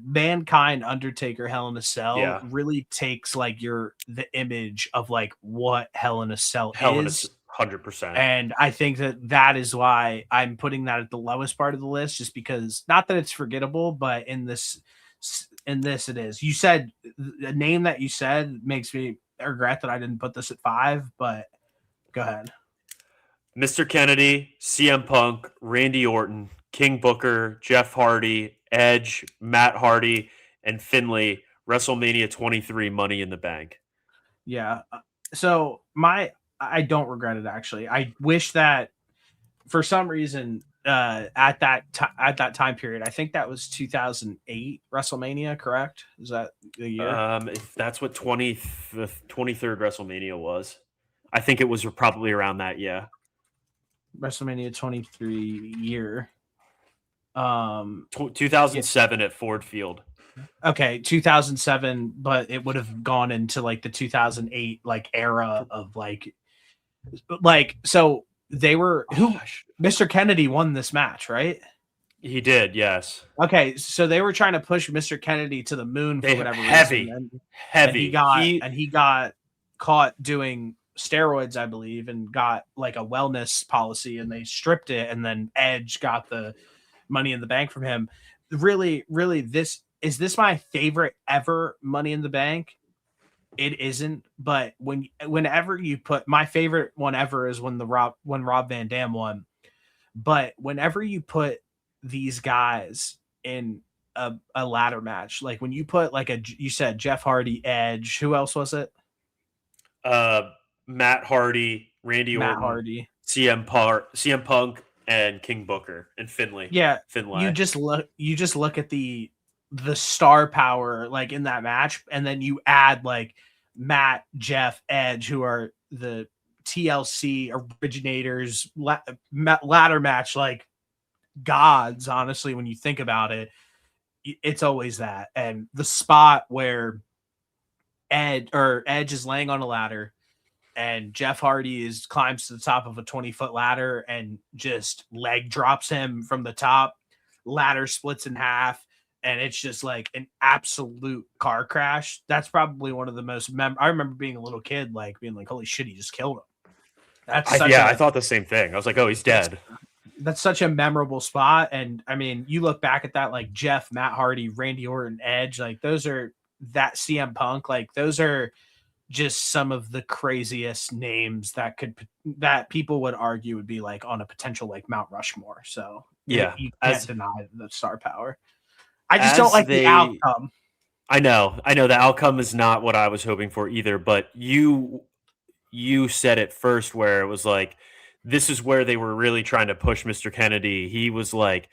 Mankind Undertaker Hell in a Cell really takes like the image of like what Hell in a Cell is. 100%. And I think that is why I'm putting that at the lowest part of the list, just because not that it's forgettable, but in this it is. You said the name that you said makes me regret that I didn't put this at 5, but go ahead. Mr. Kennedy, CM Punk, Randy Orton, King Booker, Jeff Hardy, Edge, Matt Hardy, and Finlay, WrestleMania 23, Money in the Bank. Yeah. So I don't regret it, actually. I wish that for some reason at that time period, I think that was 2008 WrestleMania, correct? Is that the year? If that's what 23rd WrestleMania was, I think it was probably around that. Yeah. WrestleMania 23 year. 2007 at Ford Field. Okay, 2007, but it would have gone into like the 2008 like era of like so they were Mr. Kennedy won this match, right? He did, yes. Okay, so they were trying to push Mr. Kennedy to the moon for whatever reason. Heavy. And he got caught doing steroids, I believe, and got like a wellness policy, and they stripped it, and then Edge got the Money in the Bank from him. Really, this my favorite ever Money in the Bank? It isn't, but whenever you put, my favorite one ever is when Rob Van Dam won. But whenever you put these guys in a ladder match, like when you put like you said Jeff Hardy, Edge, who else was it? Matt Hardy, Randy Orton, CM Punk, and King Booker and Finlay. Yeah, Finlay. You just look at the star power like in that match, and then you add like Matt, Jeff, Edge, who are the TLC originators, ladder match like gods. Honestly, when you think about it, it's always that. And the spot where Edge is laying on a ladder and Jeff Hardy climbs to the top of a 20-foot ladder and just leg drops him from the top, ladder splits in half, and it's just like an absolute car crash. That's probably one of the most I remember being a little kid, like being like, holy shit, he just killed him. I thought the same thing. I was like, oh, he's dead. That's such a memorable spot. And I mean, you look back at that, like Jeff, Matt Hardy, Randy Orton, Edge, like those are that CM Punk, like those are just some of the craziest names that people would argue would be like on a potential like Mount Rushmore. So yeah, you can't deny the star power. I just don't like the outcome. I know the outcome is not what I was hoping for either, but you said it first where it was like, this is where they were really trying to push Mr. Kennedy. He was like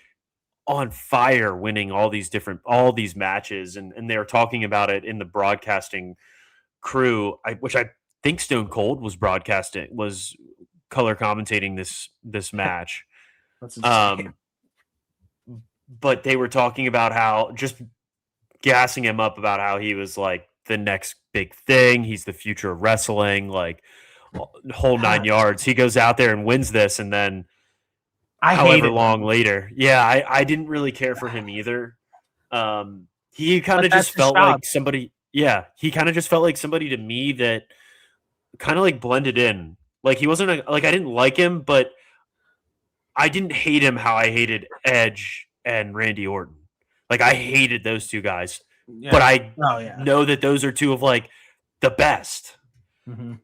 on fire winning all these matches. And they were talking about it in the broadcasting crew, which I think Stone Cold was color commentating this match. That's insane. But they were talking about how, just gassing him up about how he was like the next big thing. He's the future of wrestling, like whole 9 yards. He goes out there and wins this, and then however long later. Yeah, I didn't really care for him either. He kind of just felt like somebody. Yeah, he kind of just felt like somebody to me that kind of like blended in. Like he wasn't like I didn't like him, but I didn't hate him how I hated Edge and Randy Orton. Like I hated those two guys, but I know that those are two of like the best. Mm-hmm.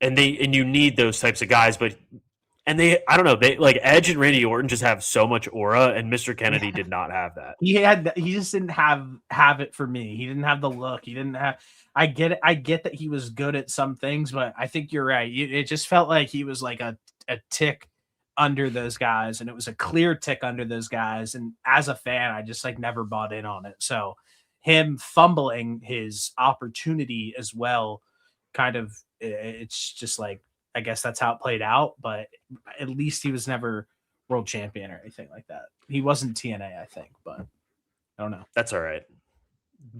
And you need those types of guys, but And I don't know, they like Edge and Randy Orton just have so much aura, and Mr. Kennedy did not have that. He just didn't have it for me. He didn't have the look. He didn't have. I get it. I get that he was good at some things, but I think you're right. It just felt like he was like a tick under those guys, and it was a clear tick under those guys. And as a fan, I just like never bought in on it. So him fumbling his opportunity as well, kind of, it's just like, I guess that's how it played out, but at least he was never world champion or anything like that. He wasn't TNA, I think, but I don't know. That's all right.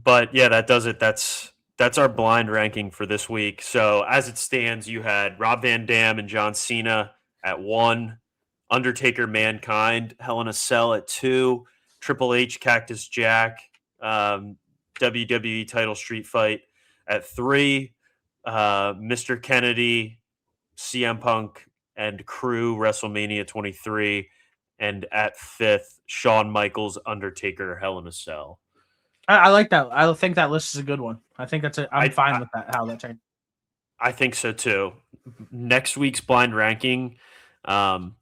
But yeah, that does it. That's our blind ranking for this week. So as it stands, you had Rob Van Dam and John Cena at 1, Undertaker, Mankind, Hell in a Cell at 2, Triple H, Cactus Jack, WWE title street fight at 3, Mr. Kennedy, CM Punk, and Crew, WrestleMania 23, and at 5th, Shawn Michaels, Undertaker, Hell in a Cell. I like that. I think that list is a good one. I think I'm fine with that. How that turned. I think so too. Next week's blind ranking, I'm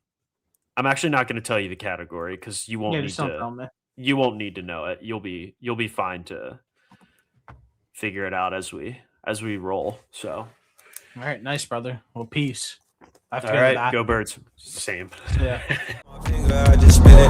actually not going to tell you the category because you won't need to. You won't need to know it. You'll be fine to figure it out as we roll. So, all right, nice, brother. Well, peace. All right, go Birds. Same. Yeah. I just spit it.